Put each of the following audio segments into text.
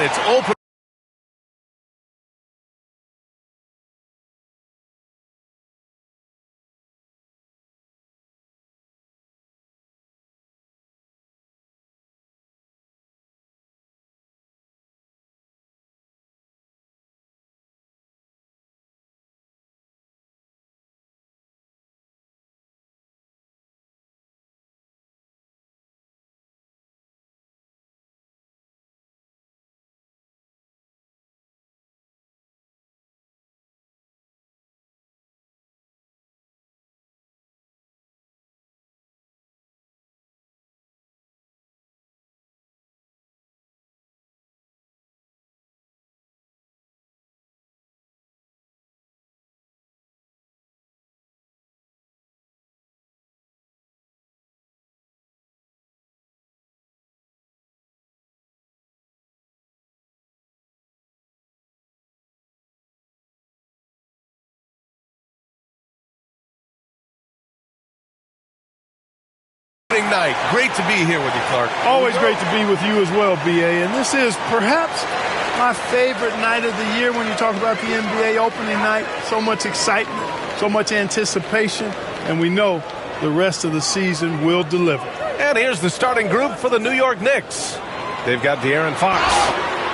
it's open. Night. Great to be here with you, Clark. Always great to be with you as well, B.A. And this is perhaps my favorite night of the year when you talk about the NBA opening night. So much excitement, so much anticipation, and we know the rest of the season will deliver. And here's the starting group for the New York Knicks. They've got De'Aaron Fox.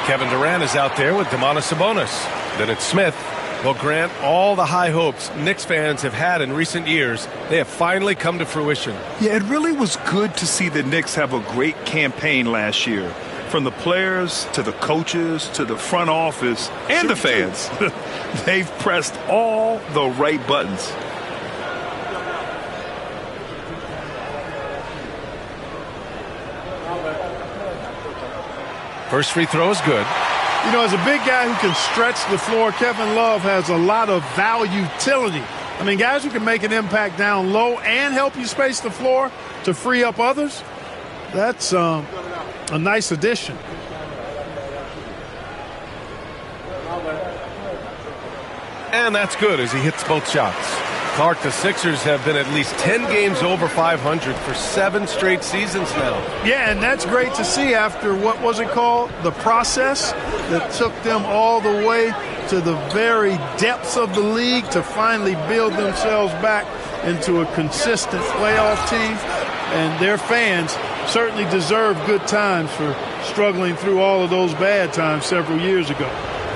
Kevin Durant is out there with Domantas Sabonis. Then it's Smith. Well, Grant, all the high hopes Knicks fans have had in recent years, they have finally come to fruition. Yeah, it really was good to see the Knicks have a great campaign last year. From the players to the coaches to the front office and the fans. They've pressed all the right buttons. First free throw is good. You know, as a big guy who can stretch the floor, Kevin Love has a lot of valutility. I mean, guys who can make an impact down low and help you space the floor to free up others, that's a nice addition. And that's good as he hits both shots. Clark, the Sixers have been at least 10 games over 500 for 7 straight seasons now. Yeah, and that's great to see after, what was it called? The process that took them all the way to the very depths of the league to finally build themselves back into a consistent playoff team. And their fans certainly deserve good times for struggling through all of those bad times several years ago.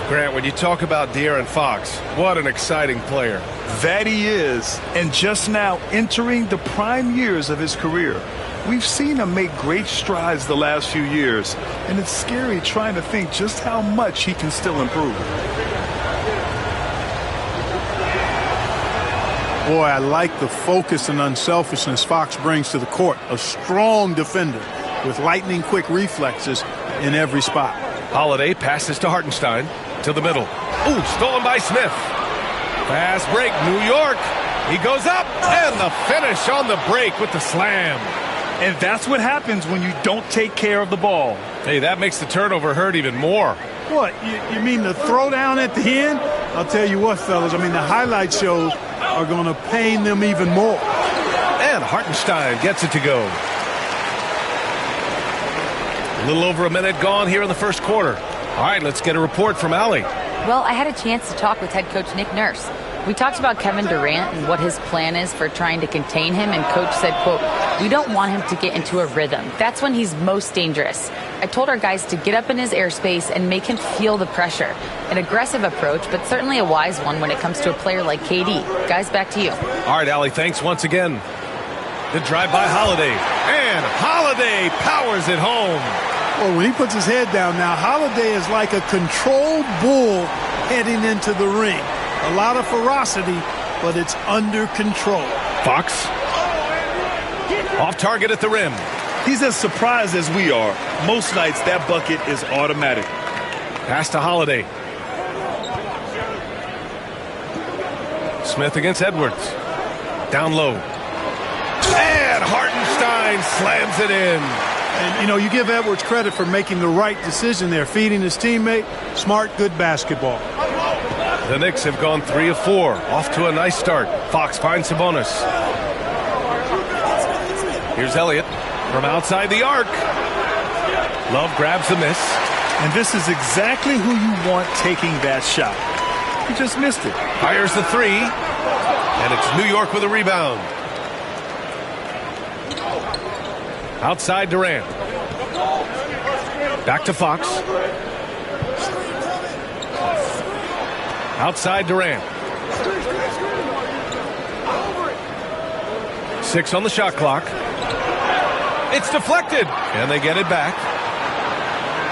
Grant, when you talk about De'Aaron Fox, what an exciting player. That he is, and just now entering the prime years of his career. We've seen him make great strides the last few years, and it's scary trying to think just how much he can still improve. Boy, I like the focus and unselfishness Fox brings to the court. A strong defender with lightning-quick reflexes in every spot. Holiday passes to Hartenstein. To the middle. Ooh, stolen by Smith. Fast break, New York. He goes up, and the finish on the break with the slam. And that's what happens when you don't take care of the ball. Hey, that makes the turnover hurt even more. What, you mean the throwdown at the end? I'll tell you what, fellas, I mean, the highlight shows are going to pain them even more. And Hartenstein gets it to go. A little over a minute gone here in the first quarter. All right, let's get a report from Allie. Well, I had a chance to talk with head coach Nick Nurse. We talked about Kevin Durant and what his plan is for trying to contain him, and coach said, quote, "We don't want him to get into a rhythm. That's when he's most dangerous. I told our guys to get up in his airspace and make him feel the pressure. An aggressive approach, but certainly a wise one when it comes to a player like KD. Guys, back to you." All right, Allie, thanks once again. The drive by Holiday, and Holiday powers it home. Well, when he puts his head down now, Holiday is like a controlled bull heading into the ring. A lot of ferocity, but it's under control. Fox. Off target at the rim. He's as surprised as we are. Most nights, that bucket is automatic. Pass to Holiday. Smith against Edwards. Down low. And Hartenstein slams it in. And, you know, you give Edwards credit for making the right decision there, feeding his teammate. Smart, good basketball. The Knicks have gone 3 of 4. Off to a nice start. Fox finds Sabonis. Here's Elliott from outside the arc. Love grabs the miss. And this is exactly who you want taking that shot. He just missed it. Fires the three. And it's New York with a rebound. Outside Durant. Back to Fox. Outside Durant. 6 on the shot clock. It's deflected. And they get it back.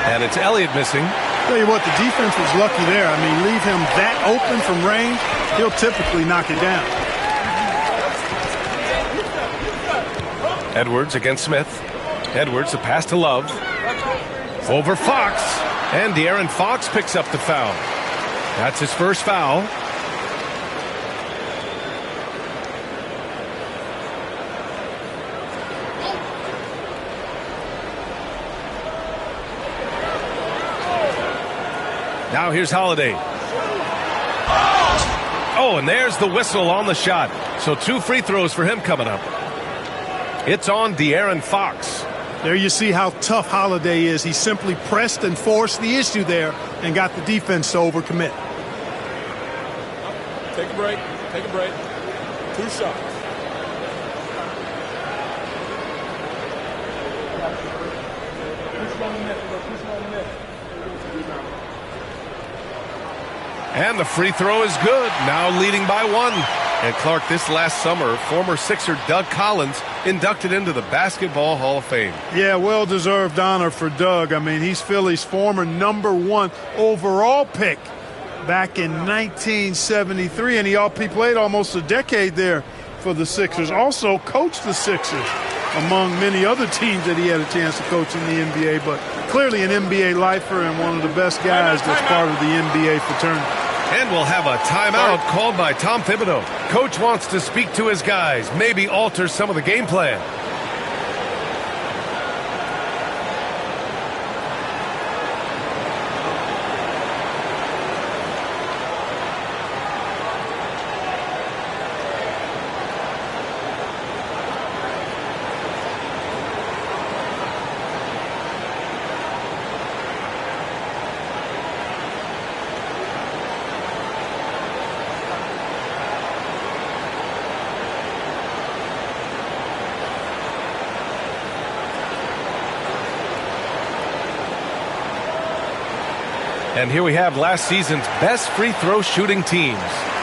And it's Elliott missing. Tell you what, the defense was lucky there. I mean, leave him that open from range, he'll typically knock it down. Edwards against Smith. Edwards, the pass to Love. Over Fox. And De'Aaron Fox picks up the foul. That's his first foul. Now here's Holiday. Oh, and there's the whistle on the shot. So 2 free throws for him coming up. It's on De'Aaron Fox. There you see how tough Holiday is. He simply pressed and forced the issue there and got the defense to overcommit. Take a break. Take a break. 2 shots. And the free throw is good. Now leading by 1. And Clark, this last summer, former Sixer Doug Collins inducted into the Basketball Hall of Fame. Yeah, well-deserved honor for Doug. I mean, he's Philly's former #1 overall pick back in 1973, and he played almost a decade there for the Sixers. Also coached the Sixers, among many other teams that he had a chance to coach in the NBA, but clearly an NBA lifer and one of the best guys that's part of the NBA fraternity. And we'll have a timeout called by Tom Thibodeau. Coach wants to speak to his guys, maybe alter some of the game plan. And here we have last season's best free throw shooting teams.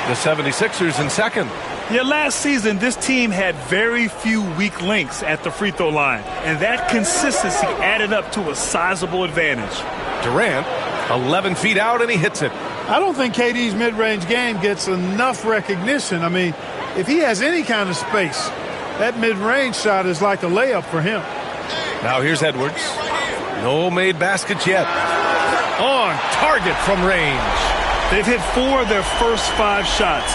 The 76ers in second. Yeah, last season, this team had very few weak links at the free throw line. And that consistency added up to a sizable advantage. Durant, 11 feet out, and he hits it. I don't think KD's mid-range game gets enough recognition. I mean, if he has any kind of space, that mid-range shot is like a layup for him. Now here's Edwards. No made baskets yet. On target from range. They've hit 4 of their first 5 shots.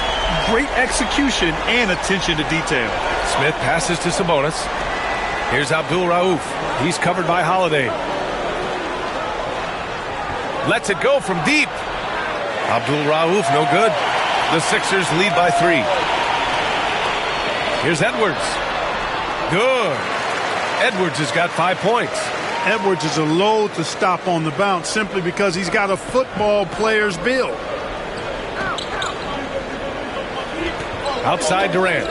Great execution and attention to detail. Smith passes to Sabonis. Here's Abdul Rauf. He's covered by Holiday. Lets it go from deep. Abdul Rauf, no good. The Sixers lead by 3. Here's Edwards. Good. Edwards has got 5 points. Edwards is a load to stop on the bounce simply because he's got a football player's build. Outside Durant.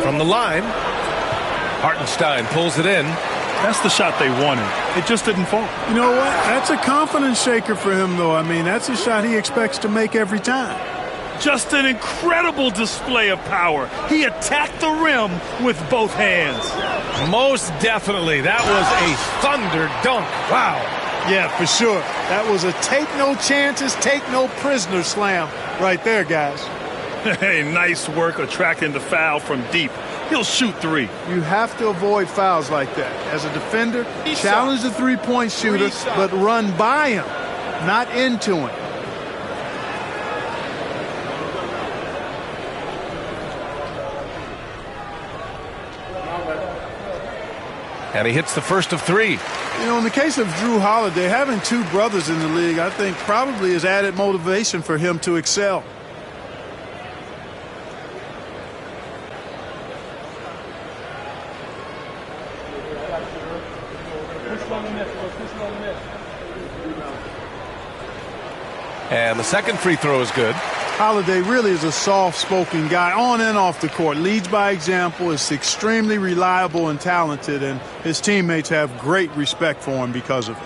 From the line, Hartenstein pulls it in. That's the shot they wanted. It just didn't fall. You know what? That's a confidence shaker for him, though. I mean, that's a shot he expects to make every time. Just an incredible display of power. He attacked the rim with both hands. Most definitely. That was a thunder dunk. Wow. Yeah, for sure. That was a take no chances, take no prisoner slam right there, guys. Hey, nice work attracting the foul from deep. He'll shoot 3. You have to avoid fouls like that. As a defender, challenge the three-point shooter, but run by him, not into him. And he hits the first of 3. You know, in the case of Drew Holiday, having 2 brothers in the league, I think probably is added motivation for him to excel. And the second free throw is good. Holiday really is a soft-spoken guy on and off the court. Leads by example, is extremely reliable and talented, and his teammates have great respect for him because of it.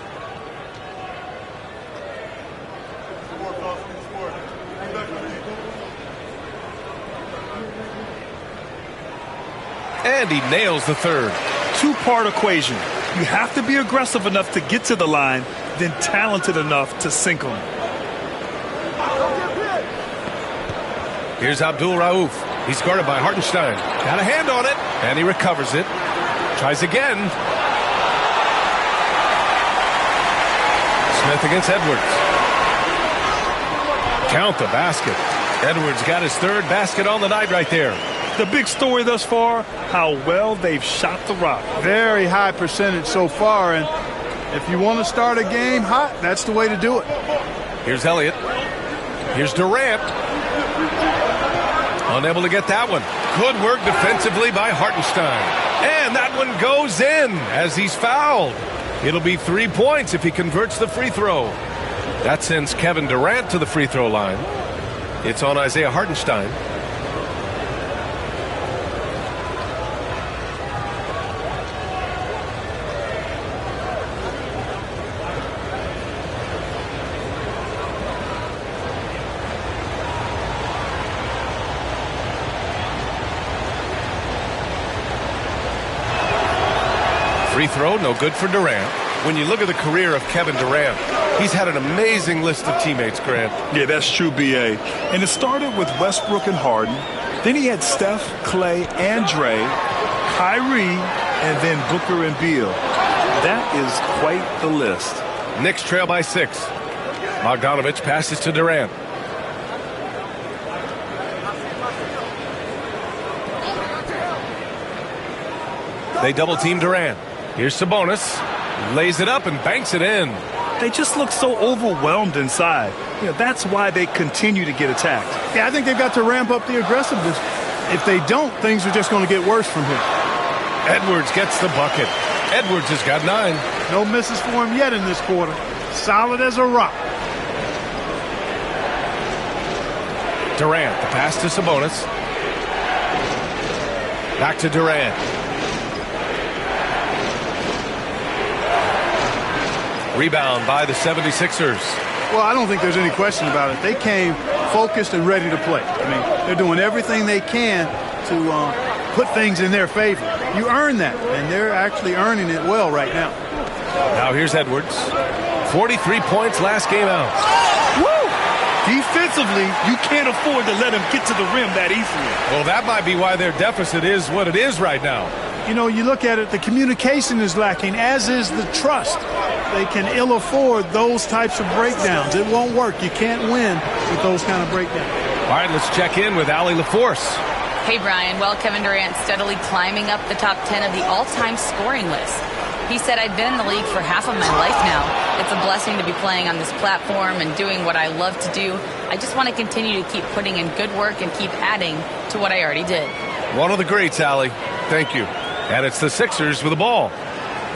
And he nails the third. Two-part equation. You have to be aggressive enough to get to the line, then talented enough to sink them. Here's Abdul Rauf. He's guarded by Hartenstein. Got a hand on it, and he recovers it. Tries again. Smith against Edwards. Count the basket. Edwards got his third basket on the night right there. The big story thus far, how well they've shot the rock. Very high percentage so far, and if you want to start a game hot, that's the way to do it. Here's Elliott. Here's Durant. Unable to get that one. Good work defensively by Hartenstein. And that one goes in as he's fouled. It'll be 3 points if he converts the free throw. That sends Kevin Durant to the free throw line. It's on Isaiah Hartenstein. Free throw, no good for Durant. When you look at the career of Kevin Durant, he's had an amazing list of teammates, Grant. Yeah, that's true, B.A. And it started with Westbrook and Harden. Then he had Steph, Clay, and Dre, Kyrie, and then Booker and Beal. That is quite the list. Knicks trail by 6. Bogdanovich passes to Durant. They double team Durant. Here's Sabonis. Lays it up and banks it in. They just look so overwhelmed inside. You know, that's why they continue to get attacked. Yeah, I think they've got to ramp up the aggressiveness. If they don't, things are just going to get worse from here. Edwards gets the bucket. Edwards has got 9. No misses for him yet in this quarter. Solid as a rock. Durant, the pass to Sabonis. Back to Durant. Rebound by the 76ers. Well, I don't think there's any question about it. They came focused and ready to play. I mean, they're doing everything they can to put things in their favor. You earn that, and they're actually earning it well right now. Now here's Edwards. 43 points last game out. Woo! Defensively, you can't afford to let him get to the rim that easily. Well, that might be why their deficit is what it is right now. You know, you look at it, the communication is lacking, as is the trust. They can ill afford those types of breakdowns. It won't work. You can't win with those kind of breakdowns. All right, let's check in with Allie LaForce. Hey, Brian. Well, Kevin Durant steadily climbing up the top 10 of the all-time scoring list. He said, I've been in the league for half of my life now. It's a blessing to be playing on this platform and doing what I love to do. I just want to continue to keep putting in good work and keep adding to what I already did. One of the greats, Allie. Thank you. And it's the Sixers with the ball.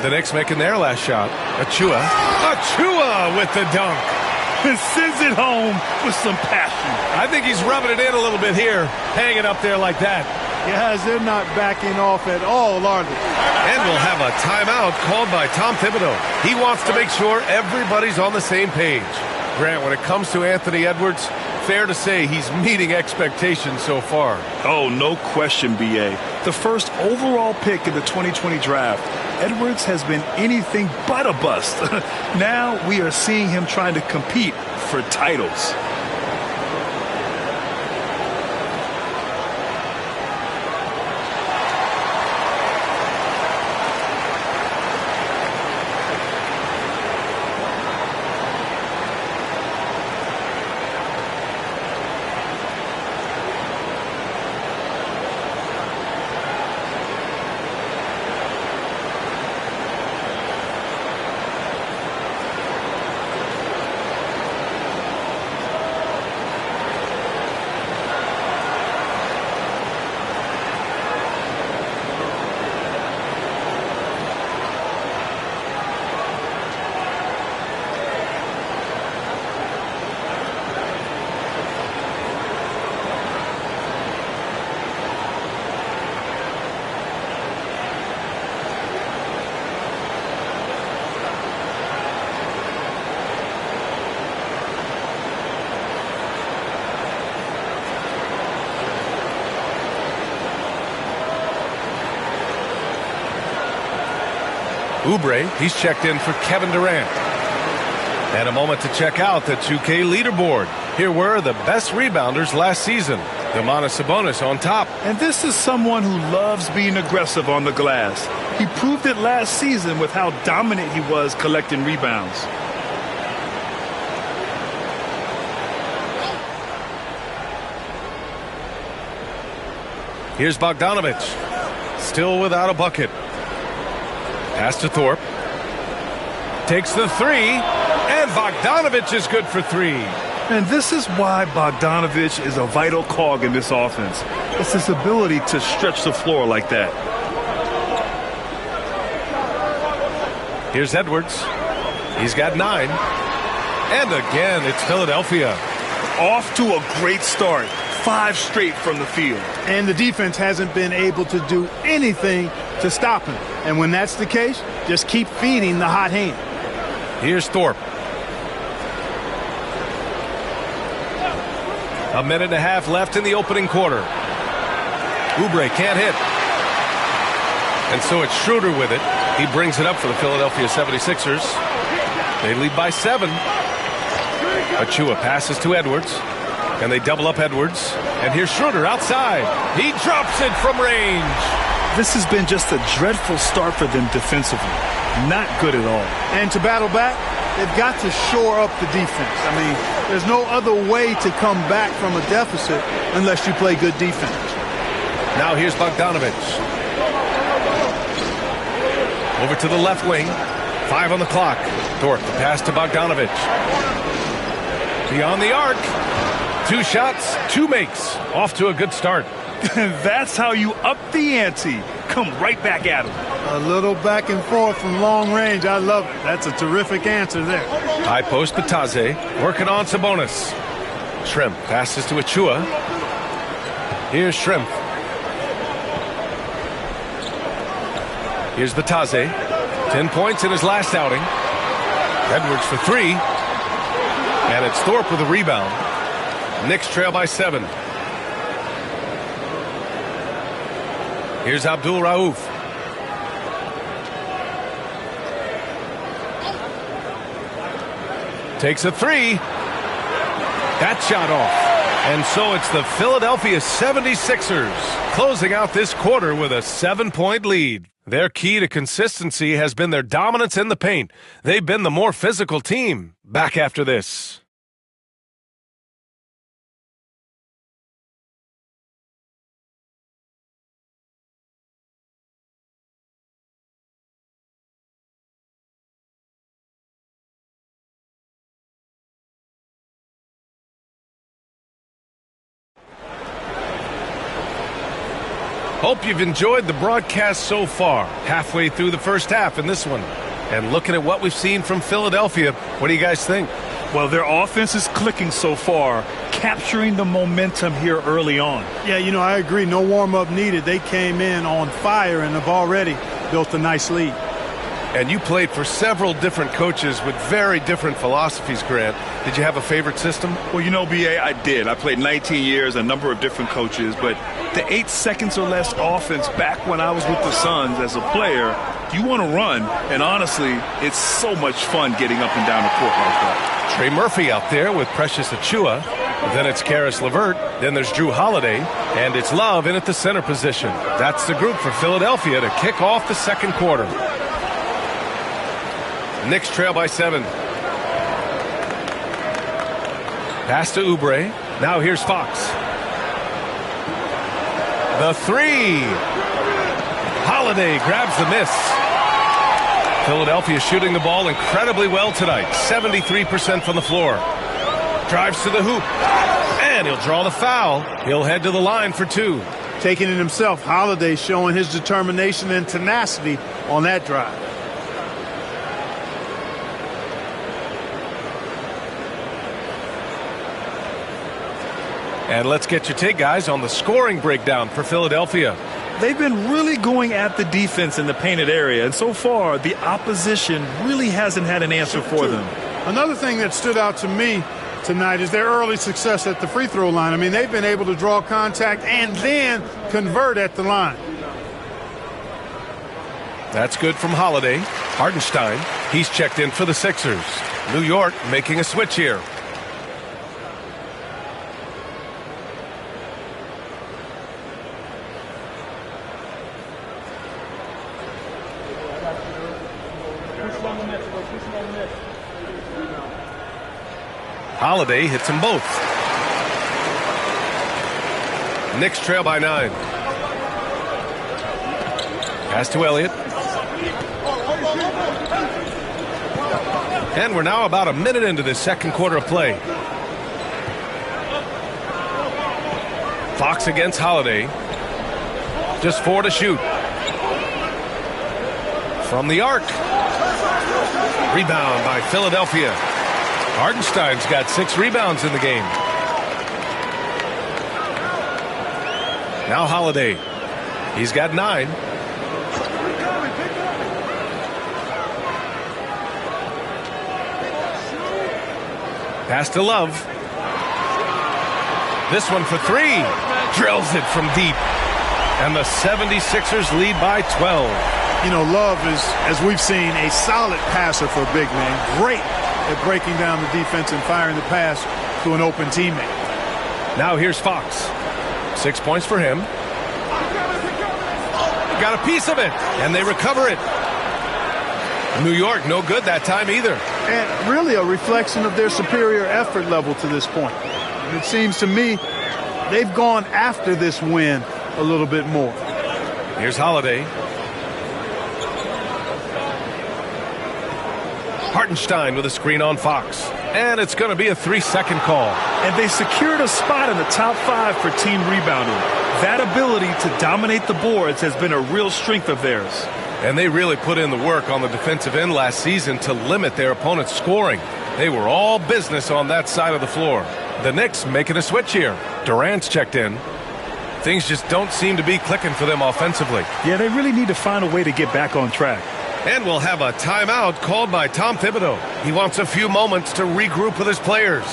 The Knicks making their last shot. Achua with the dunk. Sends it home with some passion. I think he's rubbing it in a little bit here, hanging up there like that. Yes, they're not backing off at all, are they? And we'll have a timeout called by Tom Thibodeau. He wants to make sure everybody's on the same page. Grant, when it comes to Anthony Edwards, fair to say he's meeting expectations so far. Oh, no question, B.A. The first overall pick in the 2020 draft, Edwards has been anything but a bust. Now we are seeing him trying to compete for titles. Oubre, he's checked in for Kevin Durant. And a moment to check out the 2K leaderboard. Here were the best rebounders last season. Domantas Sabonis on top. And this is someone who loves being aggressive on the glass. He proved it last season with how dominant he was collecting rebounds. Here's Bogdanović. Still without a bucket. Pass to Thorpe. Takes the three. And Bogdanović is good for three. And this is why Bogdanović is a vital cog in this offense. It's his ability to stretch the floor like that. Here's Edwards. He's got 9. And again, it's Philadelphia. Off to a great start. 5 straight from the field. And the defense hasn't been able to do anything to stop him. And when that's the case, just keep feeding the hot hand. Here's Thorpe. A minute and a half left in the opening quarter. Oubre can't hit. And so it's Schroeder with it. He brings it up for the Philadelphia 76ers. They lead by 7. Achua passes to Edwards. And they double up Edwards. And here's Schroeder outside. He drops it from range. This has been just a dreadful start for them defensively. Not good at all. And to battle back, they've got to shore up the defense. I mean, there's no other way to come back from a deficit unless you play good defense. Now here's Bogdanović. Over to the left wing. 5 on the clock. Thorpe, the pass to Bogdanović. Beyond the arc. 2 shots, 2 makes. Off to a good start. That's how you up the ante. Come right back at him. A little back and forth from long range. I love it. That's a terrific answer there. High post Bitadze. Working on Sabonis. Shrimp passes to Achua. Here's Shrimp. Here's Bitadze. 10 points in his last outing. Edwards for 3. And it's Thorpe with a rebound. Knicks trail by 7. Here's Abdul Rauf. Takes a 3. That shot off. And so it's the Philadelphia 76ers closing out this quarter with a 7-point lead. Their key to consistency has been their dominance in the paint. They've been the more physical team. Back after this. Hope you've enjoyed the broadcast so far. Halfway through the first half in this one. And looking at what we've seen from Philadelphia, what do you guys think? Well, their offense is clicking so far, capturing the momentum here early on. Yeah, I agree. No warm-up needed. They came in on fire and have already built a nice lead. And you played for several different coaches with very different philosophies, Grant. Did you have a favorite system? Well, B.A., I did. I played 19 years, a number of different coaches, but the 8 seconds or less offense back when I was with the Suns as a player, you want to run, and honestly, it's so much fun getting up and down the court like that. Trey Murphy out there with Precious Achua. Then it's Karis LeVert. Then there's Drew Holiday. And it's Love in at the center position. That's the group for Philadelphia to kick off the second quarter. Knicks trail by 7. Pass to Oubre. Now here's Fox. The 3. Holiday grabs the miss. Philadelphia shooting the ball incredibly well tonight. 73% from the floor. Drives to the hoop. And he'll draw the foul. He'll head to the line for 2. Taking it himself, Holiday showing his determination and tenacity on that drive. And let's get your take, guys, on the scoring breakdown for Philadelphia. They've been really going at the defense in the painted area, and so far the opposition really hasn't had an answer for them. Another thing that stood out to me tonight is their early success at the free throw line. I mean, they've been able to draw contact and then convert at the line. That's good from Holiday. Hartenstein, he's checked in for the Sixers. New York making a switch here. Holiday hits them both. Knicks trail by 9. Pass to Elliott. And we're now about a minute into this second quarter of play. Fox against Holiday. Just 4 to shoot. From the arc. Rebound by Philadelphia. Hartenstein's got 6 rebounds in the game. Now Holiday. He's got 9. Pass to Love. This one for 3. Drills it from deep. And the 76ers lead by 12. You know, Love is, as we've seen, a solid passer for a big man. Great at breaking down the defense and firing the pass to an open teammate. Now here's Fox. 6 points for him. Got a piece of it, and they recover it. New York, no good that time either. And really a reflection of their superior effort level to this point. And it seems to me they've gone after this win a little bit more. Here's Holiday. Hartenstein with a screen on Fox. And it's going to be a 3-second call. And they secured a spot in the top 5 for team rebounding. That ability to dominate the boards has been a real strength of theirs. And they really put in the work on the defensive end last season to limit their opponent's scoring. They were all business on that side of the floor. The Knicks making a switch here. Durant's checked in. Things just don't seem to be clicking for them offensively. Yeah, they really need to find a way to get back on track. And we'll have a timeout called by Tom Thibodeau. He wants a few moments to regroup with his players.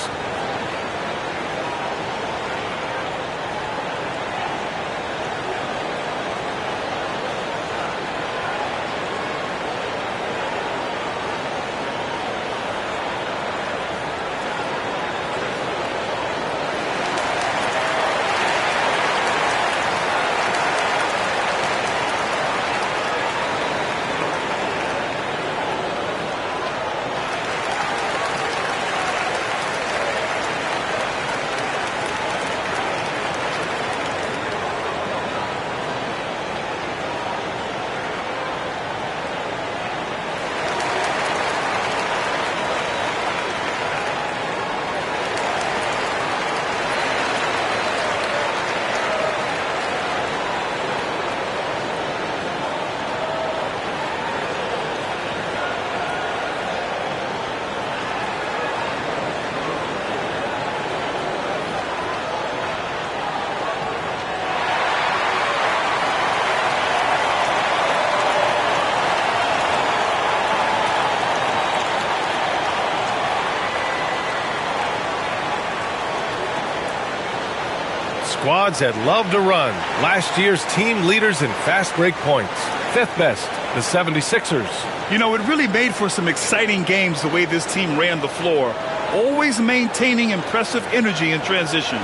Squads that love to run. Last year's team leaders in fast break points. 5th best, the 76ers. You know, it really made for some exciting games the way this team ran the floor, always maintaining impressive energy in transition.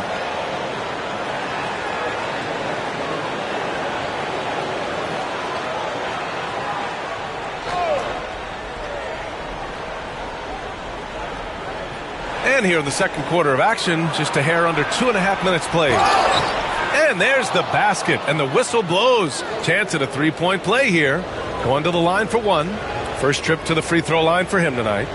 And here in the second quarter of action, just a hair under 2.5 minutes played. And there's the basket, and the whistle blows. Chance at a 3-point play here. Going to the line for 1. First trip to the free throw line for him tonight.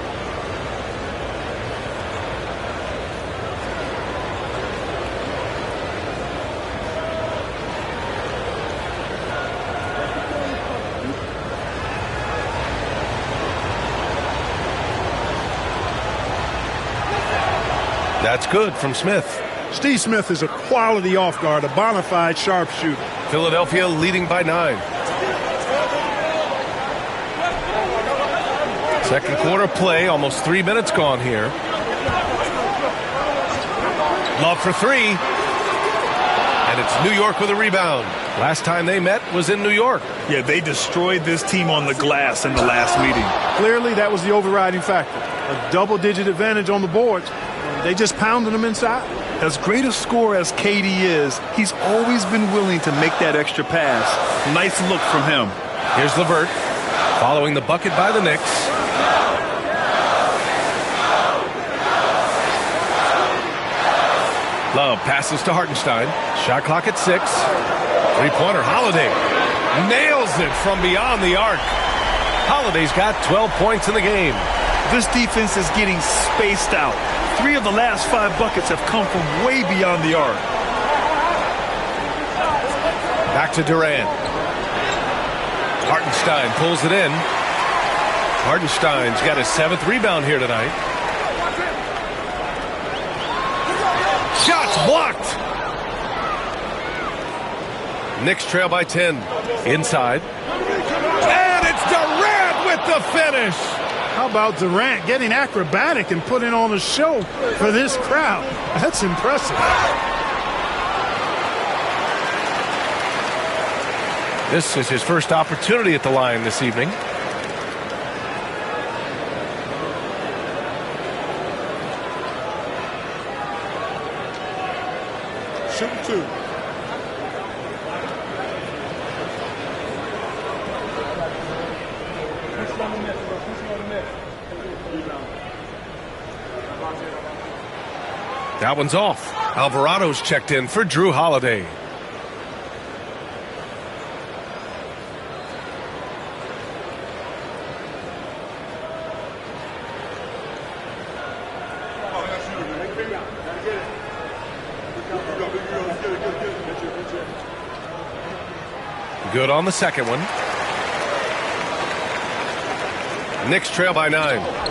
That's good from Smith. Steve Smith is a quality off guard, a bona fide sharpshooter. Philadelphia leading by 9. Second quarter play, almost 3 minutes gone here. Love for 3. And it's New York with a rebound. Last time they met was in New York. Yeah, they destroyed this team on the glass in the last meeting. Clearly, that was the overriding factor. A double-digit advantage on the boards. They just pounded them inside. As great a scorer as KD is, he's always been willing to make that extra pass. Nice look from him. Here's LeVert following the bucket by the Knicks. Love passes to Hartenstein. Shot clock at 6. Three-pointer, Holiday. Nails it from beyond the arc. Holiday's got 12 points in the game. This defense is getting spaced out. 3 of the last 5 buckets have come from way beyond the arc. Back to Durant. Hartenstein pulls it in. Hartenstein's got his 7th rebound here tonight. Shots blocked. Knicks trail by 10. Inside. And it's Durant with the finish. How about Durant getting acrobatic and putting on a show for this crowd? That's impressive. This is his first opportunity at the line this evening. Shooting 2. That one's off. Alvarado's checked in for Drew Holiday. Good on the second one. Knicks trail by 9.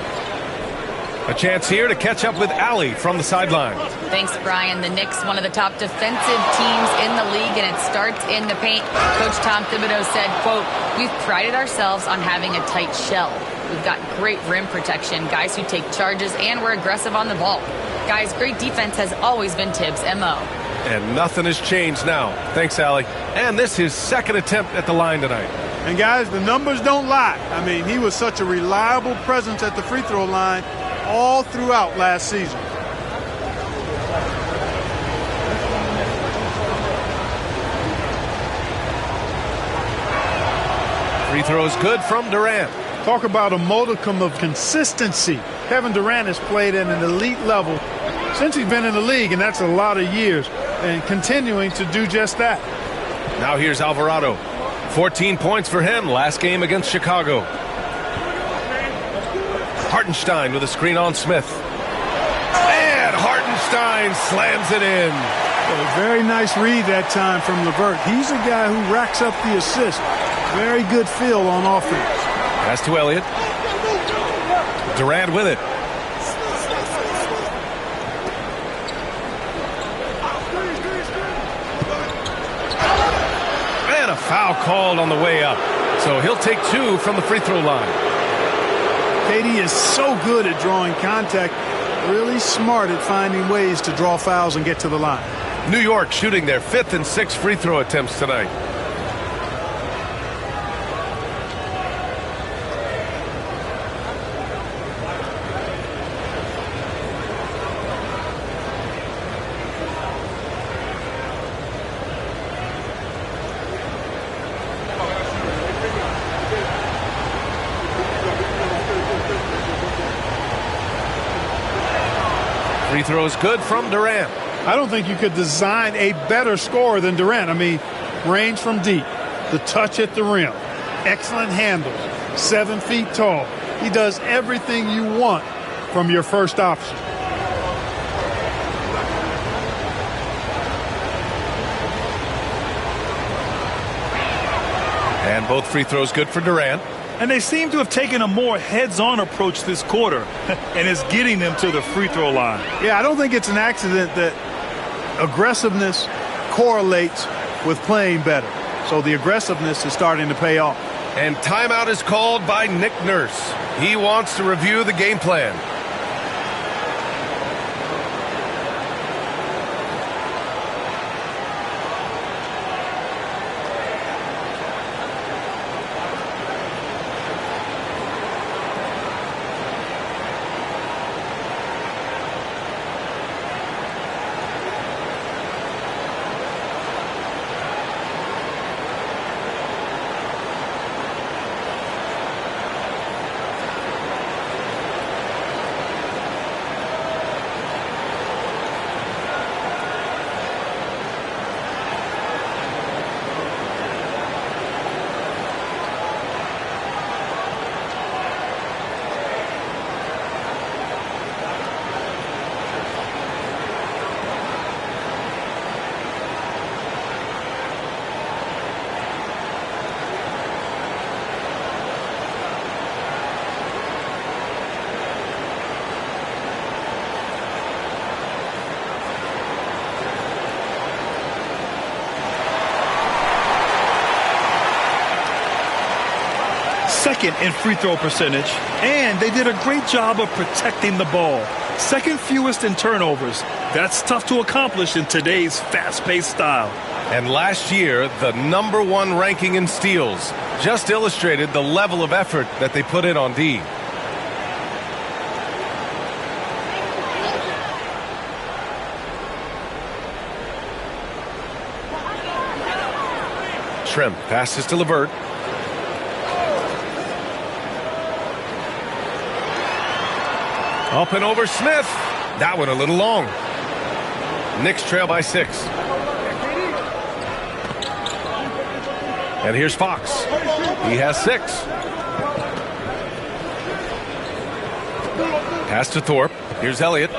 A chance here to catch up with Allie from the sideline. Thanks, Brian. The Knicks, one of the top defensive teams in the league, and it starts in the paint. Coach Tom Thibodeau said, quote, "We've prided ourselves on having a tight shell. We've got great rim protection, guys who take charges, and we're aggressive on the ball. Guys, great defense has always been Tibbs' MO." And nothing has changed now. Thanks, Allie. And this is his second attempt at the line tonight. And guys, the numbers don't lie. I mean, he was such a reliable presence at the free throw line all throughout last season. Free throw is good from Durant. Talk about a modicum of consistency. Kevin Durant has played at an elite level since he's been in the league, and that's a lot of years, and continuing to do just that. Now here's Alvarado. 14 points for him last game against Chicago. Hartenstein with a screen on Smith. And Hartenstein slams it in. A very nice read that time from LeVert. He's a guy who racks up the assist. Very good feel on offense. Pass to Elliott. Durant with it. And a foul called on the way up. So he'll take 2 from the free throw line. KD is so good at drawing contact, really smart at finding ways to draw fouls and get to the line. New York shooting their 5th and 6th free throw attempts tonight. Free throw is good from Durant. I don't think you could design a better scorer than Durant. I mean, range from deep, the touch at the rim, excellent handles, 7 feet tall. He does everything you want from your first option. And both free throws good for Durant. And they seem to have taken a more heads-on approach this quarter, and it's getting them to the free throw line. Yeah, I don't think it's an accident that aggressiveness correlates with playing better. So the aggressiveness is starting to pay off. And timeout is called by Nick Nurse. He wants to review the game plan. second in free throw percentage, and they did a great job of protecting the ball. Second fewest in turnovers. That's tough to accomplish in today's fast-paced style. And last year, the #1 ranking in steals just illustrated the level of effort that they put in on D. Trim passes to LeVert. Up and over Smith. That one a little long. Knicks trail by 6. And here's Fox. He has 6. Pass to Thorpe. Here's Elliott.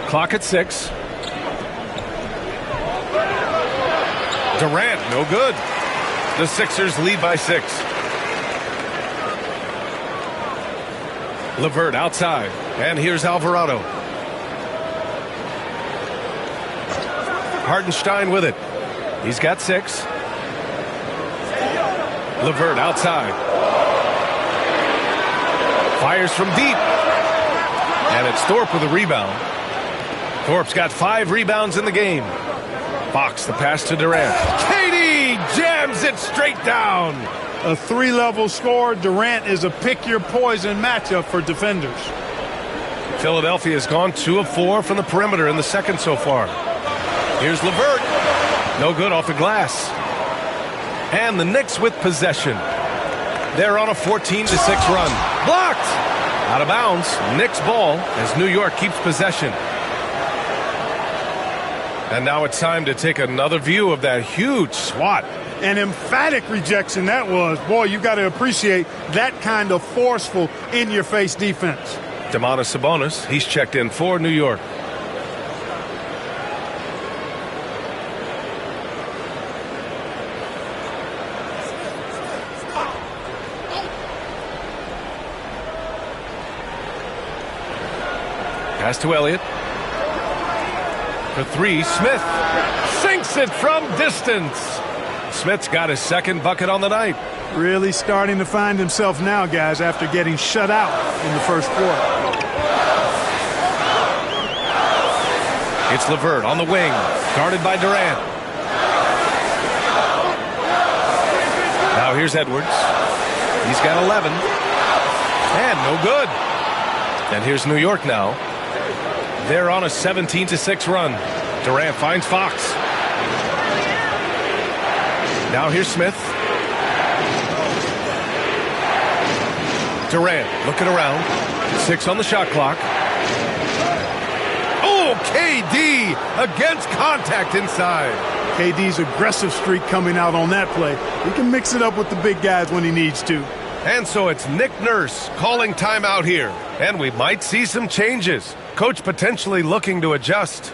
Clock at 6. Durant, no good. The Sixers lead by 6. LeVert outside. And here's Alvarado. Hartenstein with it. He's got 6. LeVert outside. Fires from deep. And it's Thorpe with a rebound. Thorpe's got 5 rebounds in the game. Fox, the pass to Durant. KD jams it straight down. A 3-level score. Durant is a pick-your-poison matchup for defenders. Philadelphia has gone 2 of 4 from the perimeter in the second so far. Here's LeVert. No good off the glass. And the Knicks with possession. They're on a 14-6 run. Blocked! Out of bounds. Knicks ball as New York keeps possession. And now it's time to take another view of that huge swat. An emphatic rejection that was. Boy, you got to appreciate that kind of forceful, in-your-face defense. Domantas Sabonis, he's checked in for New York. Pass to Elliott. For 3, Smith sinks it from distance. Smith's got his second bucket on the night. Really starting to find himself now, guys, after getting shut out in the first quarter. It's LeVert on the wing, guarded by Durant. Now here's Edwards. He's got 11. And no good. And here's New York now. They're on a 17-6 run. Durant finds Fox. Now here's Smith. Durant looking around. 6 on the shot clock. Oh, KD against contact inside. KD's aggressive streak coming out on that play. He can mix it up with the big guys when he needs to. And so it's Nick Nurse calling timeout here. And we might see some changes. Coach potentially looking to adjust.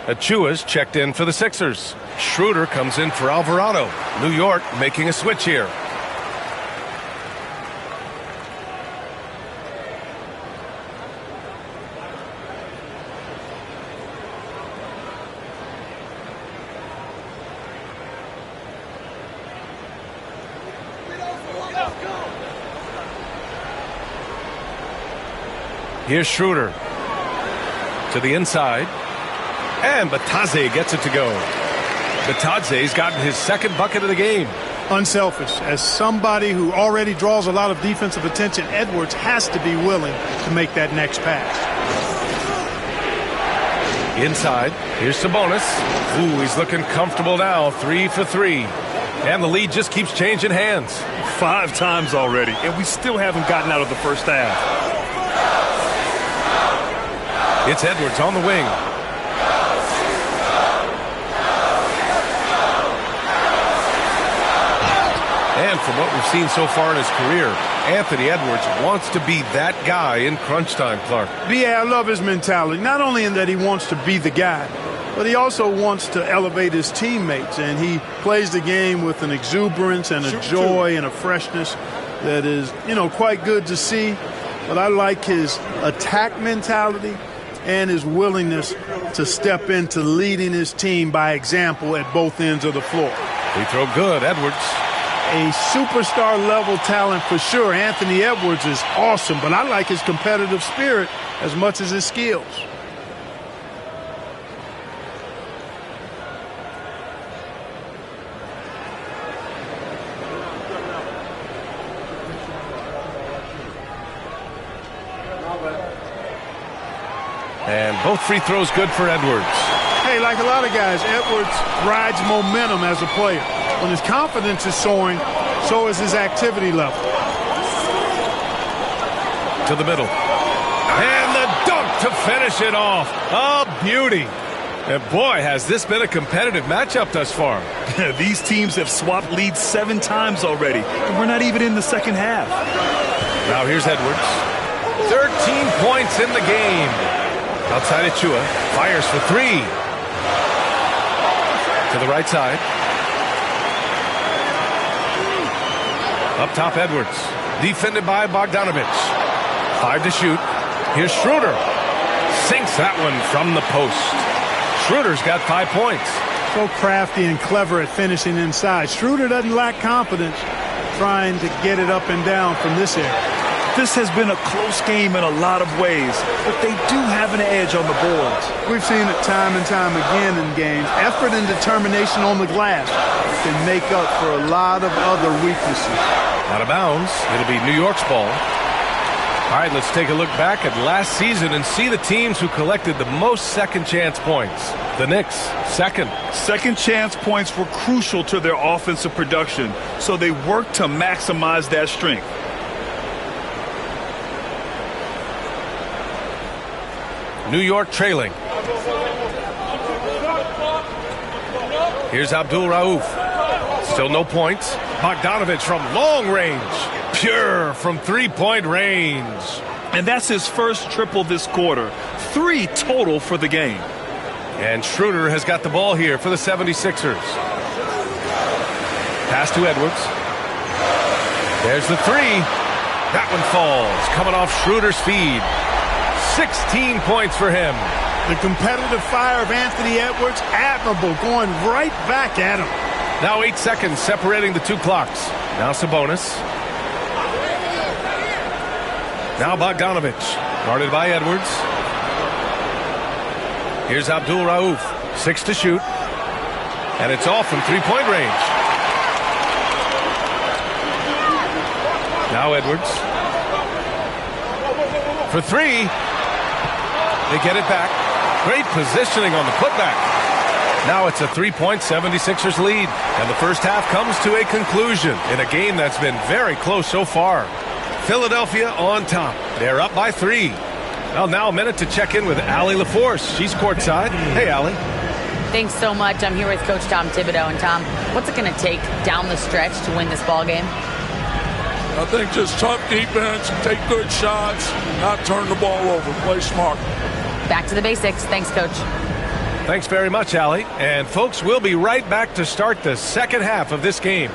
Achua's checked in for the Sixers. Schroeder comes in for Alvarado. New York making a switch here. Here's Schroeder to the inside. And Batadze gets it to go. Batadze's gotten his second bucket of the game. Unselfish. As somebody who already draws a lot of defensive attention, Edwards has to be willing to make that next pass. Inside, here's Sabonis. Ooh, he's looking comfortable now. 3 for 3. And the lead just keeps changing hands. 5 times already, and we still haven't gotten out of the first half. It's Edwards on the wing. And from what we've seen so far in his career, Anthony Edwards wants to be that guy in crunch time, Clark. B.A., I love his mentality, not only in that he wants to be the guy, but he also wants to elevate his teammates, and he plays the game with an exuberance and a joy and a freshness that is, quite good to see. But I like his attack mentality and his willingness to step into leading his team by example at both ends of the floor. Free throw good, Edwards. A superstar level talent for sure. Anthony Edwards is awesome, but I like his competitive spirit as much as his skills. And both free throws good for Edwards. Hey, like a lot of guys, Edwards rides momentum as a player. When his confidence is soaring, so is his activity level. To the middle. And the dunk to finish it off. A beauty. And boy, has this been a competitive matchup thus far. These teams have swapped leads 7 times already, and we're not even in the second half. Now here's Edwards. 13 points in the game. Outside Achua. Fires for 3. To the right side. Up top, Edwards. Defended by Bogdanovich. 5 to shoot. Here's Schroeder. Sinks that one from the post. Schroeder's got 5 points. So crafty and clever at finishing inside. Schroeder doesn't lack confidence trying to get it up and down from this area. This has been a close game in a lot of ways, but they do have an edge on the boards. We've seen it time and time again in games. Effort and determination on the glass can make up for a lot of other weaknesses. Out of bounds. It'll be New York's ball. All right, let's take a look back at last season and see the teams who collected the most second chance points. The Knicks, second. Second chance points were crucial to their offensive production, so they worked to maximize that strength. New York trailing. Here's Abdul Rauf. Still no points. Bogdanovich from long range. Pure from three-point range. And that's his first triple this quarter. 3 total for the game. And Schroeder has got the ball here for the 76ers. Pass to Edwards. There's the 3. That one falls. Coming off Schroeder's feed. 16 points for him. The competitive fire of Anthony Edwards, admirable, going right back at him. Now 8 seconds separating the 2 clocks. Now Sabonis. Now Bogdanovich, guarded by Edwards. Here's Abdul Rauf, 6 to shoot. And it's off from three-point range. Now Edwards. For 3. They get it back. Great positioning on the putback. Now it's a 3-point 76ers lead. And the first half comes to a conclusion in a game that's been very close so far. Philadelphia on top. They're up by 3. Well, now a minute to check in with Allie LaForce. She's courtside. Hey, Allie. Thanks so much. I'm here with Coach Tom Thibodeau. And Tom, what's it going to take down the stretch to win this ball game? I think just tough defense, take good shots, not turn the ball over, play smart. Back to the basics. Thanks, Coach. Thanks very much, Allie. And, folks, we'll be right back to start the second half of this game.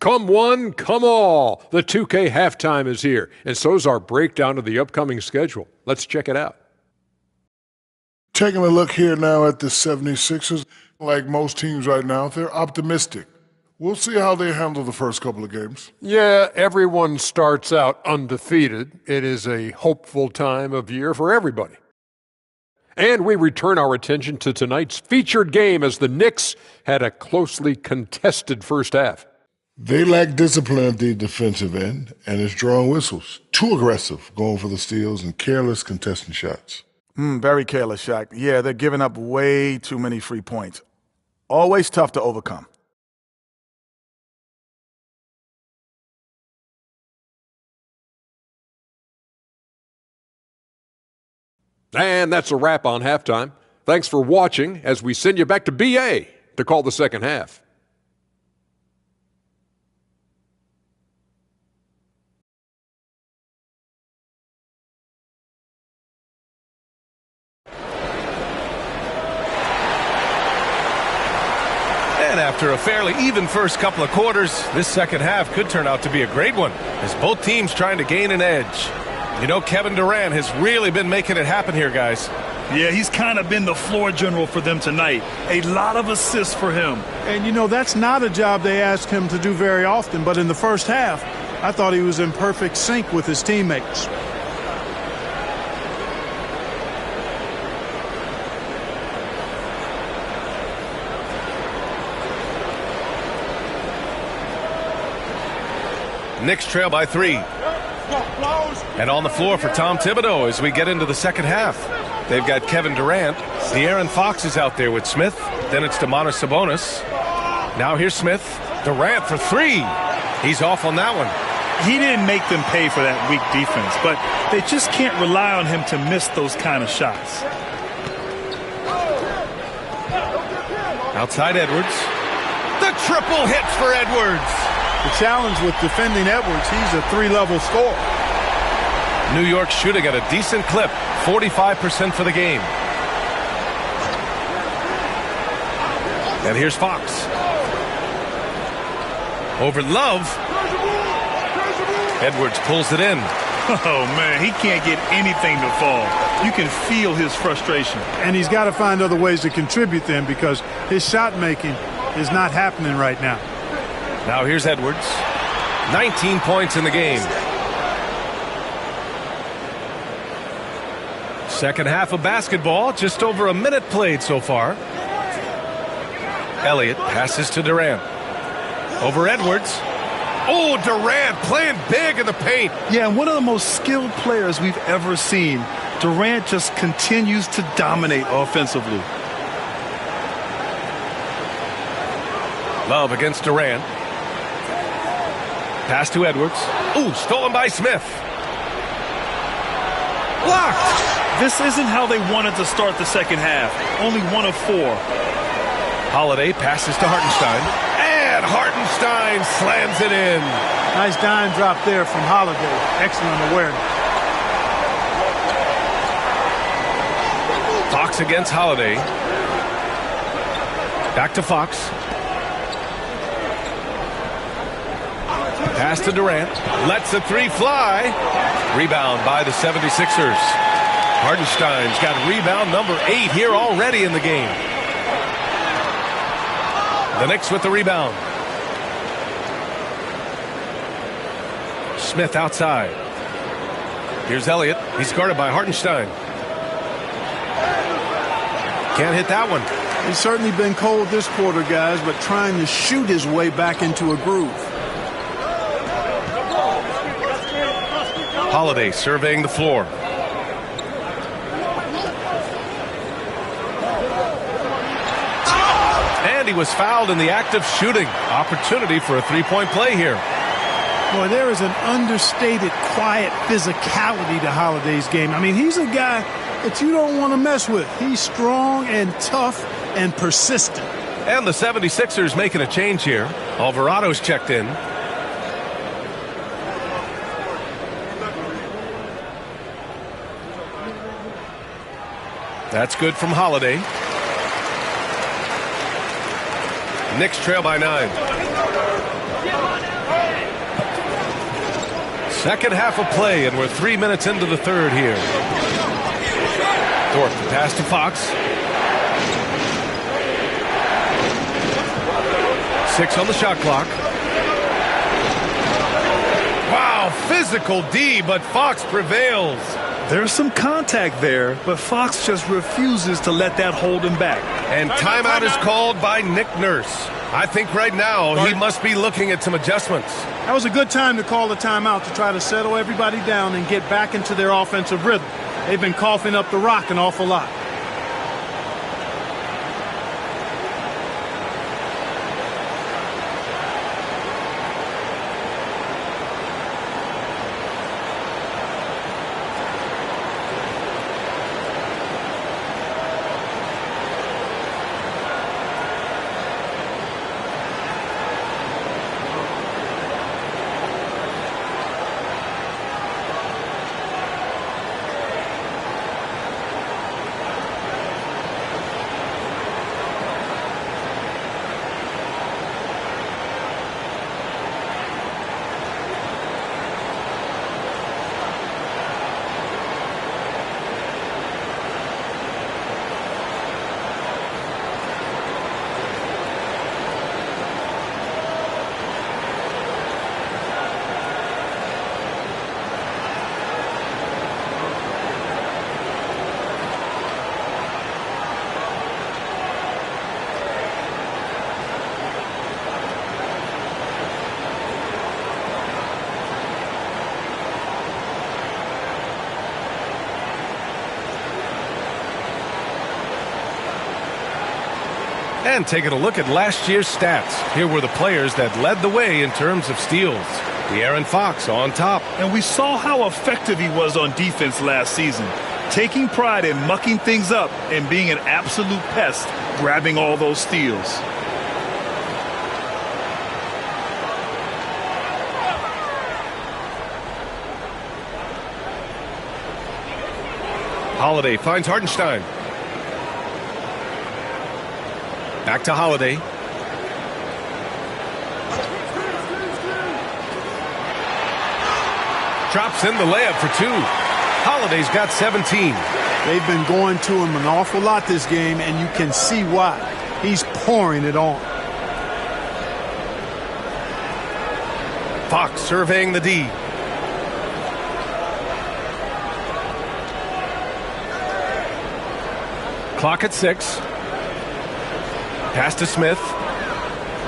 Come one, come all. The 2K halftime is here, and so's our breakdown of the upcoming schedule. Let's check it out. Taking a look here now at the 76ers, like most teams right now, they're optimistic. We'll see how they handle the first couple of games. Yeah, everyone starts out undefeated. It is a hopeful time of year for everybody. And we return our attention to tonight's featured game as the Knicks had a closely contested first half. They lack discipline at the defensive end, and it's drawing whistles. Too aggressive, going for the steals, and careless contesting shots. Very careless, Shaq. Yeah, they're giving up way too many free points. Always tough to overcome. And that's a wrap on halftime. Thanks for watching as we send you back to BA to call the second half. And after a fairly even first couple of quarters, this second half could turn out to be a great one as both teams trying to gain an edge. You know, Kevin Durant has really been making it happen here, guys. Yeah, he's kind of been the floor general for them tonight. A lot of assists for him. And, you know, that's not a job they ask him to do very often. But in the first half, I thought he was in perfect sync with his teammates. Knicks trail by 3. And on the floor for Tom Thibodeau as we get into the second half. They've got Kevin Durant. De'Aaron Fox is out there with Smith. Then it's Domantas Sabonis. Now here's Smith. Durant for 3. He's off on that one. He didn't make them pay for that weak defense, but they just can't rely on him to miss those kind of shots. Outside Edwards. The triple hits for Edwards. The challenge with defending Edwards, he's a 3-level scorer. New York shooting at a decent clip, 45% for the game. And here's Fox. Over Love. Edwards pulls it in. Oh, man, he can't get anything to fall. You can feel his frustration. And he's got to find other ways to contribute then because his shot making is not happening right now. Now here's Edwards. 19 points in the game. Second half of basketball, just over a minute played so far. Elliott passes to Durant. Over Edwards. Oh, Durant playing big in the paint. Yeah, and one of the most skilled players we've ever seen. Durant just continues to dominate offensively. Love against Durant. Pass to Edwards. Ooh, stolen by Smith. Blocked. This isn't how they wanted to start the second half. Only 1 of 4. Holiday passes to Hartenstein. And Hartenstein slams it in. Nice dime drop there from Holiday. Excellent awareness. Fox against Holiday. Back to Fox. Pass to Durant. Lets the 3 fly. Rebound by the 76ers. Hartenstein's got rebound number 8 here already in the game. The Knicks with the rebound. Smith outside. Here's Elliott. He's guarded by Hartenstein. Can't hit that one. He's certainly been cold this quarter, guys, but trying to shoot his way back into a groove. Holiday surveying the floor. And he was fouled in the act of shooting. Opportunity for a 3-point play here. Boy, there is an understated, quiet physicality to Holiday's game. I mean, he's a guy that you don't want to mess with. He's strong and tough and persistent. And the 76ers making a change here. Alvarado's checked in. That's good from Holiday. Knicks trail by 9. Second half of play, and we're 3 minutes into the third here. fourth. The pass to Fox. 6 on the shot clock. Wow, physical D, but Fox prevails. There's some contact there, but Fox just refuses to let that hold him back. And timeout is called by Nick Nurse. I think right now he must be looking at some adjustments. That was a good time to call the timeout to try to settle everybody down and get back into their offensive rhythm. They've been coughing up the rock an awful lot. And taking a look at last year's stats. Here were the players that led the way in terms of steals. De'Aaron Fox on top. And we saw how effective he was on defense last season, taking pride in mucking things up and being an absolute pest, grabbing all those steals. Holiday finds Hartenstein. Back to Holiday. Drops in the layup for 2. Holiday's got 17. They've been going to him an awful lot this game, and you can see why. He's pouring it on. Fox surveying the D. Clock at 6. Pass to Smith.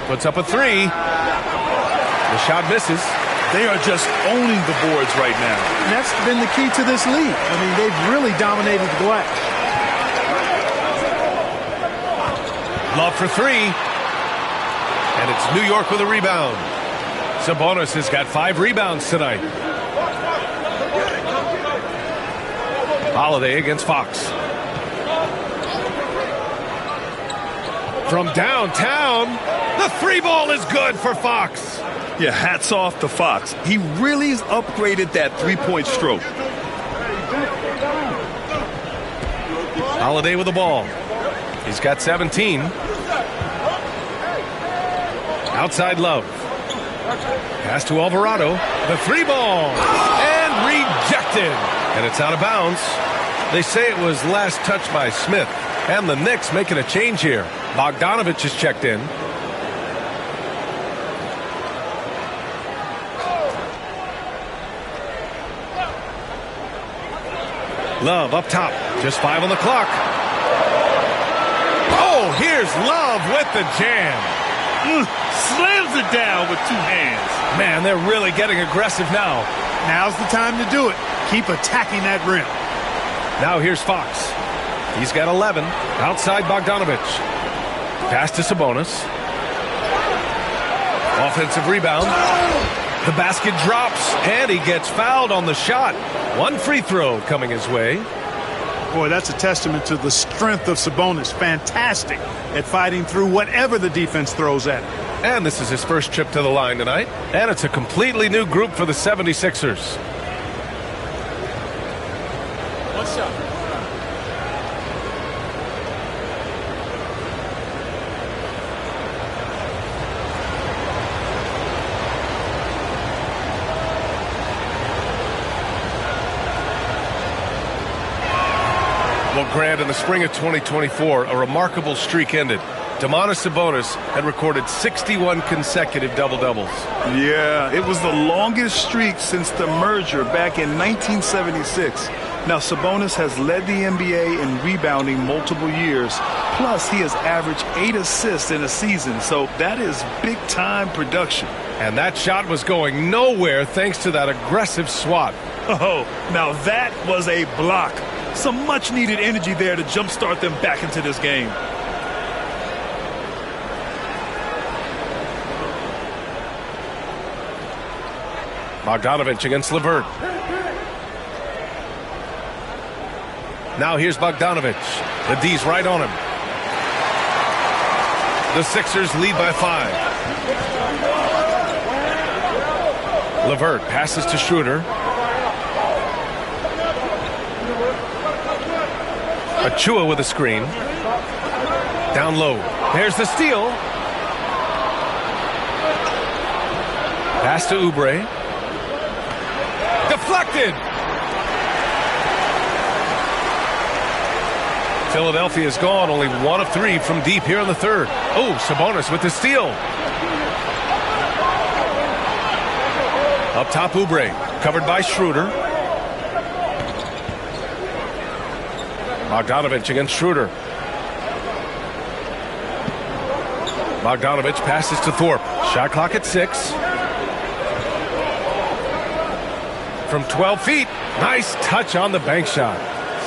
Puts up a 3. The shot misses. They are just owning the boards right now. And that's been the key to this league. I mean, they've really dominated the glass. Love for 3. And it's New York with a rebound. Sabonis has got 5 rebounds tonight. Holiday against Fox. From downtown, the 3-ball is good for Fox. Yeah, hats off to Fox. He really has upgraded that three-point stroke. Holiday with the ball. He's got 17. Outside Love. Pass to Alvarado. The 3-ball. And rejected. And it's out of bounds. They say it was last touched by Smith. And the Knicks making a change here. Bogdanovich is checked in. Love up top. Just 5 on the clock. Oh, here's Love with the jam. Slams it down with 2 hands. Man, they're really getting aggressive now. Now's the time to do it. Keep attacking that rim. Now here's Fox. He's got 11. Outside Bogdanovich. Pass to Sabonis. Offensive rebound. The basket drops, and he gets fouled on the shot. 1 free throw coming his way. Boy, that's a testament to the strength of Sabonis. Fantastic at fighting through whatever the defense throws at him. And this is his first trip to the line tonight. And it's a completely new group for the 76ers. One shot. Well, Grant, in the spring of 2024, a remarkable streak ended. Domantas Sabonis had recorded 61 consecutive double-doubles. Yeah, it was the longest streak since the merger back in 1976. Now, Sabonis has led the NBA in rebounding multiple years. Plus, he has averaged 8 assists in a season, so that is big-time production. And that shot was going nowhere thanks to that aggressive swat. Oh, now that was a block. Some much-needed energy there to jumpstart them back into this game. Bogdanovich against LeVert. Now here's Bogdanovich. The D's right on him. The Sixers lead by 5. LeVert passes to Schroeder. Achua with a screen. Down low. There's the steal. Pass to Oubre. Deflected. Philadelphia's gone only 1 of 3 from deep here in the third. Oh, Sabonis with the steal. Up top, Oubre, covered by Schroeder. Bogdanovich against Schroeder. Bogdanovich passes to Thorpe. Shot clock at 6. From 12 feet. Nice touch on the bank shot.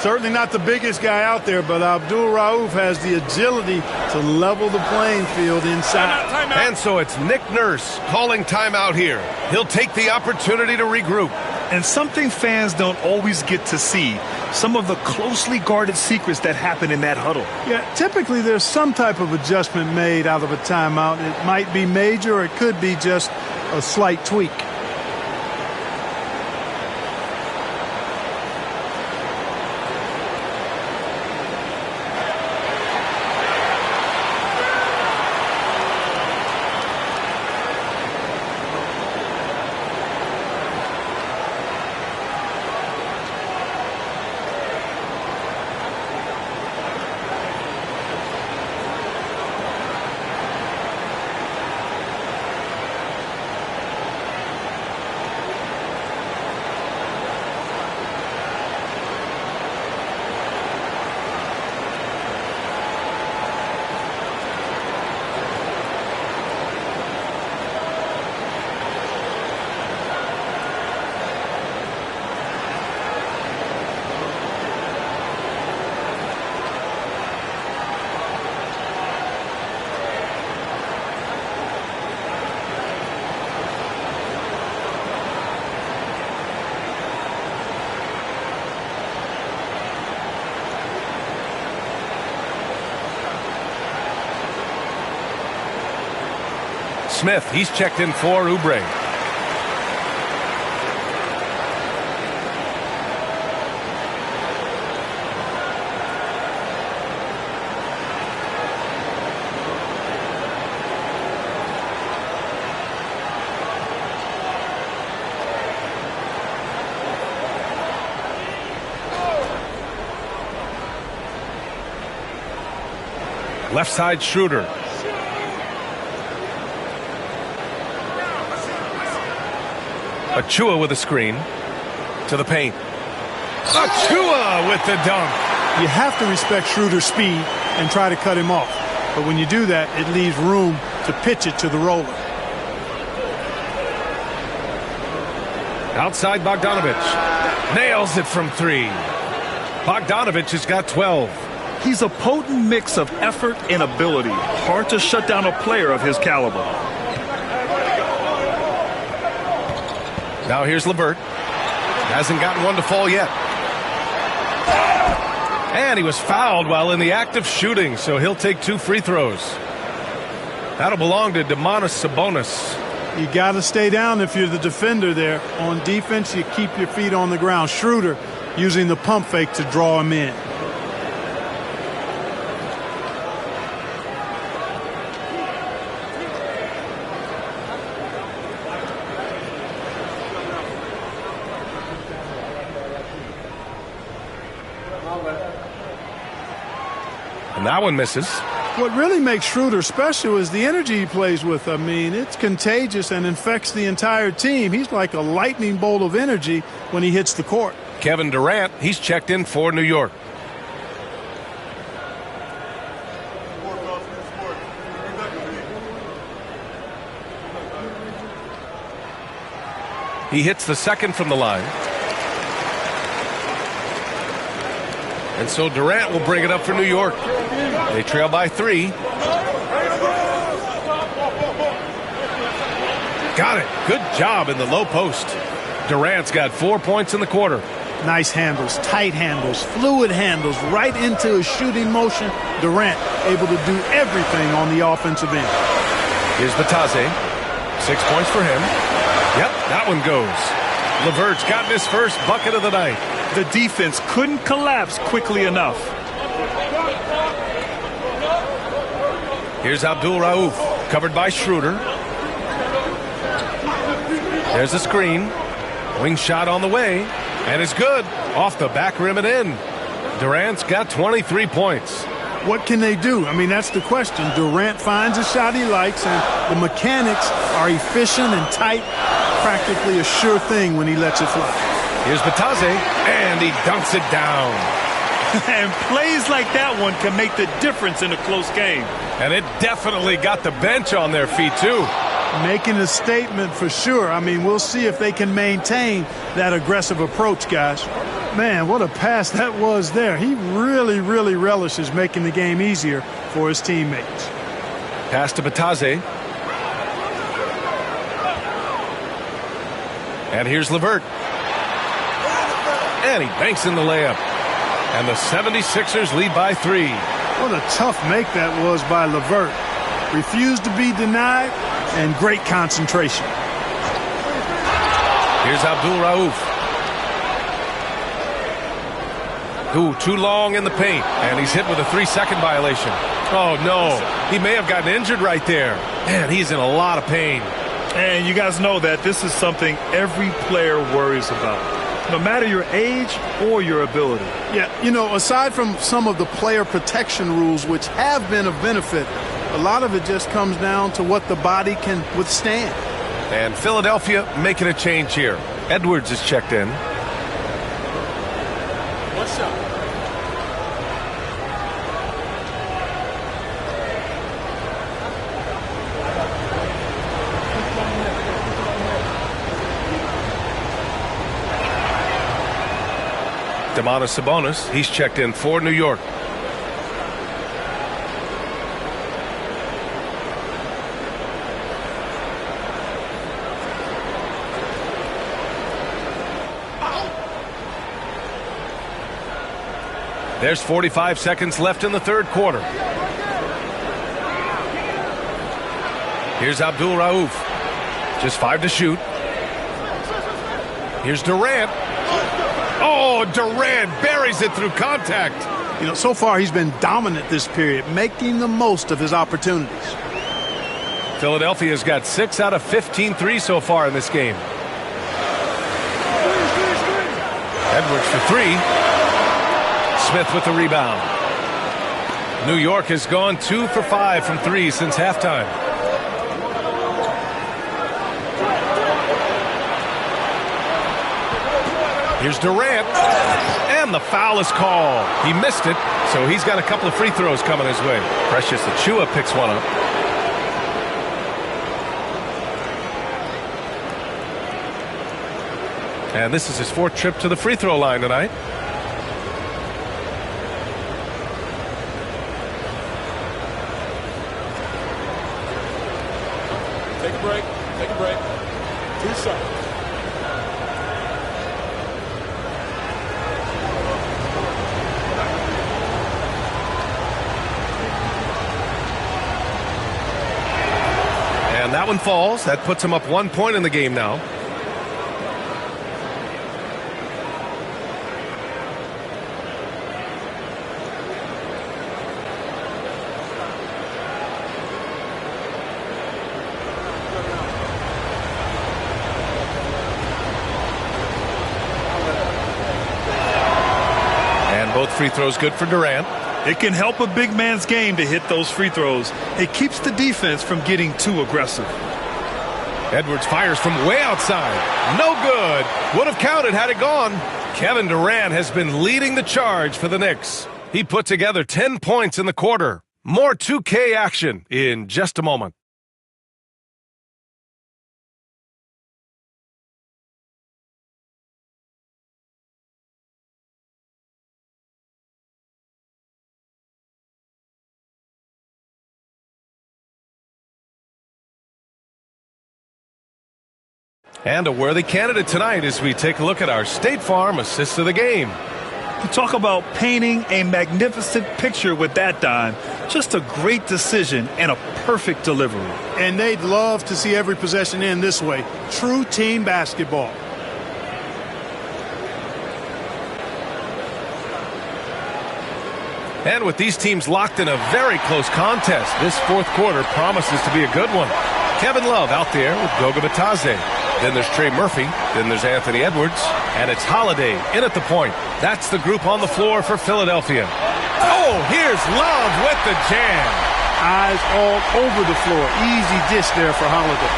Certainly not the biggest guy out there, but Abdul Rauf has the agility to level the playing field inside. And so it's Nick Nurse calling timeout here. He'll take the opportunity to regroup. And something fans don't always get to see, some of the closely guarded secrets that happen in that huddle. Yeah, typically there's some type of adjustment made out of a timeout. It might be major or it could be just a slight tweak. Smith, he's checked in for Oubre. Left side, Schroeder. Achua with a screen to the paint. Achua with the dunk. You have to respect Schroeder's speed and try to cut him off. But when you do that, it leaves room to pitch it to the roller. Outside Bogdanovich. Nails it from 3. Bogdanovich has got 12. He's a potent mix of effort and ability. Hard to shut down a player of his caliber. Now here's LeVert. Hasn't gotten one to fall yet. And he was fouled while in the act of shooting, so he'll take 2 free throws. That'll belong to Domantas Sabonis. You got to stay down if you're the defender there. On defense, you keep your feet on the ground. Schroeder using the pump fake to draw him in. And that one misses. What really makes Schroeder special is the energy he plays with. I mean, it's contagious and infects the entire team. He's like a lightning bolt of energy when he hits the court. Kevin Durant, he's checked in for New York. He hits the second from the line. And so Durant will bring it up for New York. They trail by 3. Got it. Good job in the low post. Durant's got 4 points in the quarter. Nice handles, tight handles, fluid handles, right into his shooting motion. Durant able to do everything on the offensive end. Here's Batase. 6 points for him. Yep, that one goes. LeVert's gotten his first bucket of the night. The defense couldn't collapse quickly enough. Here's Abdul Rauf, covered by Schroeder. There's a screen. Wing shot on the way, and it's good. Off the back rim and in. Durant's got 23 points. What can they do? I mean, that's the question. Durant finds a shot he likes, and the mechanics are efficient and tight. Practically a sure thing when he lets it fly. Here's Batase, and he dunks it down. And plays like that one can make the difference in a close game. And it definitely got the bench on their feet, too. Making a statement for sure. I mean, we'll see if they can maintain that aggressive approach, guys. Man, what a pass that was there. He really, really relishes making the game easier for his teammates. Pass to Batase. And here's LeVert. And he banks in the layup. And the 76ers lead by 3. What a tough make that was by LeVert. Refused to be denied, and great concentration. Here's Abdul Rauf. Ooh, too long in the paint. And he's hit with a 3-second violation. Oh, no. He may have gotten injured right there. Man, he's in a lot of pain. And you guys know that this is something every player worries about, no matter your age or your ability. Yeah, you know, aside from some of the player protection rules, which have been of benefit, a lot of it just comes down to what the body can withstand. And Philadelphia making a change here. Edwards is checked in. What's up? Domantas Sabonis, he's checked in for New York. There's 45 seconds left in the third quarter. Here's Abdul Rauf. Just 5 to shoot. Here's Durant. Oh, Durant buries it through contact. You know, so far he's been dominant this period, making the most of his opportunities. Philadelphia's got 6 out of 15 threes so far in this game. Edwards for 3. Smith with the rebound. New York has gone 2 for 5 from 3 since halftime. Here's Durant, and the foul is called. He missed it, so he's got a couple of free throws coming his way. Precious Achiuwa picks one up. And this is his 4th trip to the free throw line tonight. Take a break. Take a break. 2 seconds. And that one falls. That puts him up 1 point in the game now. And both free throws good for Durant. It can help a big man's game to hit those free throws. It keeps the defense from getting too aggressive. Edwards fires from way outside. No good. Would have counted had it gone. Kevin Durant has been leading the charge for the Knicks. He put together 10 points in the quarter. More 2K action in just a moment. And a worthy candidate tonight as we take a look at our State Farm assist of the game. You talk about painting a magnificent picture with that dime. Just a great decision and a perfect delivery. And they'd love to see every possession end this way. True team basketball. And with these teams locked in a very close contest, this fourth quarter promises to be a good one. Kevin Love out there with Goga Bitadze. Then there's Trey Murphy. Then there's Anthony Edwards. And it's Holiday in at the point. That's the group on the floor for Philadelphia. Oh, here's Love with the jam. Eyes all over the floor. Easy dish there for Holiday.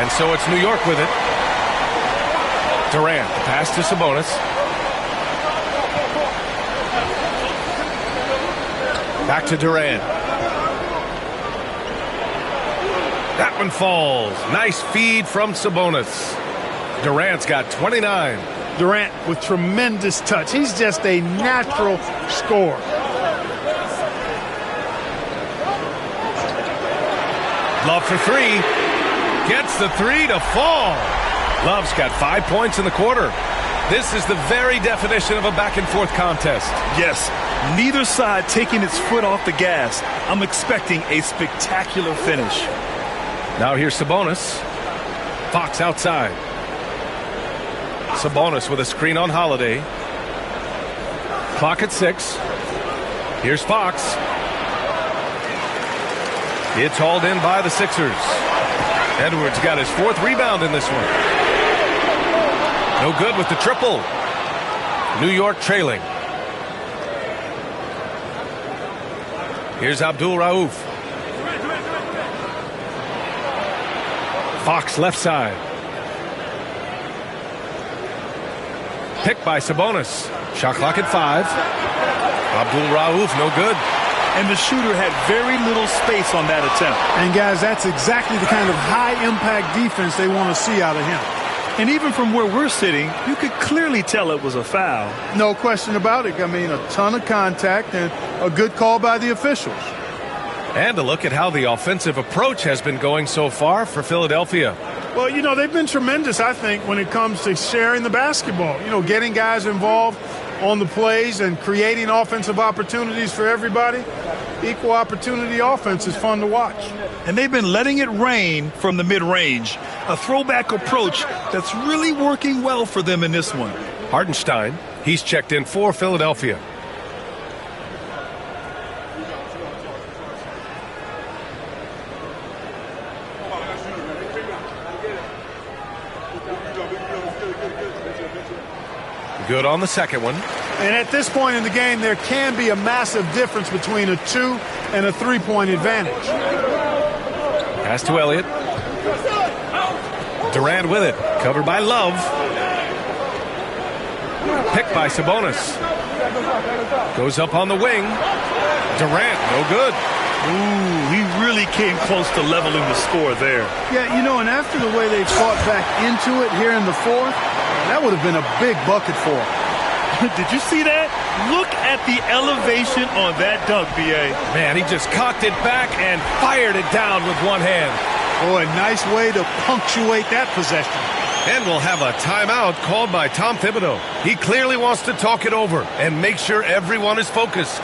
And so it's New York with it. Durant, the pass to Sabonis. Back to Durant. That one falls. Nice feed from Sabonis. Durant's got 29. Durant with tremendous touch. He's just a natural scorer. Love for three. Gets the three to fall. Love's got 5 points in the quarter. This is the very definition of a back-and-forth contest. Yes, neither side taking its foot off the gas. I'm expecting a spectacular finish. Now here's Sabonis. Fox outside. Sabonis with a screen on Holiday. Clock at 6. Here's Fox. It's hauled in by the Sixers. Edwards got his 4th rebound in this one. No good with the triple. New York trailing. Here's Abdul Rauf. Fox left side. Picked by Sabonis. Shot clock at 5. Abdul Rauf, no good. And the shooter had very little space on that attempt. And guys, that's exactly the kind of high-impact defense they want to see out of him. And even from where we're sitting, you could clearly tell it was a foul. No question about it. I mean, a ton of contact and a good call by the officials. And a look at how the offensive approach has been going so far for Philadelphia. Well, you know, they've been tremendous, I think, when it comes to sharing the basketball. You know, getting guys involved on the plays and creating offensive opportunities for everybody. Equal opportunity offense is fun to watch. And they've been letting it rain from the mid-range. A throwback approach that's really working well for them in this one. Hartenstein, he's checked in for Philadelphia. Good on the second one. And at this point in the game, there can be a massive difference between a 2 and a 3-point advantage. Pass to Elliott. Durant with it. Covered by Love. Picked by Sabonis. Goes up on the wing. Durant, no good. Ooh, he really came close to leveling the score there. Yeah, you know, and after the way they fought back into it here in the fourth, that would have been a big bucket for him. Did you see that? Look at the elevation on that dunk, B.A. Man, he just cocked it back and fired it down with one hand. Oh, a nice way to punctuate that possession. And we'll have a timeout called by Tom Thibodeau. He clearly wants to talk it over and make sure everyone is focused.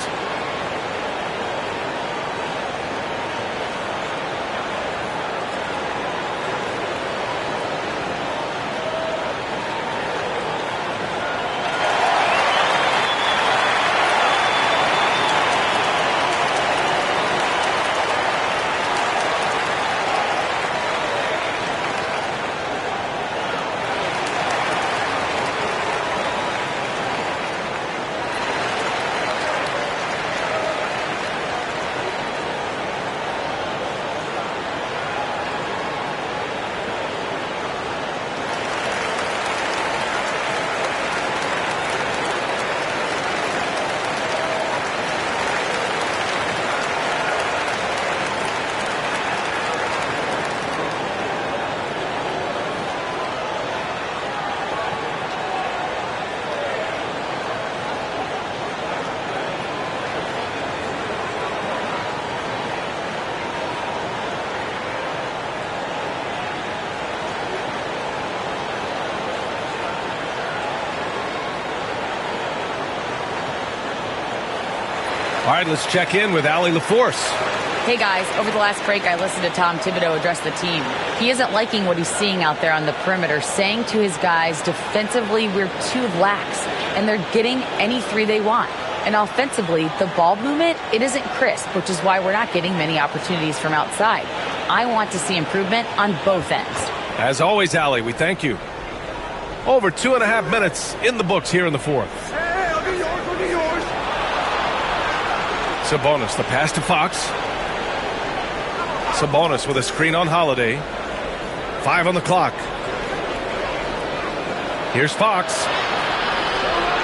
All right, let's check in with Allie LaForce. Hey guys, over the last break I listened to Tom Thibodeau address the team. He isn't liking what he's seeing out there on the perimeter, saying to his guys, defensively we're too lax, and they're getting any three they want. And offensively, the ball movement, it isn't crisp, which is why we're not getting many opportunities from outside. I want to see improvement on both ends. As always, Allie, we thank you. Over 2.5 minutes in the books here in the fourth. Hey, I'll get yours. Sabonis, the pass to Fox. Sabonis with a screen on Holiday. 5 on the clock. Here's Fox.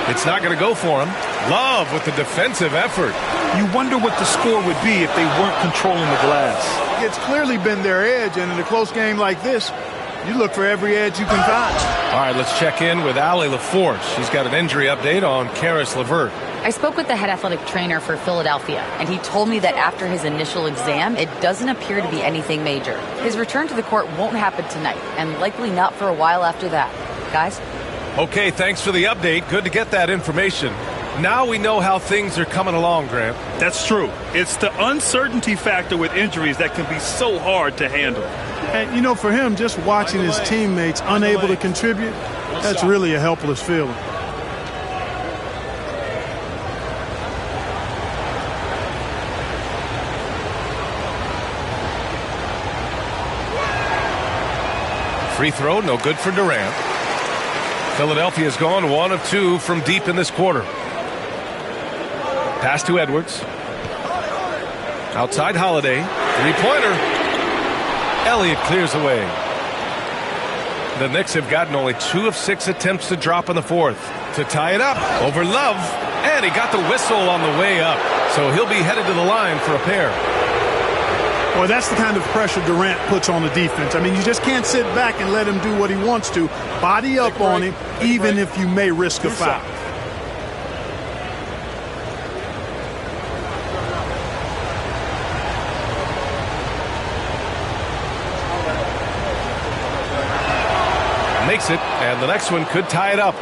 It's not going to go for him. Love with the defensive effort. You wonder what the score would be if they weren't controlling the glass. It's clearly been their edge, and in a close game like this, you look for every edge you can find. All right, let's check in with Allie LaForce. She's got an injury update on Caris LeVert. I spoke with the head athletic trainer for Philadelphia, and he told me that after his initial exam, it doesn't appear to be anything major. His return to the court won't happen tonight, and likely not for a while after that. Guys? Okay, thanks for the update. Good to get that information. Now we know how things are coming along, Grant. That's true. It's the uncertainty factor with injuries that can be so hard to handle. And, you know, for him, just watching his teammates unable to contribute, that's really a helpless feeling. Free throw, no good for Durant. Philadelphia's gone 1 of 2 from deep in this quarter. Pass to Edwards. Outside Holiday. Three-pointer. Elliott clears away. The Knicks have gotten only 2 of 6 attempts to drop in the fourth. To tie it up over Love. And he got the whistle on the way up. So he'll be headed to the line for a pair. Boy, that's the kind of pressure Durant puts on the defense. I mean, you just can't sit back and let him do what he wants to. Body up on him, even if you may risk a foul. Makes it, and the next one could tie it up.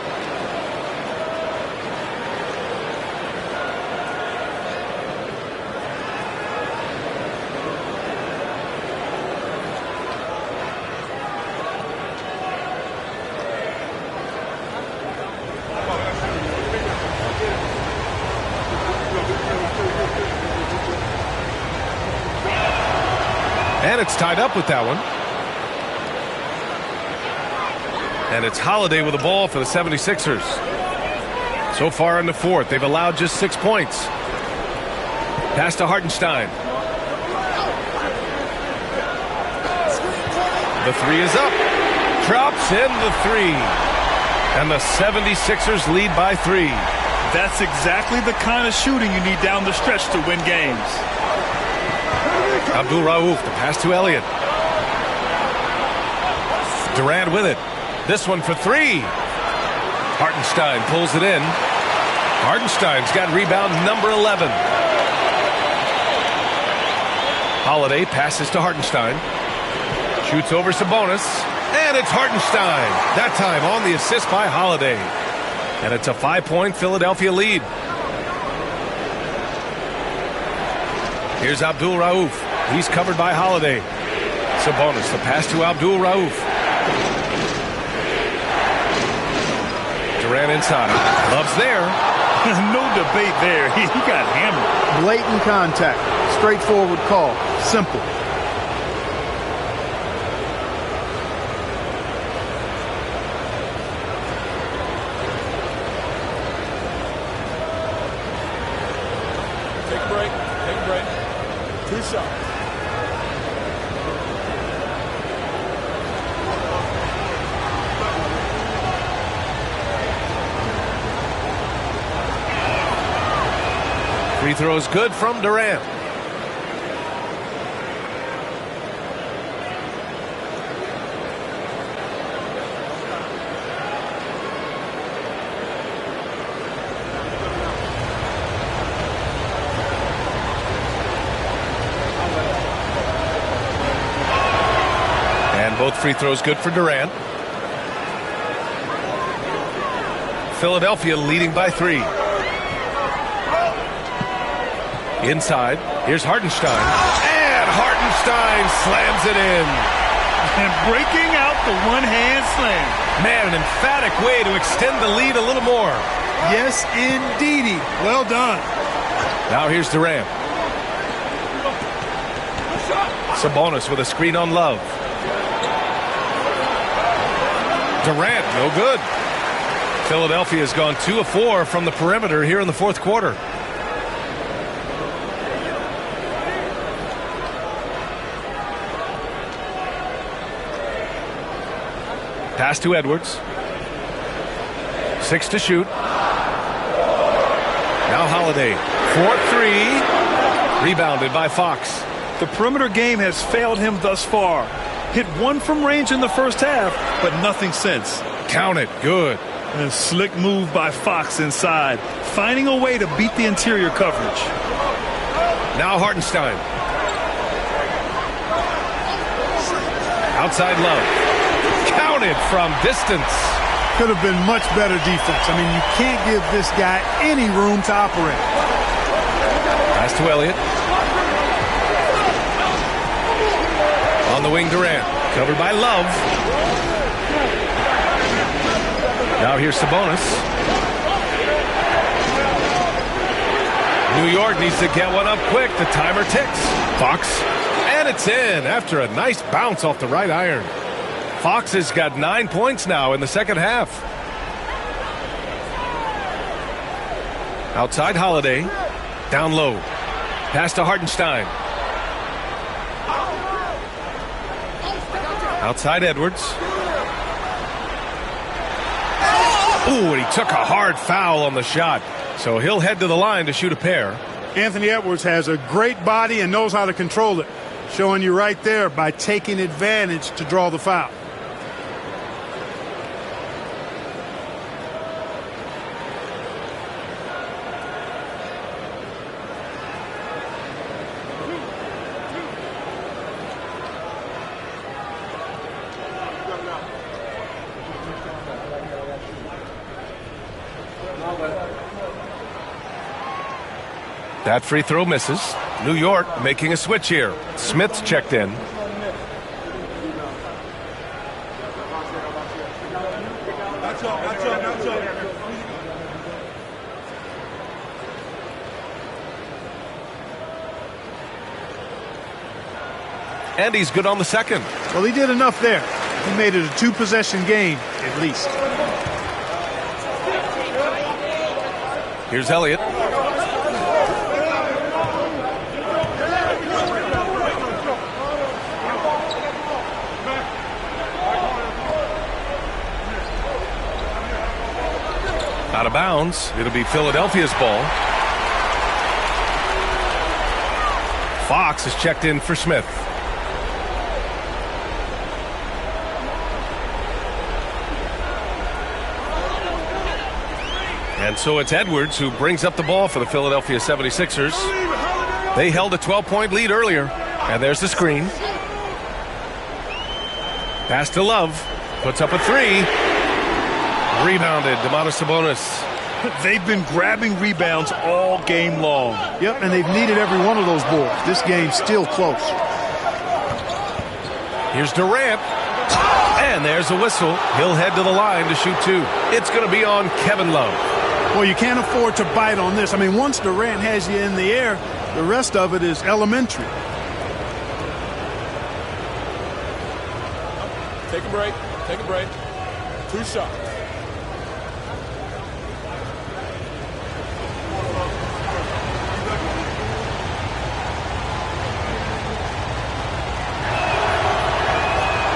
And it's tied up with that one. And it's Holiday with the ball for the 76ers. So far in the fourth, they've allowed just 6 points. Pass to Hartenstein. The three is up. Drops in the three. And the 76ers lead by 3. That's exactly the kind of shooting you need down the stretch to win games. Abdul Rauf, the pass to Elliott. Durant with it. This one for 3. Hartenstein pulls it in. Hartenstein's got rebound number 11. Holiday passes to Hartenstein. Shoots over Sabonis. And it's Hartenstein. That time on the assist by Holiday. And it's a 5-point Philadelphia lead. Here's Abdul Rauf. He's covered by Holiday. Sabonis, the pass to Abdul Rauf. Durant inside. Love's there. No debate there. He got hammered. Blatant contact. Straightforward call. Simple. Take a break. Take a break. 2 shots. Free throw is good from Durant. And both free throws good for Durant. Philadelphia leading by 3. Inside, here's Hartenstein. And Hartenstein slams it in. And breaking out the one-hand slam. Man, an emphatic way to extend the lead a little more. Yes, indeedy. Well done. Now here's Durant. Sabonis with a screen on Love. Durant, no good. Philadelphia has gone 2 of 4 from the perimeter here in the fourth quarter. Pass to Edwards. 6 to shoot. Now Holiday. 4-3. Rebounded by Fox. The perimeter game has failed him thus far. Hit 1 from range in the first half, but nothing since. Count it. Good. A slick move by Fox inside, finding a way to beat the interior coverage. Now Hartenstein. Outside Love. Counted from distance. Could have been much better defense. I mean, you can't give this guy any room to operate. Pass to Elliott. On the wing, Durant. Covered by Love. Now here's Sabonis. New York needs to get one up quick. The timer ticks. Fox. And it's in after a nice bounce off the right iron. Fox has got 9 points now in the second half. Outside Holiday. Down low. Pass to Hartenstein. Outside Edwards. Ooh, and he took a hard foul on the shot. So he'll head to the line to shoot a pair. Anthony Edwards has a great body and knows how to control it. Showing you right there by taking advantage to draw the foul. That free throw misses. New York making a switch here. Smith's checked in. And he's good on the second. Well, he did enough there. He made it a 2-possession game, at least. Here's Elliott. Out of bounds. It'll be Philadelphia's ball. Fox is checked in for Smith. And so it's Edwards who brings up the ball for the Philadelphia 76ers. They held a 12-point lead earlier. And there's the screen. Pass to Love. Puts up a 3. Rebounded, Domantas Sabonis. They've been grabbing rebounds all game long. Yep, and they've needed every one of those boards. This game's still close. Here's Durant. And there's a whistle. He'll head to the line to shoot 2. It's going to be on Kevin Love. Well, you can't afford to bite on this. I mean, once Durant has you in the air, the rest of it is elementary. Take a break. Take a break. 2 shots.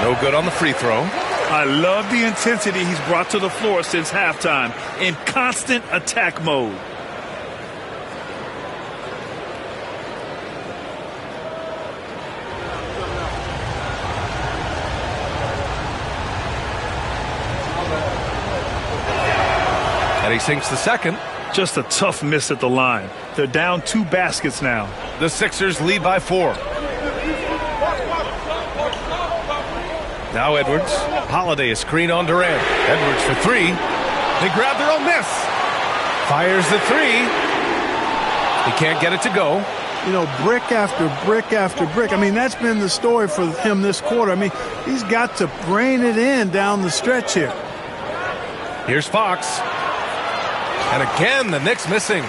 No good on the free throw. I love the intensity he's brought to the floor since halftime in constant attack mode. And he sinks the second. Just a tough miss at the line. They're down 2 baskets now. The Sixers lead by 4. Now Edwards. Holiday, a screen on Durant. Edwards for 3. They grab their own miss. Fires the 3. He can't get it to go. brick after brick after brick. I mean, that's been the story for him this quarter. I mean, he's got to brain it in down the stretch here. Here's Fox. And again, the Knicks missing.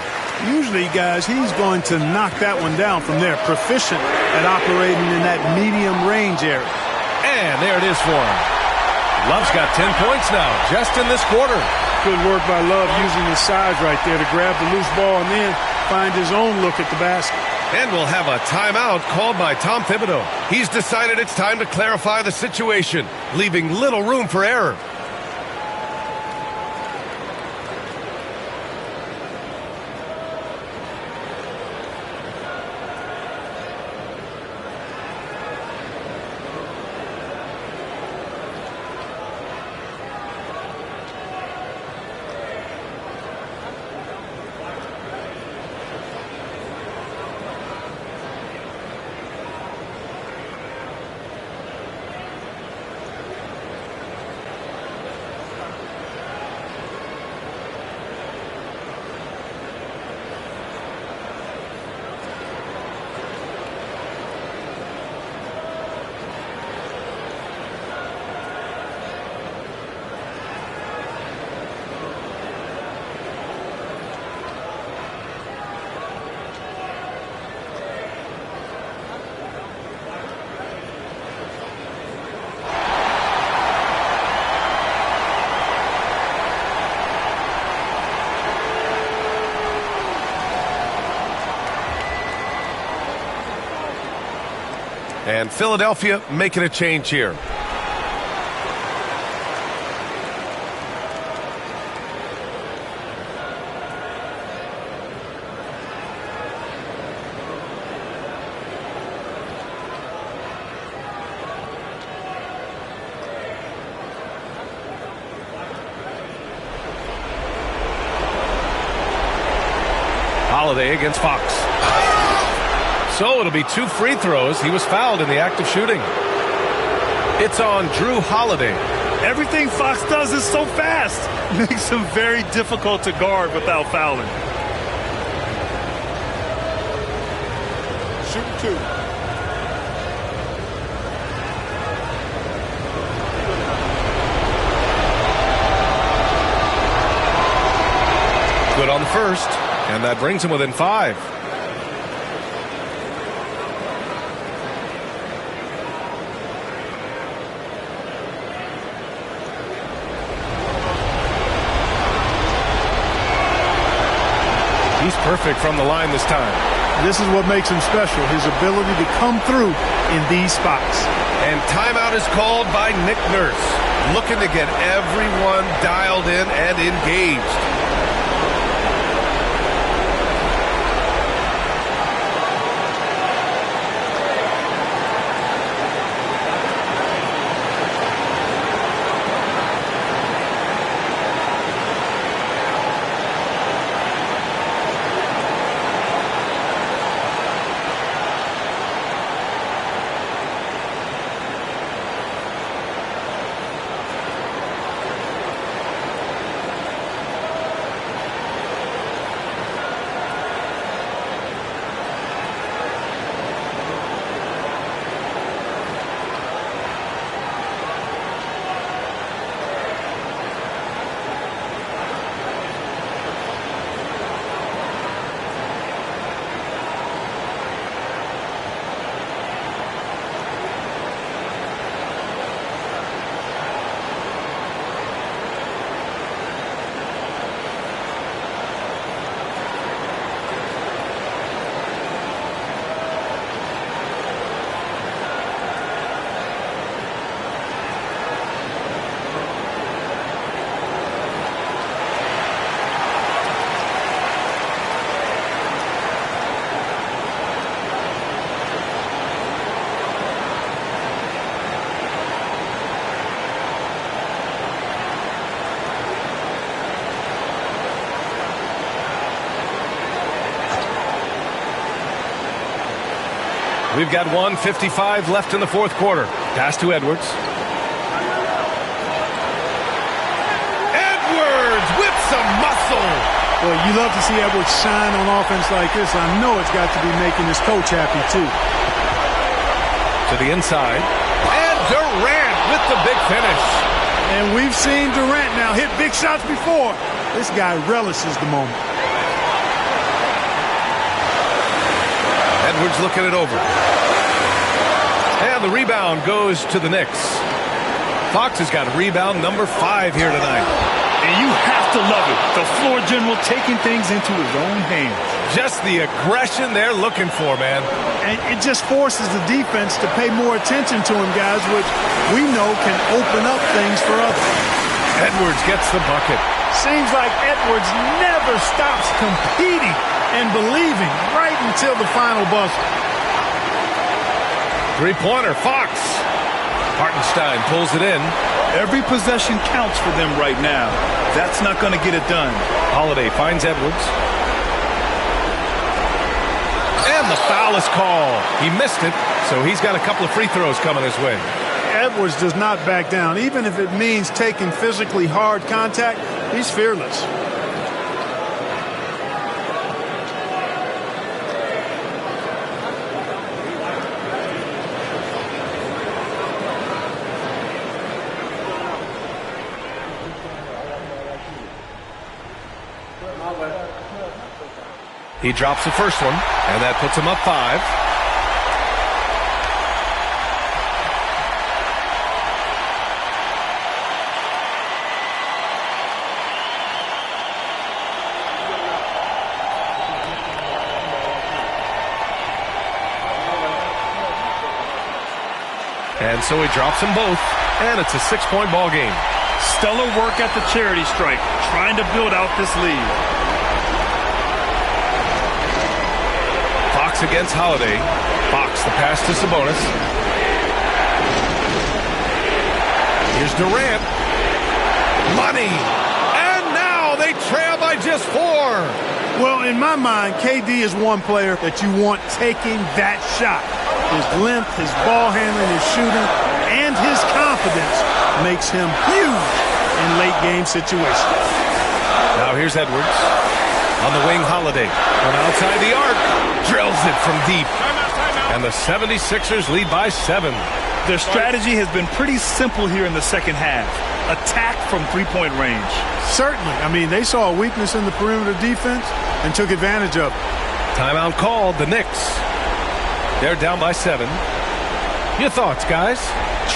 Usually, guys, he's going to knock that one down from there. Proficient at operating in that medium range area. And there it is for him. Love's got 10 points now, just in this quarter. Good work by Love using his size right there to grab the loose ball and then find his own look at the basket. And we'll have a timeout called by Tom Thibodeau. He's decided it's time to clarify the situation, leaving little room for error. And Philadelphia making a change here. Holiday against Fox. So it'll be 2 free throws. He was fouled in the act of shooting. It's on Drew Holiday. Everything Fox does is so fast. Makes him very difficult to guard without fouling. Shoot 2. Good on the first, and that brings him within 5. He's perfect from the line this time. This is what makes him special, his ability to come through in these spots. And timeout is called by Nick Nurse, looking to get everyone dialed in and engaged. We've got 1:55 left in the fourth quarter. Pass to Edwards. Edwards with some muscle. Well, you love to see Edwards shine on offense like this. I know it's got to be making his coach happy, too. To the inside. And Durant with the big finish. And we've seen Durant now hit big shots before. This guy relishes the moment. Edwards looking it over. And the rebound goes to the Knicks. Fox has got rebound number 5 here tonight. And you have to love it. The floor general taking things into his own hands. Just the aggression they're looking for, man. And it just forces the defense to pay more attention to him, guys, which we know can open up things for others. Edwards gets the bucket. Seems like Edwards never stops competing and believing right until the final buzzer. Three-pointer, Fox. Hartenstein pulls it in. Every possession counts for them right now. That's not going to get it done. Holiday finds Edwards. And the foul is called. He missed it, so he's got a couple of free throws coming his way. Edwards does not back down. Even if it means taking physically hard contact, he's fearless. He drops the first one, and that puts him up 5. And so he drops them both, and it's a 6-point ball game. Stellar work at the charity stripe, trying to build out this lead. Fox against Holiday. Fox, the pass to Sabonis. Here's Durant. Money. And now they trail by just 4. Well, in my mind, KD is one player that you want taking that shot. His length, his ball handling, his shooting, and his confidence makes him huge in late-game situations. Now here's Edwards. On the wing, Holiday. From outside the arc. Drills it from deep. And the 76ers lead by 7. Their strategy has been pretty simple here in the second half. Attack from three-point range. Certainly. I mean, they saw a weakness in the perimeter defense and took advantage of it. Timeout called. The Knicks. They're down by 7. Your thoughts, guys?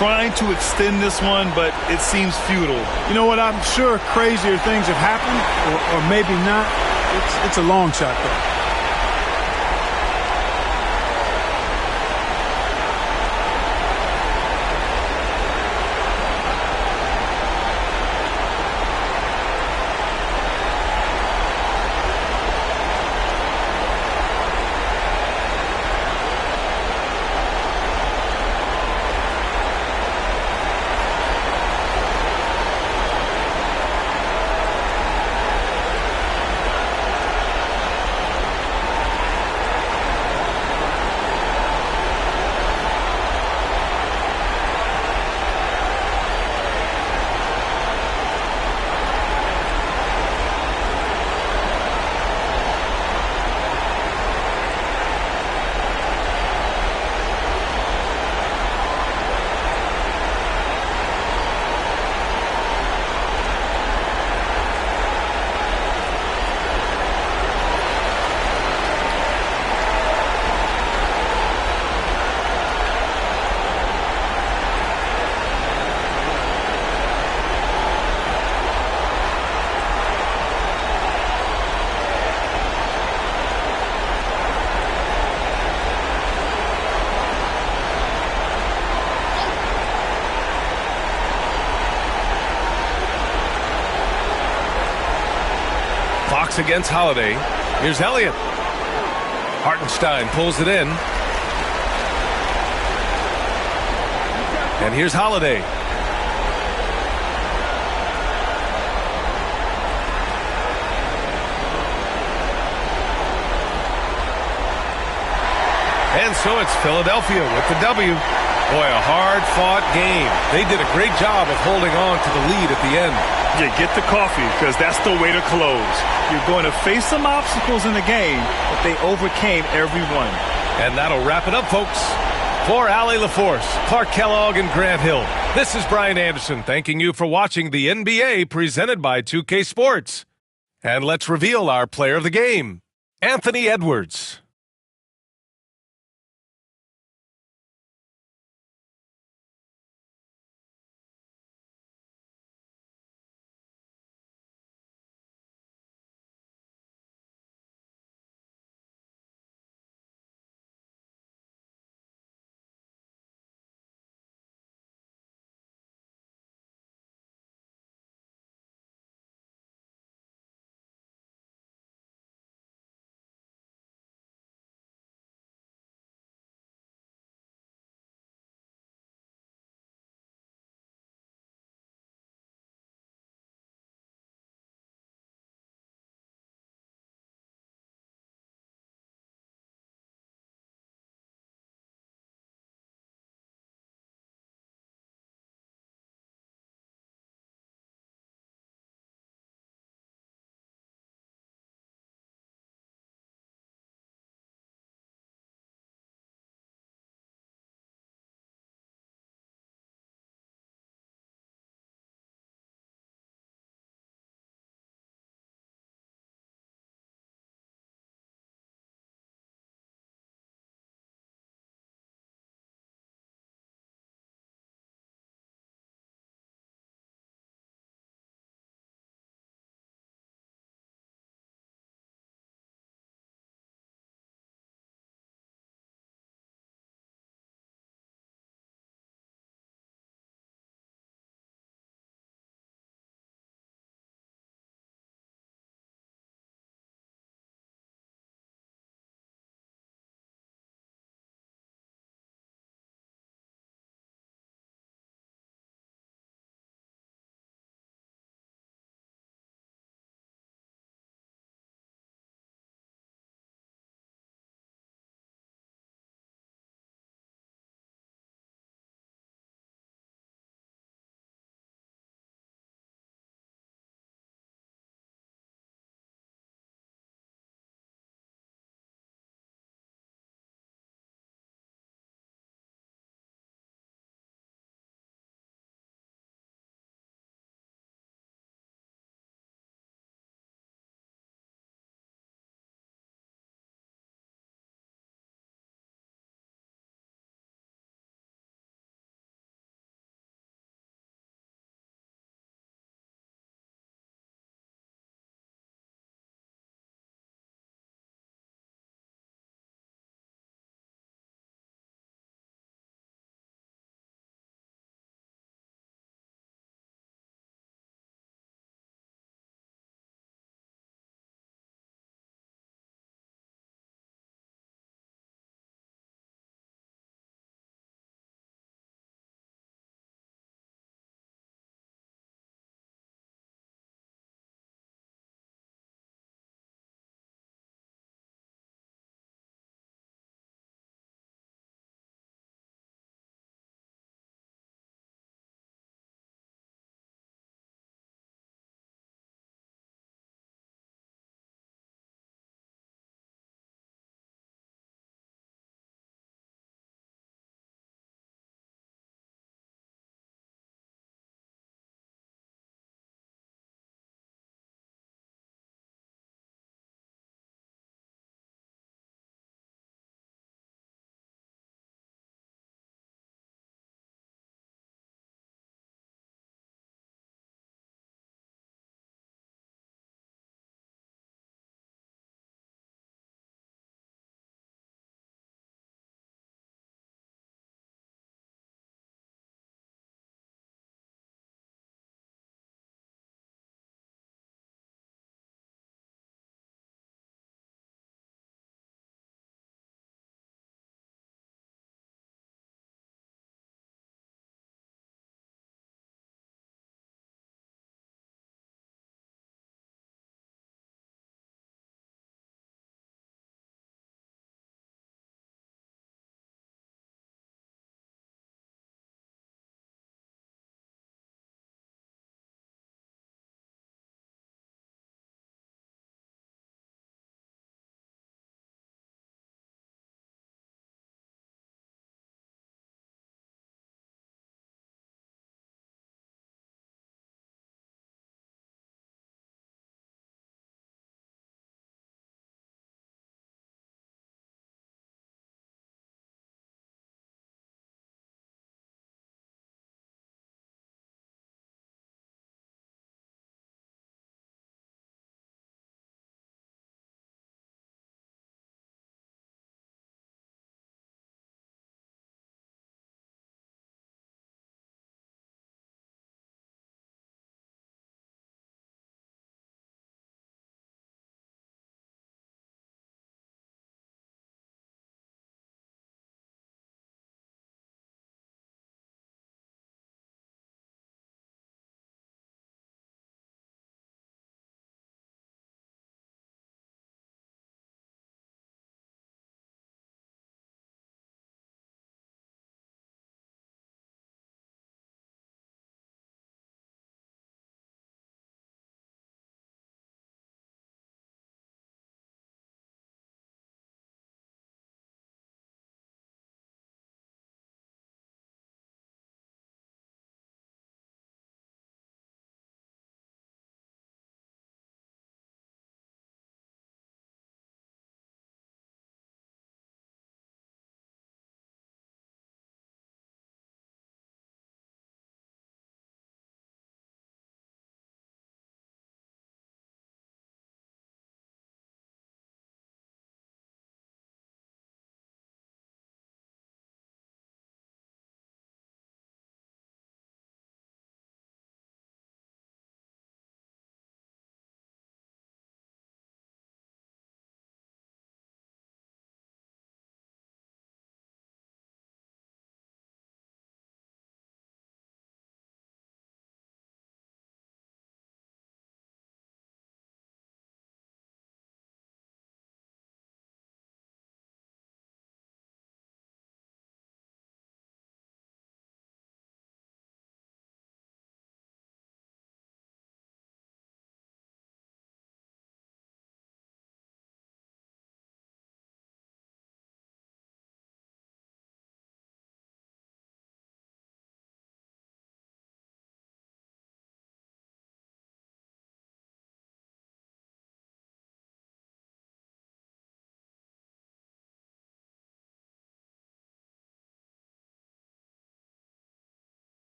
Trying to extend this one, but it seems futile. You know what? I'm sure crazier things have happened, or maybe not. It's a long shot, though. Fox against Holiday. Here's Elliott. Hartenstein pulls it in. And here's Holiday. And so it's Philadelphia with the W. Boy, a hard-fought game. They did a great job of holding on to the lead at the end. Yeah, get the coffee, because that's the way to close. You're going to face some obstacles in the game, but they overcame every one. And that'll wrap it up, folks. For Allie LaForce, Clark Kellogg, and Grant Hill, this is Brian Anderson thanking you for watching the NBA presented by 2K Sports. And let's reveal our player of the game, Anthony Edwards.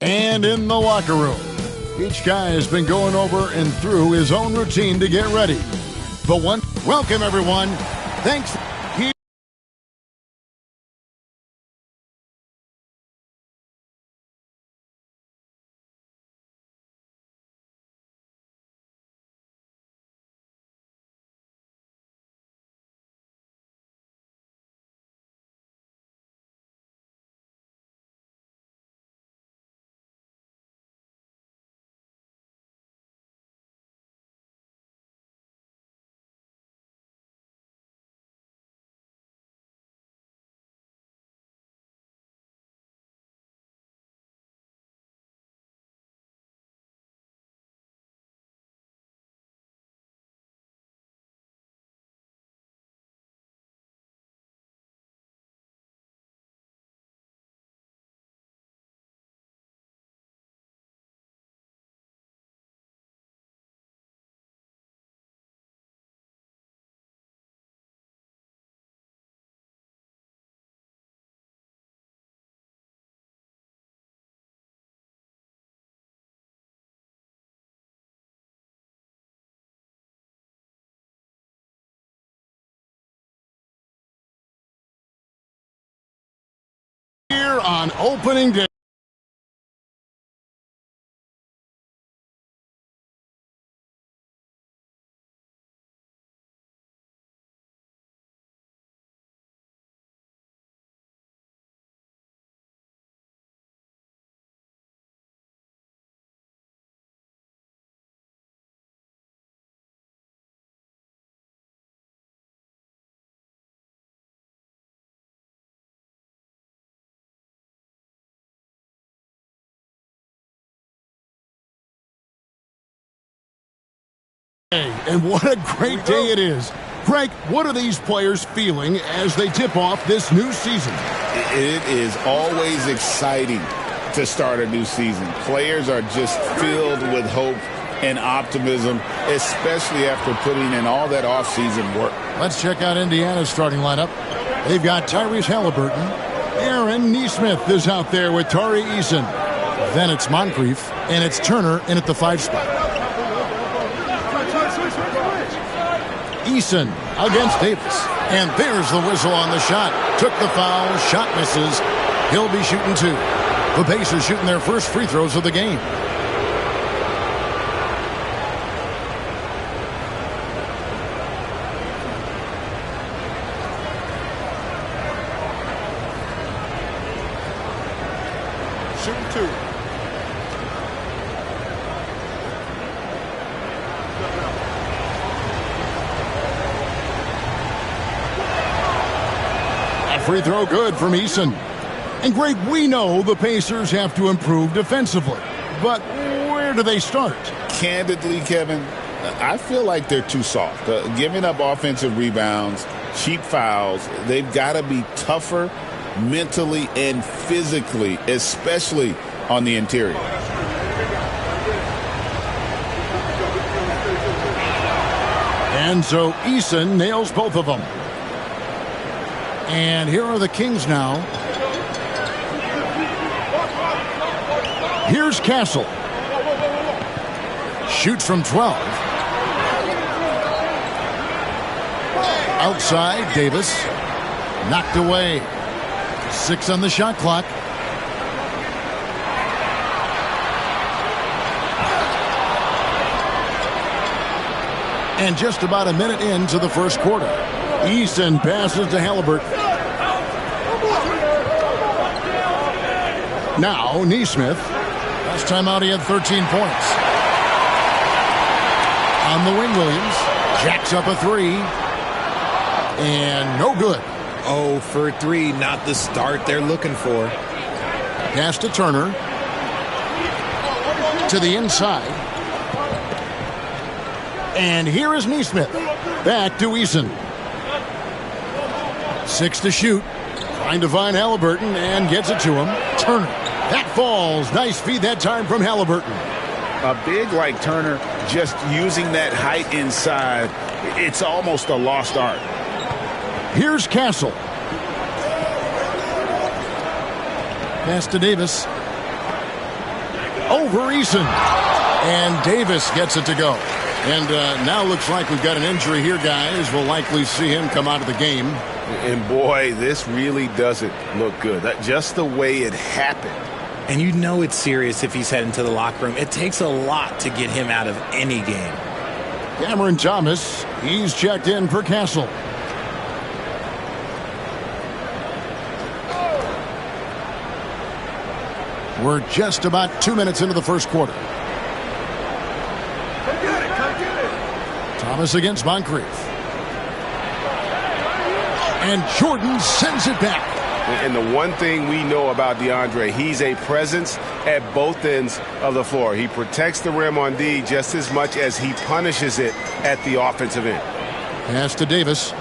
And in the locker room, each guy has been going over and through his own routine to get ready. Welcome, everyone. Thanks. Here on opening day. And what a great day it is. Greg, what are these players feeling as they tip off this new season? It is always exciting to start a new season. Players are just filled with hope and optimism, especially after putting in all that offseason work. Let's check out Indiana's starting lineup. They've got Tyrese Halliburton. Aaron Nesmith is out there with Tari Eason. Then it's Moncrief, and it's Turner in at the 5 spot. Eason against Davis. And there's the whistle on the shot. Took the foul. Shot misses. He'll be shooting 2. The Pacers shooting their first free throws of the game. Shooting 2. Free throw good from Eason. And Greg, we know the Pacers have to improve defensively. But where do they start? Candidly, Kevin, I feel like they're too soft. Giving up offensive rebounds, cheap fouls, they've got to be tougher mentally and physically, especially on the interior. And so Eason nails both of them. And here are the Kings now. Here's Castle. Shoots from 12. Outside, Davis. Knocked away. 6 on the shot clock. And just about a minute into the first quarter. Eason passes to Halliburton. Now, Nesmith. Last time out, he had 13 points. On the wing, Williams. Jacks up a 3. And no good. 0 for 3, not the start they're looking for. Pass to Turner. To the inside. And here is Nesmith. Back to Eason. 6 to shoot. Trying to find Halliburton and gets it to him. Turner. That falls. Nice feed that time from Halliburton. A big like Turner, just using that height inside, it's almost a lost art. Here's Castle. Pass to Davis. over Eason. And Davis gets it to go. And now looks like we've got an injury here, guys. We'll likely see him come out of the game. And boy, this really doesn't look good. Just the way it happened. And you know it's serious if he's heading to the locker room. It takes a lot to get him out of any game. Cameron Thomas, he's checked in for Castle. We're just about 2 minutes into the first quarter. Thomas against Moncrief. And Jordan sends it back. And the one thing we know about DeAndre, he's a presence at both ends of the floor. He protects the rim on D just as much as he punishes it at the offensive end. Pass to Davis.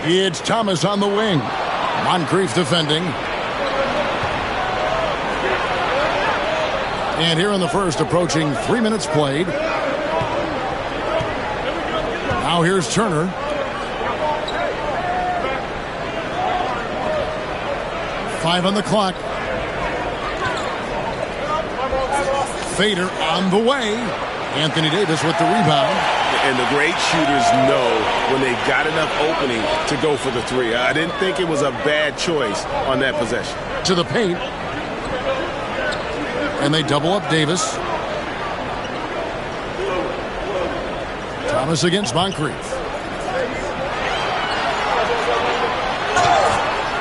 It's Thomas on the wing. Moncrief defending. And here in the first, approaching 3 minutes played. Now here's Turner. Five on the clock. Fader on the way. Anthony Davis with the rebound. And the great shooters know when they've got enough opening to go for the three. I didn't think it was a bad choice on that possession. To the paint. And they double up Davis. Thomas against Moncrief.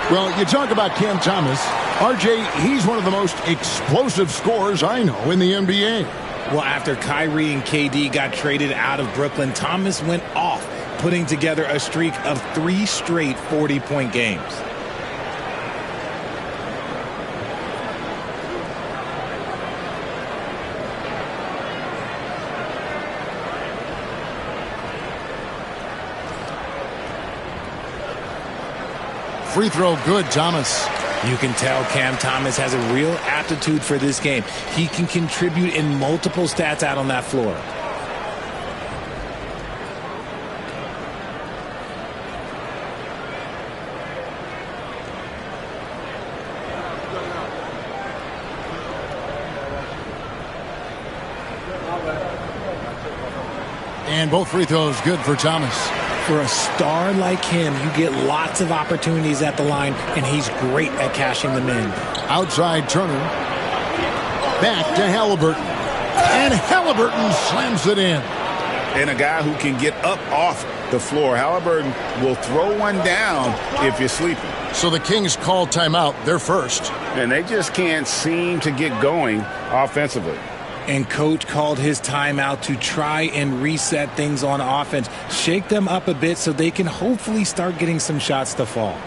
Well, you talk about Cam Thomas. RJ, he's one of the most explosive scorers I know in the NBA. Well, after Kyrie and KD got traded out of Brooklyn, Thomas went off, putting together a streak of 3 straight 40-point games. Free throw good, Thomas. You can tell Cam Thomas has a real aptitude for this game. He can contribute in multiple stats out on that floor. And both free throws good for Thomas. For a star like him, you get lots of opportunities at the line, and he's great at cashing them in. Outside Turner. Back to Halliburton. And Halliburton slams it in. And a guy who can get up off the floor. Halliburton will throw one down if you're sleeping. So the Kings call timeout. They're first. And they just can't seem to get going offensively. And coach called his timeout to try and reset things on offense. Shake them up a bit so they can hopefully start getting some shots to fall.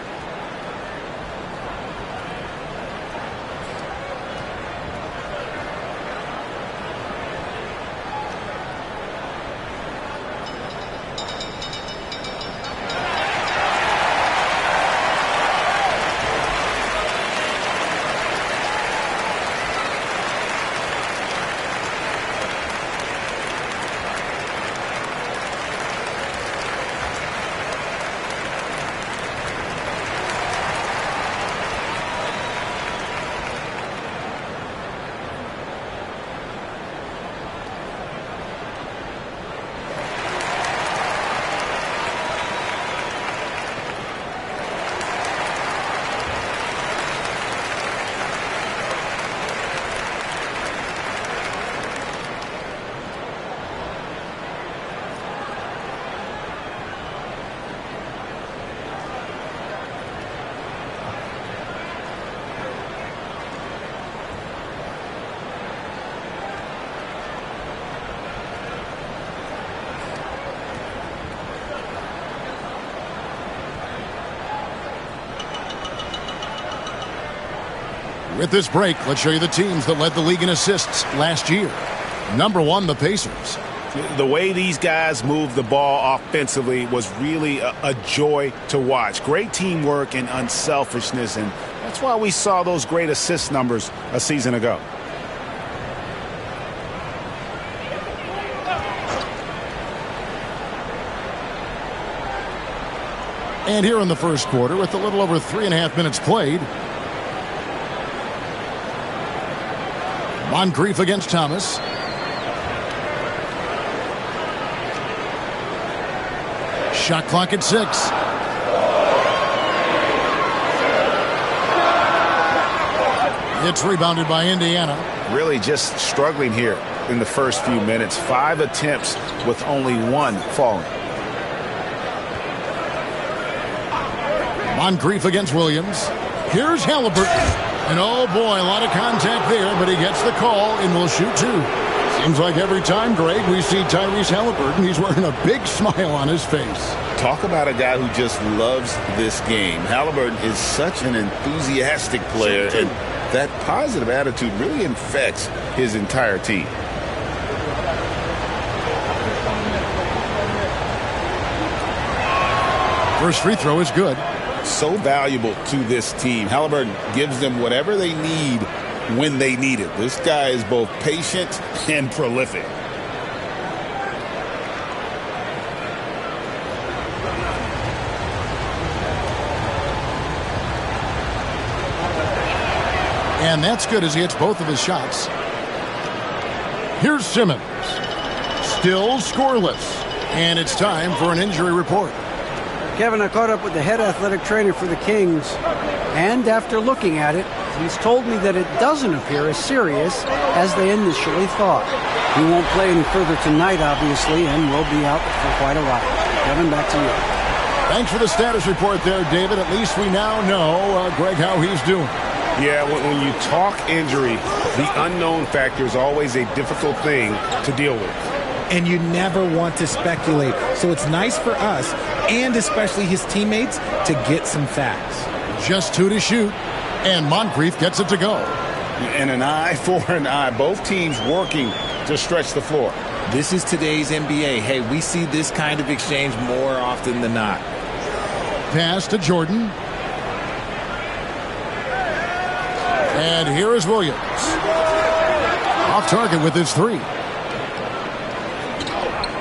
With this break, let's show you the teams that led the league in assists last year. Number 1, the Pacers. The way these guys moved the ball offensively was really a joy to watch. Great teamwork and unselfishness, and that's why we saw those great assist numbers a season ago. And here in the first quarter, with a little over 3.5 minutes played, Moncrief against Thomas. Shot clock at 6. It's rebounded by Indiana. Really just struggling here in the first few minutes. 5 attempts with only 1 falling. Moncrief against Williams. Here's Halliburton. And oh boy, a lot of contact there, but he gets the call and will shoot 2. Seems like every time, Greg, we see Tyrese Halliburton, he's wearing a big smile on his face. Talk about a guy who just loves this game. Halliburton is such an enthusiastic player, and that positive attitude really infects his entire team. First free throw is good. So valuable to this team. Halliburton gives them whatever they need when they need it. This guy is both patient and prolific. And that's good as he hits both of his shots. Here's Simmons. Still scoreless. And it's time for an injury report. Kevin, I caught up with the head athletic trainer for the Kings, and after looking at it, he's told me that it doesn't appear as serious as they initially thought. He won't play any further tonight, obviously, and will be out for quite a while. Kevin, back to you. Thanks for the status report there, David. At least we now know, Greg, how he's doing. Yeah, when you talk injury, the unknown factor is always a difficult thing to deal with. And you never want to speculate. So it's nice for us, and especially his teammates, to get some facts. Just 2 to shoot, and Moncrief gets it to go. And an eye for an eye. Both teams working to stretch the floor. This is today's NBA. Hey, we see this kind of exchange more often than not. Pass to Jordan. And here is Williams. Off target with his 3.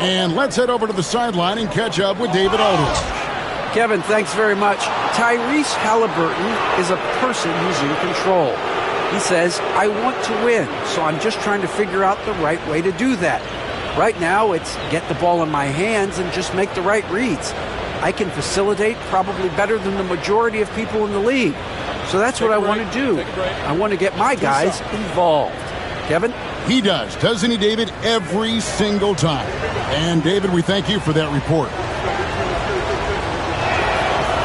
And let's head over to the sideline and catch up with David Aldridge. Kevin, thanks very much. Tyrese Halliburton is a person who's in control. He says, I want to win, so I'm just trying to figure out the right way to do that. Right now, it's get the ball in my hands and just make the right reads. I can facilitate probably better than the majority of people in the league. So that's what I want to do. I want to get my guys involved. Kevin? He does, doesn't he, David? Every single time. And, David, we thank you for that report.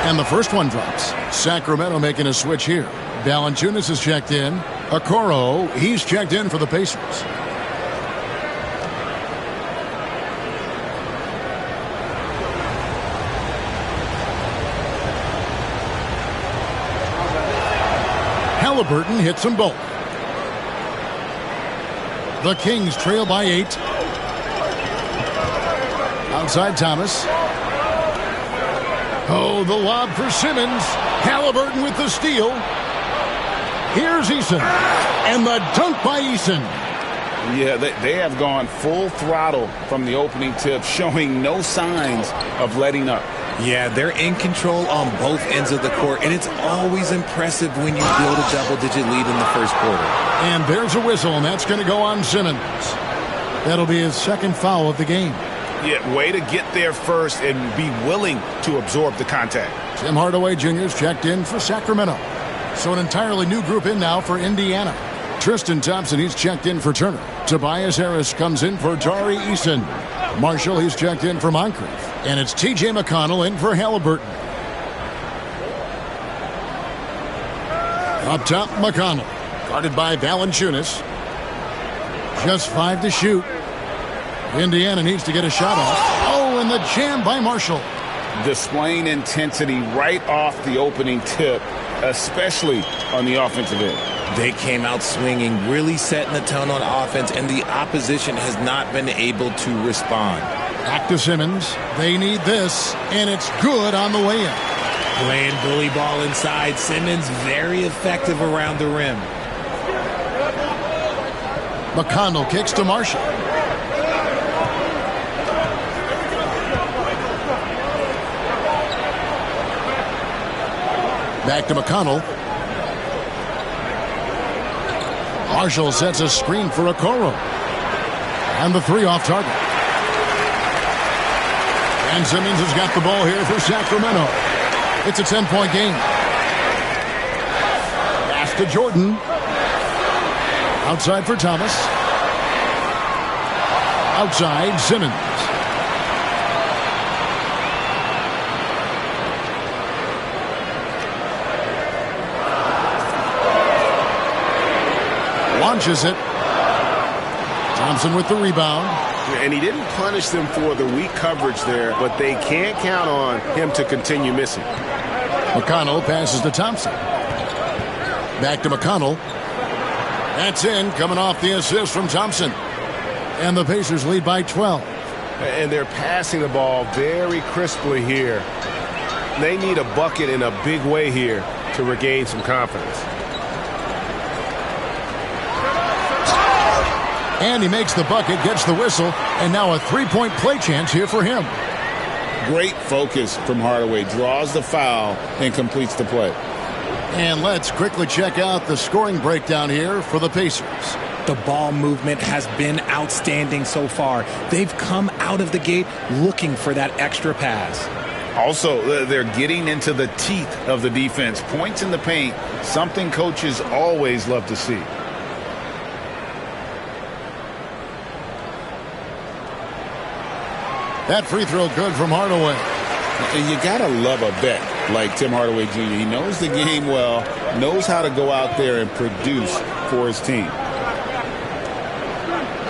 And the first one drops. Sacramento making a switch here. Valanciunas is checked in. Okoro, he's checked in for the Pacers. Halliburton hits them both. The Kings trail by 8. Outside Thomas. Oh, the lob for Simmons. Halliburton with the steal. Here's Eason. And the dunk by Eason. Yeah, they have gone full throttle from the opening tip, showing no signs of letting up. Yeah, they're in control on both ends of the court, and it's always impressive when you build a double-digit lead in the first quarter. And there's a whistle, and that's going to go on Simmons. That'll be his second foul of the game. Yeah, way to get there first and be willing to absorb the contact. Tim Hardaway Jr. is checked in for Sacramento. So an entirely new group in now for Indiana. Tristan Thompson, he's checked in for Turner. Tobias Harris comes in for Tari Eason. Marshall, he's checked in for Moncrief. And it's T.J. McConnell in for Halliburton. Up top, McConnell. Guarded by Valanciunas. Just 5 to shoot. Indiana needs to get a shot off. Oh, and the jam by Marshall. Displaying intensity right off the opening tip, especially on the offensive end. They came out swinging, really setting the tone on offense, and the opposition has not been able to respond. Back to Simmons. They need this, and it's good on the way in. Playing bully ball inside. Simmons very effective around the rim. McConnell kicks to Marshall. Back to McConnell. Marshall sets a screen for Okoro. And the 3 off target. And Simmons has got the ball here for Sacramento. It's a 10-point game. Pass to Jordan. Outside for Thomas. Outside, Simmons. Launches it. Thompson with the rebound. And he didn't punish them for the weak coverage there, but they can't count on him to continue missing. McConnell passes to Thompson. Back to McConnell. That's in, coming off the assist from Thompson. And the Pacers lead by 12. And they're passing the ball very crisply here. They need a bucket in a big way here to regain some confidence. And he makes the bucket, gets the whistle, and now a 3-point play chance here for him. Great focus from Hardaway. Draws the foul and completes the play. And let's quickly check out the scoring breakdown here for the Pacers. The ball movement has been outstanding so far. They've come out of the gate looking for that extra pass. Also, they're getting into the teeth of the defense. Points in the paint, something coaches always love to see. That free throw good from Hardaway. You gotta love a vet like Tim Hardaway Jr. He knows the game well, knows how to go out there and produce for his team.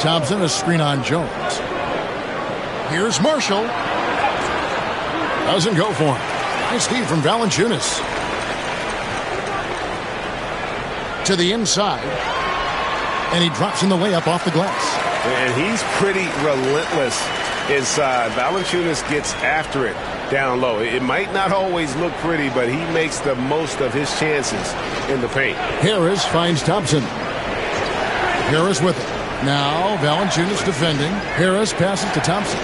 Thompson, a screen on Jones. Here's Marshall. Doesn't go for him. Nice feed from Valanciunas. To the inside. And he drops in the layup off the glass. And he's pretty relentless inside. Valanciunas gets after it down low. It might not always look pretty, but he makes the most of his chances in the paint. Harris finds Thompson. Harris with it. Now Valanciunas defending. Harris passes to Thompson.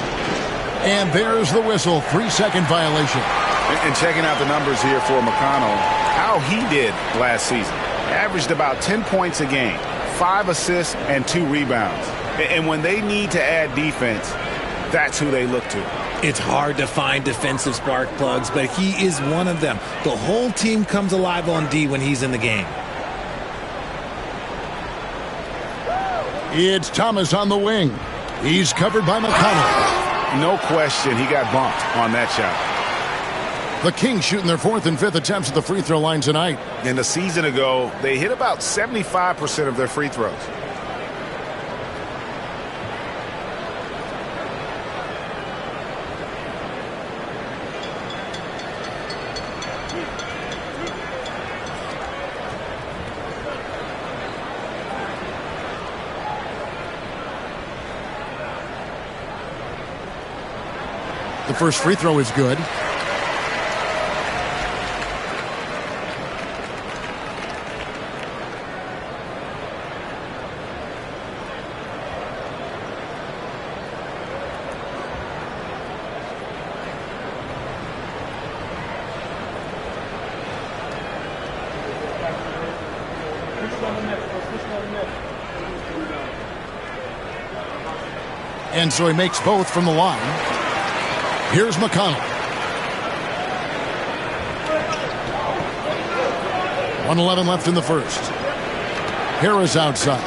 And there's the whistle. 3-second violation. And checking out the numbers here for McConnell, how he did last season. Averaged about 10 points a game, 5 assists, and 2 rebounds. And when they need to add defense, that's who they look to. It's hard to find defensive spark plugs, but he is one of them. The whole team comes alive on D when he's in the game. It's Thomas on the wing. He's covered by McConnell. No question, he got bumped on that shot. The Kings shooting their 4th and 5th attempts at the free throw line tonight. And a season ago, they hit about 75% of their free throws. The first free throw is good. And so he makes both from the line. Here's McConnell. 1:11 left in the first. Harris outside.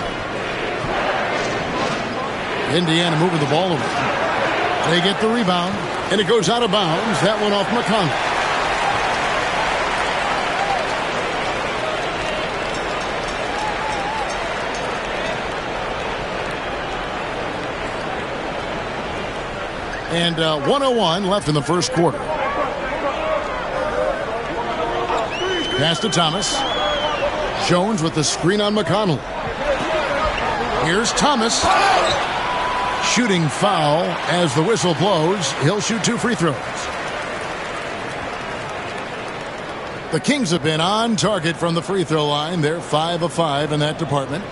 Indiana moving the ball over. They get the rebound, and it goes out of bounds. That one off McConnell. And 1:01 left in the first quarter. Pass to Thomas. Jones with the screen on McConnell. Here's Thomas. Shooting foul as the whistle blows. He'll shoot 2 free throws. The Kings have been on target from the free throw line. They're 5 of 5 in that department.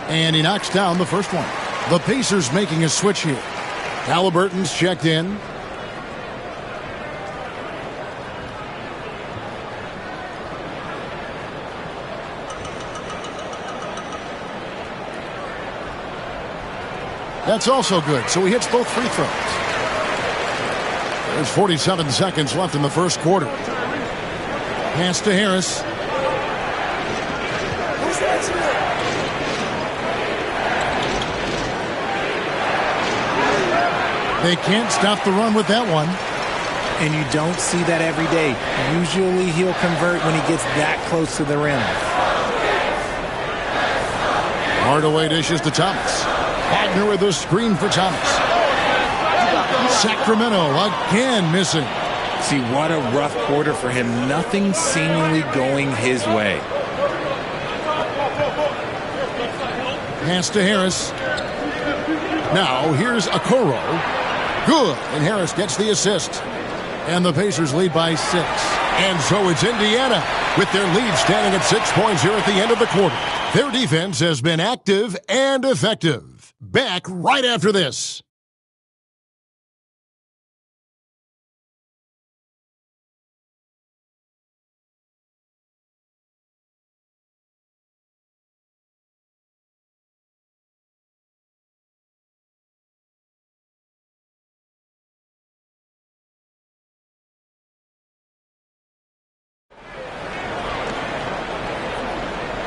And he knocks down the first one. The Pacers making a switch here. Halliburton's checked in. That's also good, so he hits both free throws. There's 47 seconds left in the first quarter. Pass to Harris. They can't stop the run with that one. And you don't see that every day. Usually he'll convert when he gets that close to the rim. Hardaway dishes to Thomas. Wagner with a screen for Thomas. Sacramento again missing. See, what a rough quarter for him. Nothing seemingly going his way. Pass to Harris. Now here's Okoro. Good. And Harris gets the assist. And the Pacers lead by 6. And so it's Indiana with their lead standing at 6 points here at the end of the quarter. Their defense has been active and effective. Back right after this.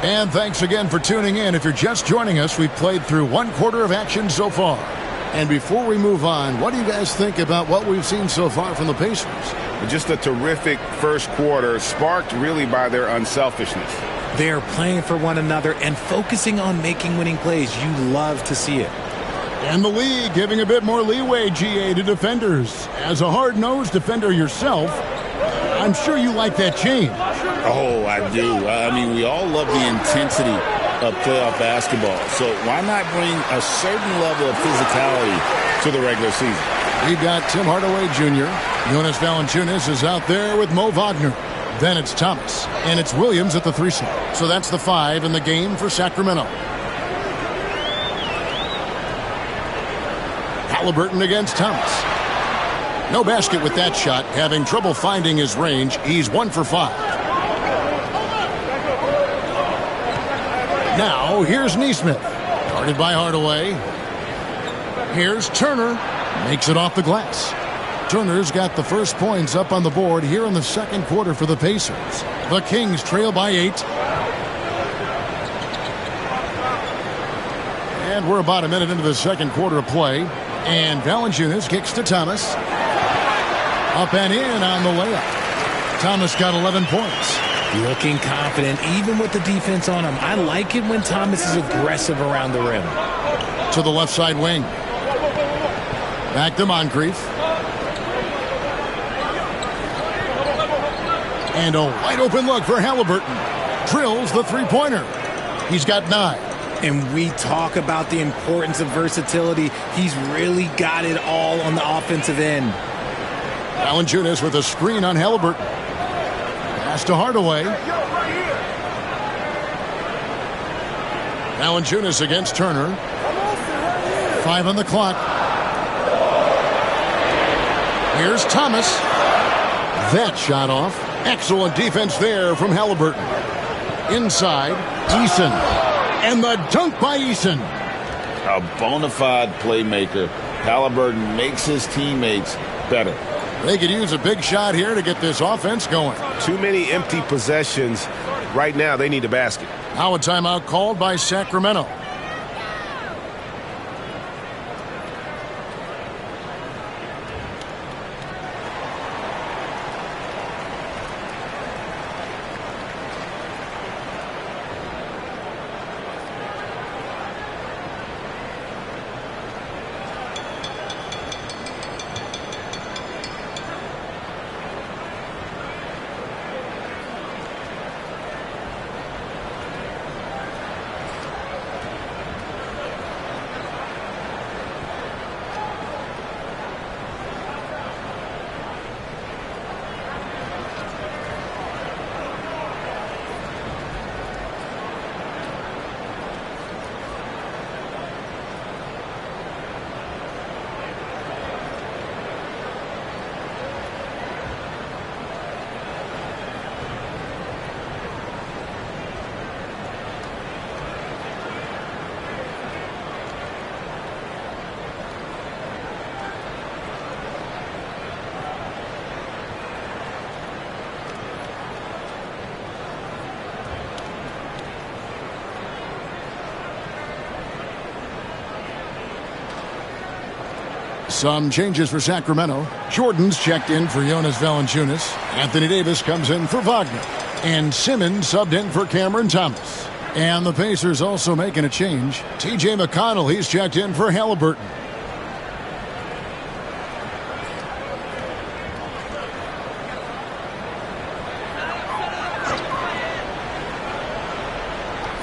And thanks again for tuning in. If you're just joining us, we've played through one quarter of action so far. And before we move on, what do you guys think about what we've seen so far from the Pacers? Just a terrific first quarter, sparked really by their unselfishness. They're playing for one another and focusing on making winning plays. You love to see it. And the league giving a bit more leeway, GA, to defenders. As a hard-nosed defender yourself, I'm sure you like that change. Oh, I do. I mean, we all love the intensity of playoff basketball. So why not bring a certain level of physicality to the regular season? We've got Tim Hardaway Jr. Jonas Valanciunas is out there with Mo Wagner. Then it's Thomas. And it's Williams at the 3 slot. So that's the 5 in the game for Sacramento. Halliburton against Thomas. No basket with that shot. Having trouble finding his range. He's 1 for 5. Now, here's Nesmith. Guarded by Hardaway. Here's Turner. Makes it off the glass. Turner's got the first points up on the board here in the second quarter for the Pacers. The Kings trail by 8. And we're about a minute into the second quarter of play. And Valanciunas kicks to Thomas. Up and in on the layup. Thomas got 11 points. Looking confident, even with the defense on him. I like it when Thomas is aggressive around the rim. To the left side wing. Back to Moncrief. And a wide open look for Halliburton. Drills the three-pointer. He's got 9. And we talk about the importance of versatility. He's really got it all on the offensive end. Valanciunas with a screen on Halliburton. Pass to Hardaway. Valanciunas against Turner. 5 on the clock. Here's Thomas. That shot off. Excellent defense there from Halliburton. Inside, Eason. And the dunk by Eason. A bona fide playmaker. Halliburton makes his teammates better. They could use a big shot here to get this offense going. Too many empty possessions. Right now, they need a basket. Now a timeout called by Sacramento. Some changes for Sacramento. Jordan's checked in for Jonas Valanciunas. Anthony Davis comes in for Wagner. And Simmons subbed in for Cameron Thomas. And the Pacers also making a change. T.J. McConnell, he's checked in for Halliburton.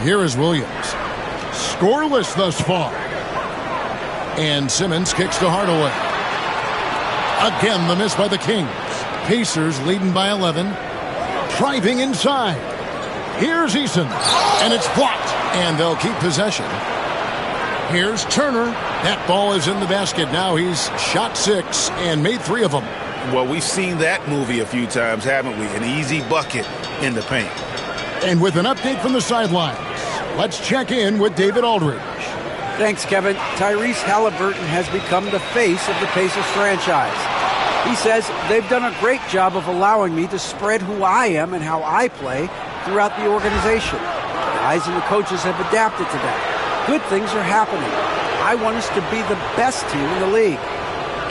Here is Williams. Scoreless thus far. And Simmons kicks to Hardaway. Again, the miss by the Kings. Pacers leading by 11. Driving inside. Here's Eason. And it's blocked. And they'll keep possession. Here's Turner. That ball is in the basket. Now he's shot 6 and made 3 of them. Well, we've seen that movie a few times, haven't we? An easy bucket in the paint. And with an update from the sidelines, let's check in with David Aldridge. Thanks, Kevin. Tyrese Halliburton has become the face of the Pacers franchise. He says they've done a great job of allowing me to spread who I am and how I play throughout the organization. The guys and the coaches have adapted to that. Good things are happening. I want us to be the best team in the league.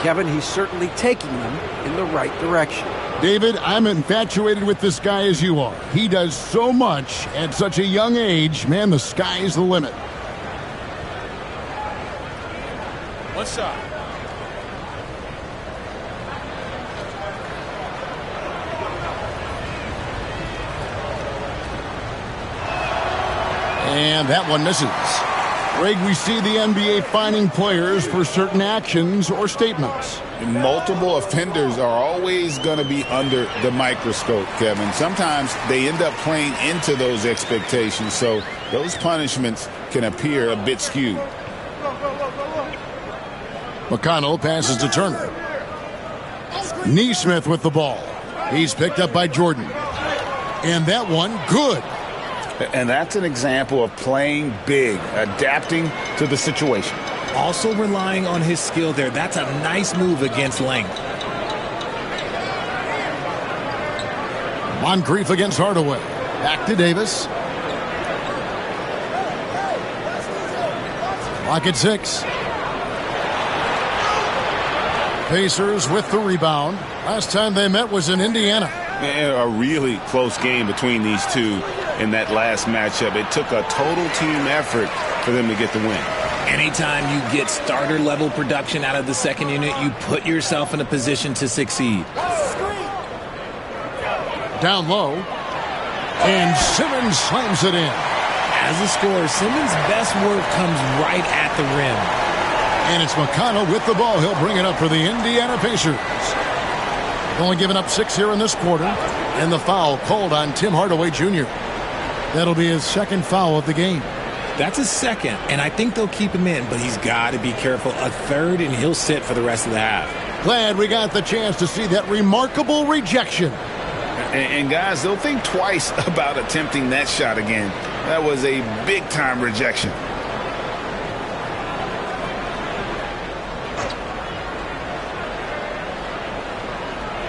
Kevin, he's certainly taking them in the right direction. David, I'm infatuated with this guy as you are. He does so much at such a young age. Man, the sky's the limit. One shot. And that one misses. Greg, we see the NBA fining players for certain actions or statements. Multiple offenders are always going to be under the microscope, Kevin. Sometimes they end up playing into those expectations, so those punishments can appear a bit skewed. McConnell passes to Turner. Neesmith with the ball. He's picked up by Jordan. And that one, good. And that's an example of playing big, adapting to the situation. Also relying on his skill there. That's a nice move against length. Moncrief against Hardaway. Back to Davis. Clock at 6. Pacers with the rebound. Last time they met was in Indiana. A really close game between these two in that last matchup. It took a total team effort for them to get the win. Anytime you get starter level production out of the second unit, you put yourself in a position to succeed. Down low. And Simmons slams it in. As a scorer, Simmons' best work comes right at the rim. And it's McConnell with the ball. He'll bring it up for the Indiana Pacers. Only given up 6 here in this quarter. And the foul called on Tim Hardaway Jr. That'll be his second foul of the game. That's his second, and I think they'll keep him in, but he's got to be careful. A third, and he'll sit for the rest of the half. Glad we got the chance to see that remarkable rejection. And guys, they'll think twice about attempting that shot again. That was a big-time rejection.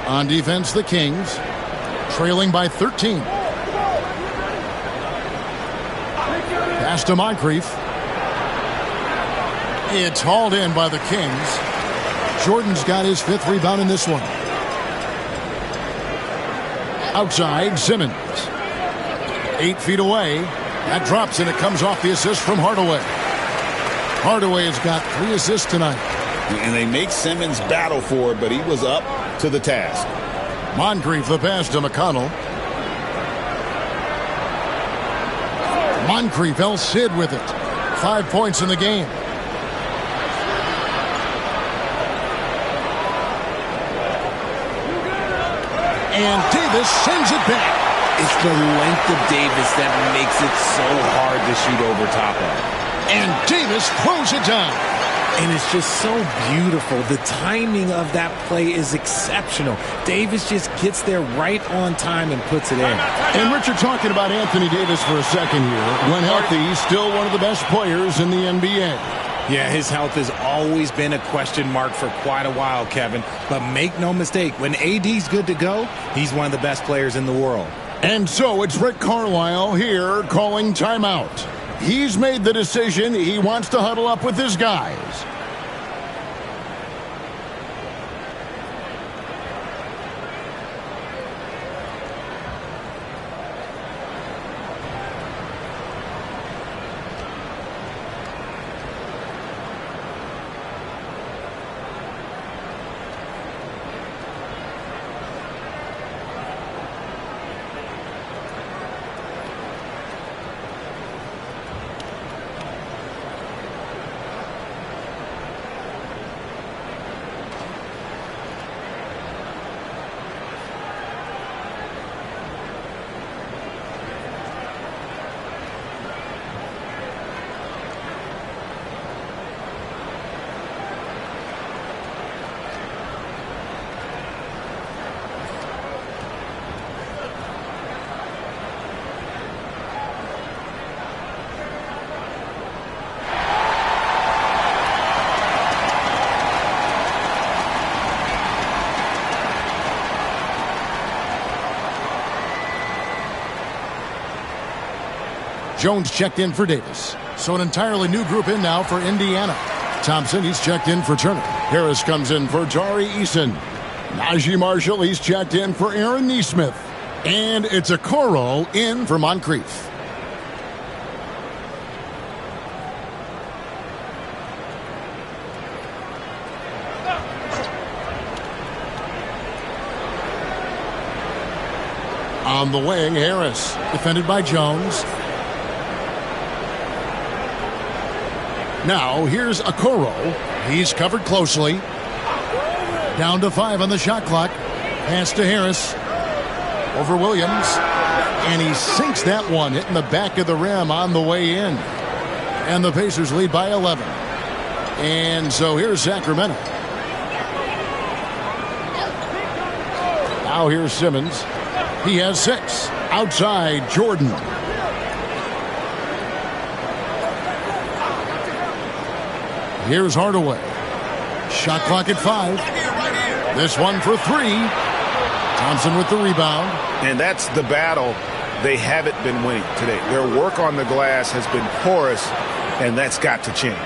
On defense, the Kings, trailing by 13. Pass to Moncrief. It's hauled in by the Kings. Jordan's got his 5th rebound in this one. Outside, Simmons. 8 feet away. That drops, and it comes off the assist from Hardaway. Hardaway has got 3 assists tonight. And they make Simmons battle for it, but he was up to the task. Moncrief the pass to McConnell. Moncrief, El Cid with it. 5 points in the game. And Davis sends it back. It's the length of Davis that makes it so hard to shoot over top of. And Davis throws it down. And it's just so beautiful. The timing of that play is exceptional. Davis just gets there right on time and puts it in. And Richard, talking about Anthony Davis for a second here. When healthy, he's still one of the best players in the NBA. Yeah, his health has always been a question mark for quite a while, Kevin. But make no mistake, when AD's good to go, he's one of the best players in the world. And so it's Rick Carlisle here calling timeout. He's made the decision. He wants to huddle up with his guys. Jones checked in for Davis. So an entirely new group in now for Indiana. Thompson, he's checked in for Turner. Harris comes in for Tari Eason. Najee Marshall, he's checked in for Aaron Nesmith. And it's Okoro in for Moncrief. On the wing, Harris, defended by Jones. Now, here's Okoro. He's covered closely. Down to 5 on the shot clock. Pass to Harris. Over Williams. And he sinks that one, hitting the back of the rim on the way in. And the Pacers lead by 11. And so here's Sacramento. Now here's Simmons. He has 6. Outside, Jordan. Here's Hardaway. Shot clock at 5. This one for 3. Thompson with the rebound. And that's the battle they haven't been winning today. Their work on the glass has been porous, and that's got to change.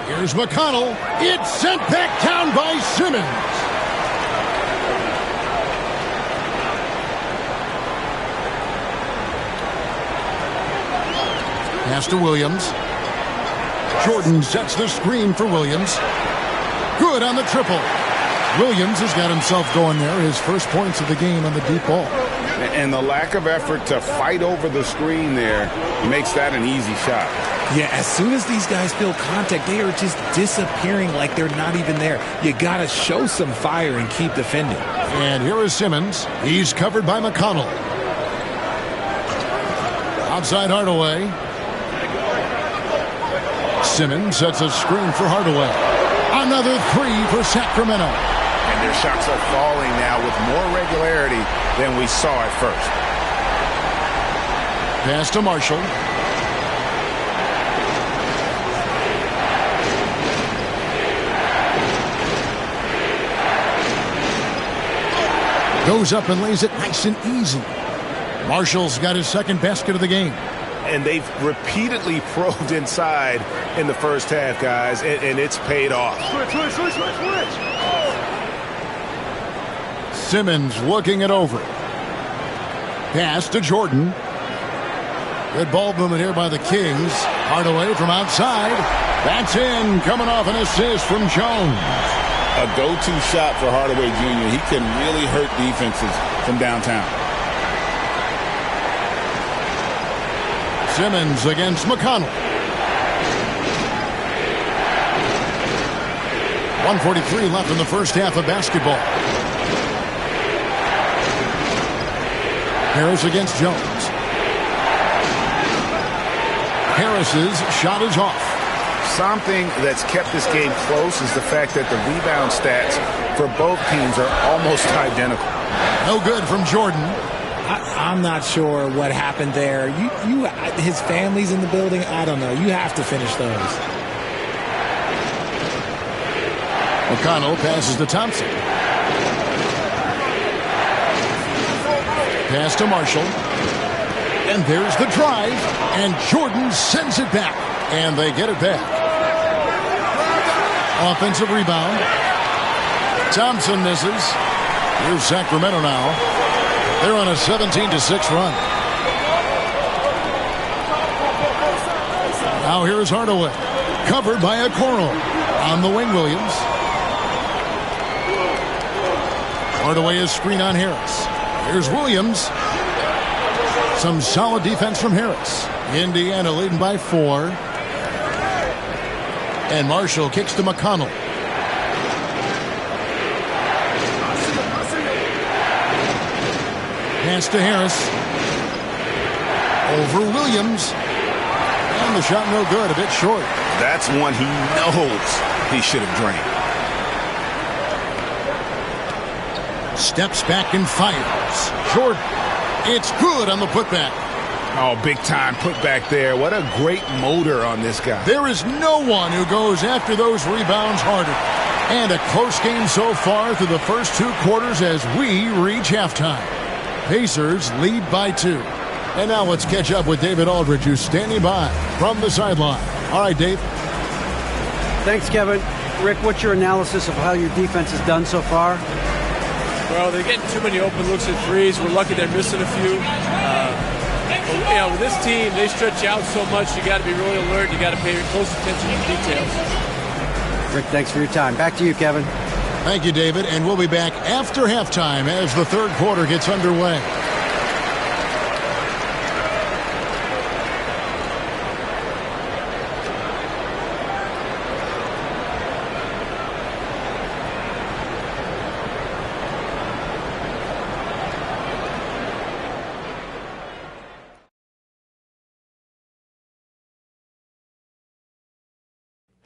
Here's McConnell. It's sent back down by Simmons. Pass to Williams. Jordan sets the screen for Williams. Good on the triple. Williams has got himself going there. His first points of the game on the deep ball. And the lack of effort to fight over the screen there makes that an easy shot. Yeah, as soon as these guys feel contact, they are just disappearing like they're not even there. You got to show some fire and keep defending. And here is Simmons. He's covered by McConnell. Outside Hardaway. Simmons sets a screen for Hardaway. Another 3 for Sacramento. And their shots are falling now with more regularity than we saw at first. Pass to Marshall. Goes up and lays it nice and easy. Marshall's got his second basket of the game. And they've repeatedly probed inside in the first half, guys, and it's paid off. Switch. Simmons looking it over. Pass to Jordan. Good ball movement here by the Kings. Hardaway from outside. That's in, coming off an assist from Jones. A go-to shot for Hardaway Jr. He can really hurt defenses from downtown. Simmons against McConnell. 1:43 left in the first half of basketball. Harris against Jones. Harris's shot is off. Something that's kept this game close is the fact that the rebound stats for both teams are almost identical. No good from Jordan. I'm not sure what happened there. His family's in the building. I don't know. You have to finish those. McConnell passes to Thompson. Pass to Marshall. And there's the drive. And Jordan sends it back. And they get it back. Offensive rebound. Thompson misses. Here's Sacramento now. They're on a 17-6 run. Now here's Hardaway. Covered by Okoro. On the wing, Williams. Hardaway is screen on Harris. Here's Williams. Some solid defense from Harris. Indiana leading by 4. And Marshall kicks to McConnell. Pass to Harris. Over Williams. And the shot no good, a bit short. That's one he knows he should have drained. Steps back and fires. Jordan. It's good on the putback. Oh, big time putback there. What a great motor on this guy. There is no one who goes after those rebounds harder. And a close game so far through the first 2 quarters as we reach halftime. Pacers lead by 2. And now let's catch up with David Aldridge, who's standing by from the sideline. All right, Dave. Thanks, Kevin. Rick, what's your analysis of how your defense has done so far? Well, they're getting too many open looks at threes. We're lucky they're missing a few. With this team, they stretch you out so much, you got to be really alert. You got to pay close attention to details. Rick, thanks for your time. Back to you, Kevin. Thank you, David. And we'll be back after halftime as the third quarter gets underway.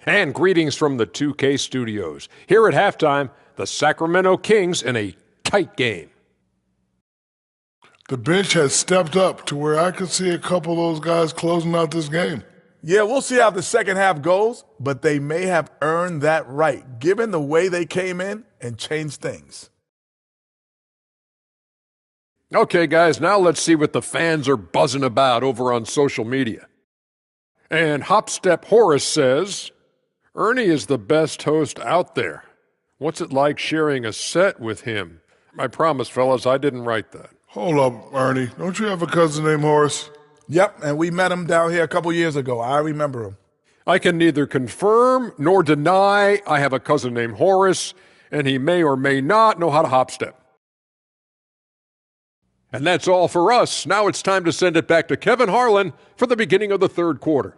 And greetings from the 2K studios. Here at halftime, the Sacramento Kings in a tight game. The bench has stepped up to where I could see a couple of those guys closing out this game. Yeah, we'll see how the second half goes, but they may have earned that right, given the way they came in and changed things. Okay, guys, now let's see what the fans are buzzing about over on social media. And Hopstep Horace says, Ernie is the best host out there. What's it like sharing a set with him? I promise, fellas, I didn't write that. Hold up, Ernie. Don't you have a cousin named Horace? Yep, and we met him down here a couple years ago. I remember him. I can neither confirm nor deny I have a cousin named Horace, and he may or may not know how to hopstep. And that's all for us. Now it's time to send it back to Kevin Harlan for the beginning of the third quarter.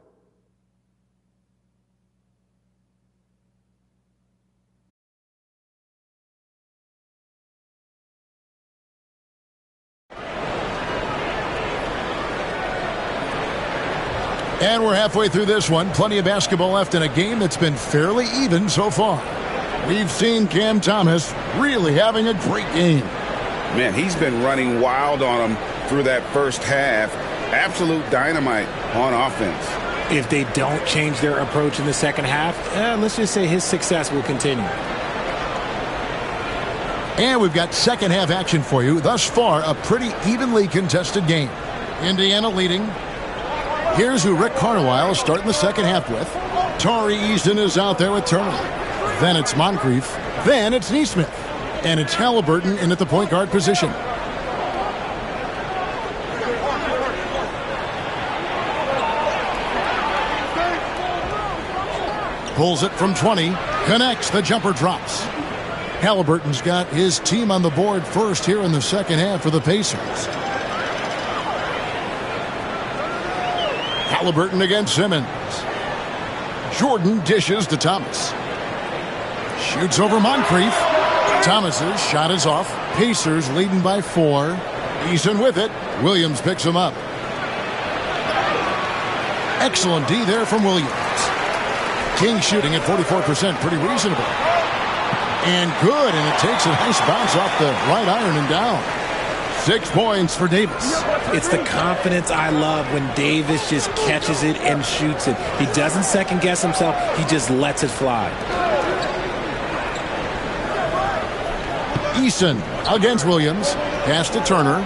And we're halfway through this one. Plenty of basketball left in a game that's been fairly even so far. We've seen Cam Thomas really having a great game. Man, he's been running wild on them through that first half. Absolute dynamite on offense. If they don't change their approach in the second half, let's just say his success will continue. And we've got second half action for you. Thus far, a pretty evenly contested game. Indiana leading. Here's who Rick Carlisle is starting the second half with. Tari Eason is out there with Turner. Then it's Moncrief. Then it's Nesmith. And it's Halliburton in at the point guard position. Pulls it from 20. Connects. The jumper drops. Halliburton's got his team on the board first here in the second half for the Pacers. Halliburton against Simmons. Jordan dishes to Thomas. Shoots over Moncrief. Thomas's shot is off. Pacers leading by 4. Eason with it. Williams picks him up. Excellent D there from Williams. King shooting at 44%. Pretty reasonable. And good. And it takes a nice bounce off the right iron and down. 6 points for Davis. It's the confidence I love when Davis just catches it and shoots it. He doesn't second guess himself. He just lets it fly. Eason against Williams. Pass to Turner.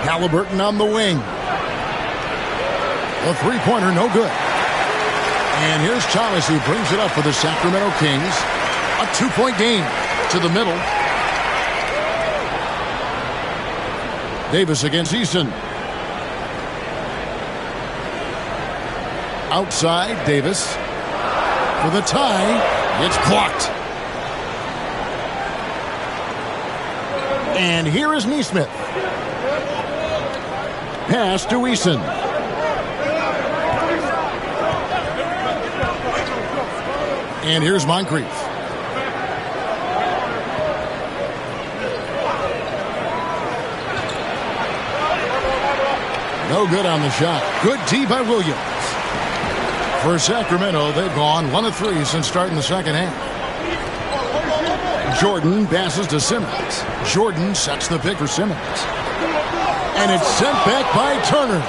Halliburton on the wing. A three-pointer, no good. And here's Thomas who brings it up for the Sacramento Kings. A 2-point game to the middle. Davis against Eason. Outside, Davis. For the tie, it's blocked. And here is Nesmith. Pass to Eason. And here's Moncrief. No good on the shot. Good D by Williams. For Sacramento, they've gone 1 of 3 since starting the second half. Jordan passes to Simmons. Jordan sets the pick for Simmons. And it's sent back by Turner.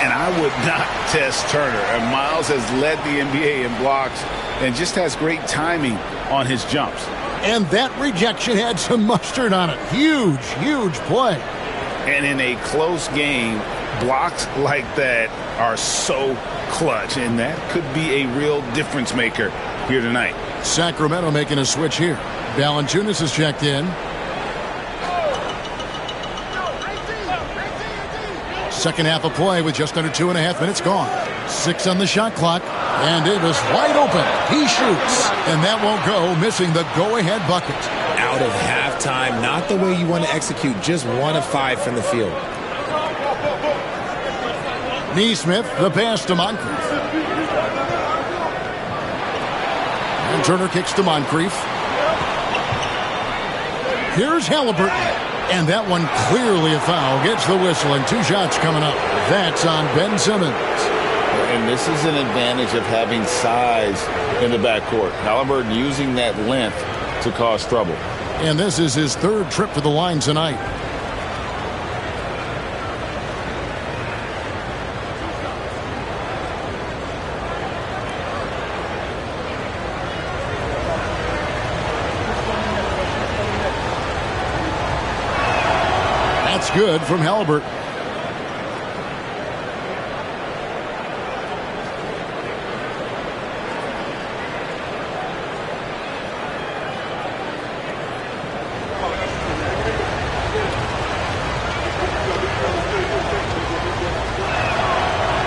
And I would not test Turner. And Miles has led the NBA in blocks and just has great timing on his jumps. And that rejection had some mustard on it. Huge, huge play. And in a close game, blocks like that are so clutch, and that could be a real difference maker here tonight. Sacramento making a switch here. Valanciunas is checked in. Second half of play with just under 2.5 minutes gone. 6 on the shot clock. And Davis wide open. He shoots. And that won't go, missing the go-ahead bucket. Out of halftime, not the way you want to execute. Just 1 of 5 from the field. Nesmith, the pass to Moncrief. And Turner kicks to Moncrief. Here's Halliburton. And that one clearly a foul. Gets the whistle, and 2 shots coming up. That's on Ben Simmons. And this is an advantage of having size in the backcourt. Halliburton using that length to cause trouble. And this is his 3rd trip to the line tonight. That's good from Halliburton.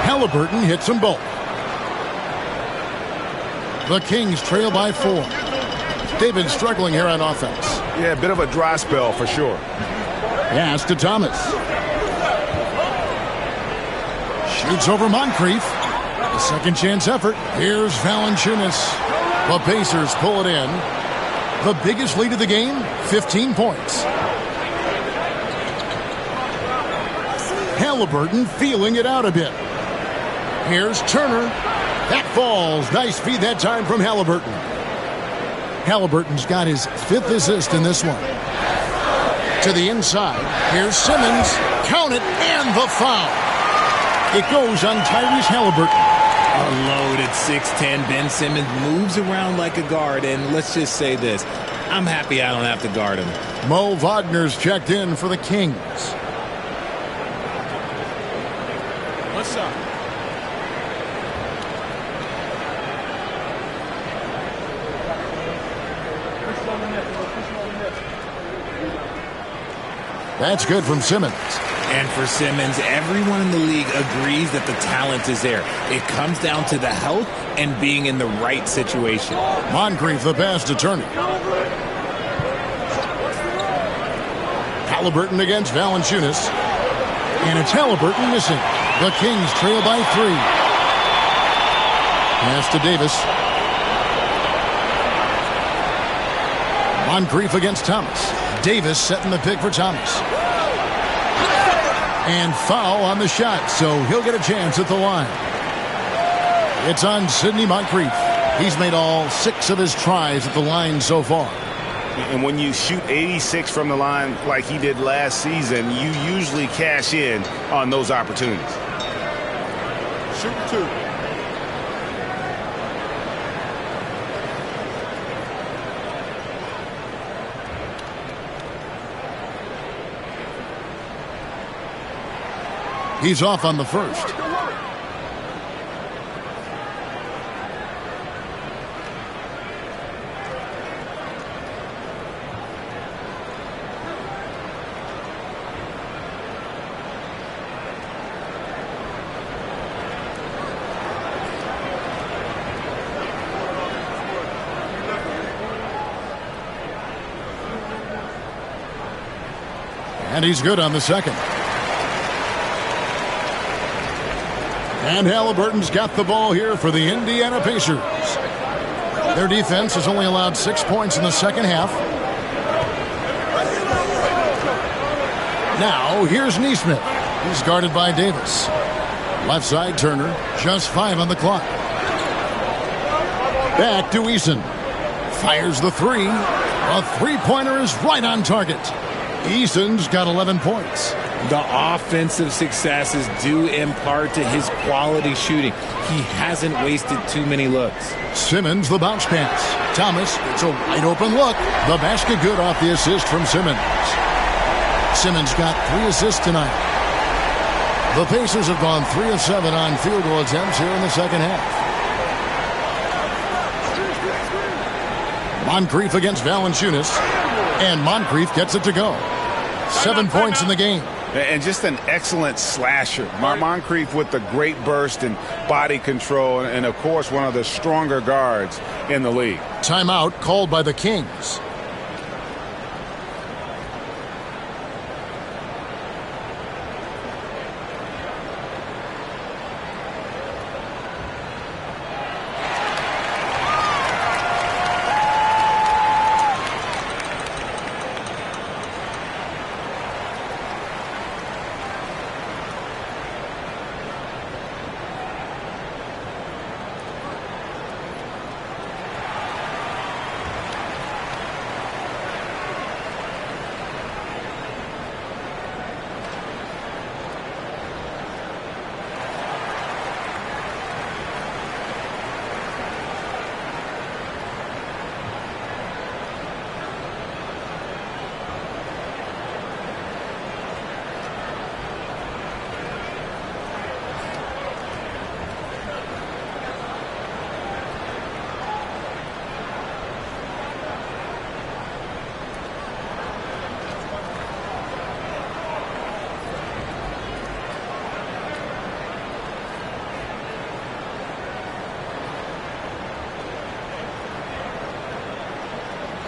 Halliburton hits them both. The Kings trail by 4. David struggling here on offense. Yeah, a bit of a dry spell for sure. Pass to Thomas. Shoots over Moncrief. A second chance effort. Here's Valanciunas. The Pacers pull it in. The biggest lead of the game, 15 points. Halliburton feeling it out a bit. Here's Turner. That falls. Nice feed that time from Halliburton. Halliburton's got his 5th assist in this one. To the inside. Here's Simmons. Count it, and the foul. It goes on Tyrese Halliburton. A loaded 6'10". Ben Simmons moves around like a guard, and let's just say this. I'm happy I don't have to guard him. Mo Wagner's checked in for the Kings. What's up? That's good from Simmons. And for Simmons, everyone in the league agrees that the talent is there. It comes down to the health and being in the right situation. Moncrief, the pass to Turner. Halliburton against Valanciunas. And it's Halliburton missing. The Kings trail by 3. Pass to Davis. Moncrief against Thomas. Davis setting the pick for Thomas. And foul on the shot, so he'll get a chance at the line. It's on Sidney Moncrief. He's made all 6 of his tries at the line so far. And when you shoot 86 from the line like he did last season, you usually cash in on those opportunities. Shoot 2. He's off on the first. And he's good on the second. And Halliburton's got the ball here for the Indiana Pacers. Their defense has only allowed 6 points in the second half. Now, here's Nesmith. He's guarded by Davis. Left side, Turner. Just 5 on the clock. Back to Eason. Fires the 3. A three-pointer is right on target. Eason's got 11 points. The offensive success is due in part to his quality shooting. He hasn't wasted too many looks. Simmons, the bounce pass. Thomas, it's a wide open look. The basket good off the assist from Simmons. Simmons got 3 assists tonight. The Pacers have gone 3 of 7 on field goal attempts here in the second half. Moncrief against Valanciunas, and Moncrief gets it to go. 7 points in the game. And just an excellent slasher. Moncrief with the great burst and body control, and of course one of the stronger guards in the league. Timeout called by the Kings.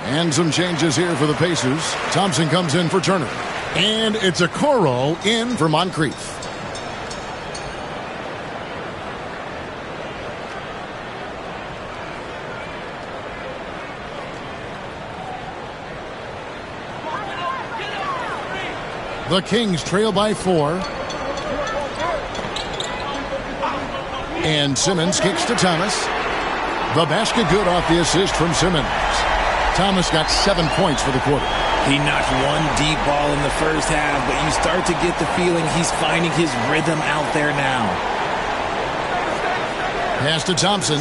And some changes here for the Pacers. Thompson comes in for Turner. And it's Okoro in for Moncrief. The Kings trail by 4. And Simmons kicks to Thomas. The basket good off the assist from Simmons. Thomas got 7 points for the quarter. He knocked one deep ball in the first half, but you start to get the feeling he's finding his rhythm out there now. Pass to Thompson.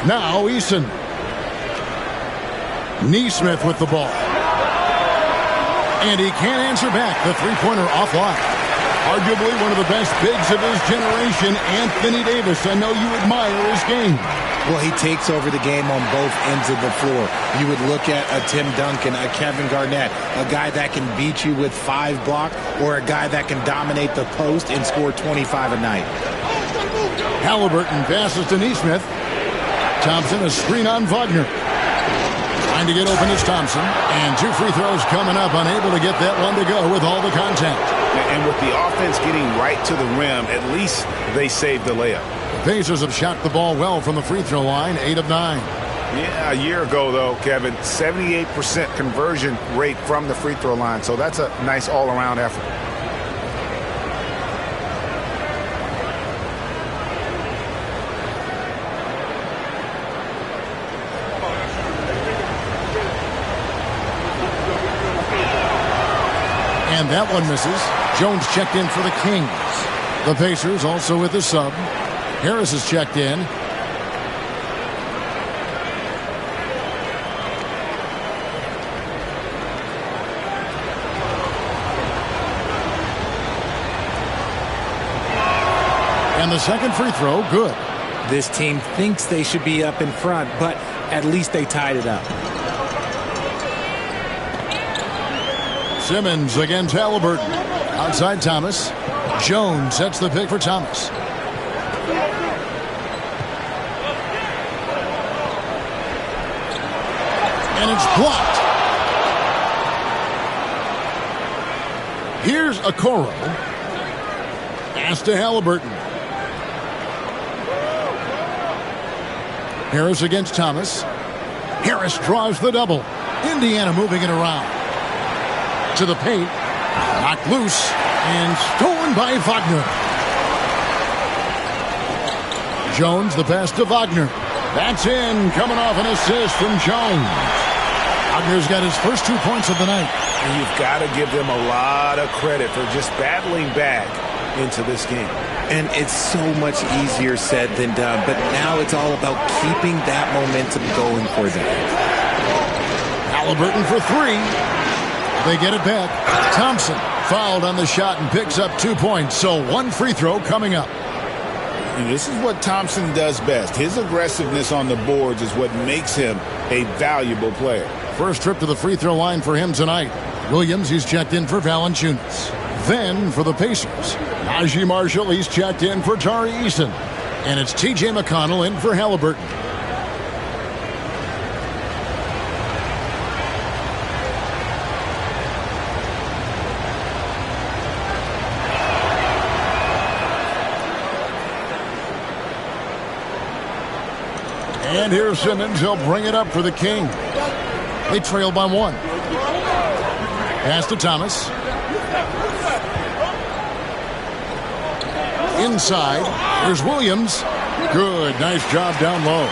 Now Eason. Neesmith with the ball. And he can't answer back. The three-pointer offline. Arguably one of the best bigs of his generation, Anthony Davis. I know you admire his game. Well, he takes over the game on both ends of the floor. You would look at a Tim Duncan, a Kevin Garnett, a guy that can beat you with 5 blocks, or a guy that can dominate the post and score 25 a night. Halliburton passes to Neesmith. Thompson, a screen on Wagner. Trying to get open is Thompson. And 2 free throws coming up, unable to get that one to go with all the contact. And with the offense getting right to the rim, at least they saved the layup. The Pacers have shot the ball well from the free throw line, 8 of 9. Yeah, a year ago, though, Kevin, 78% conversion rate from the free throw line. So that's a nice all-around effort. And that one misses. Jones checked in for the Kings. The Pacers also with the sub. Harris is checked in. And the second free throw, good. This team thinks they should be up in front, but at least they tied it up. Simmons against Halliburton. Outside Thomas. Jones sets the pick for Thomas. And it's blocked. Here's Okoro. Pass to Halliburton. Harris against Thomas. Harris draws the double. Indiana moving it around. To the paint. Knocked loose. And stolen by Wagner. Jones, the pass to Wagner. That's in. Coming off an assist from Jones. Wagner's got his first 2 points of the night. And you've got to give them a lot of credit for just battling back into this game. And it's so much easier said than done. But now it's all about keeping that momentum going for them. Halliburton for three. They get it back. Thompson fouled on the shot and picks up 2 points. So one free throw coming up. And this is what Thompson does best. His aggressiveness on the boards is what makes him a valuable player. First trip to the free throw line for him tonight. Williams, he's checked in for Valanciunas. Then for the Pacers, Najee Marshall, he's checked in for Tari Eason. And it's T.J. McConnell in for Halliburton. And here's Simmons. He'll bring it up for the King. They trail by one. Pass to Thomas. Inside. Here's Williams. Good. Nice job down low.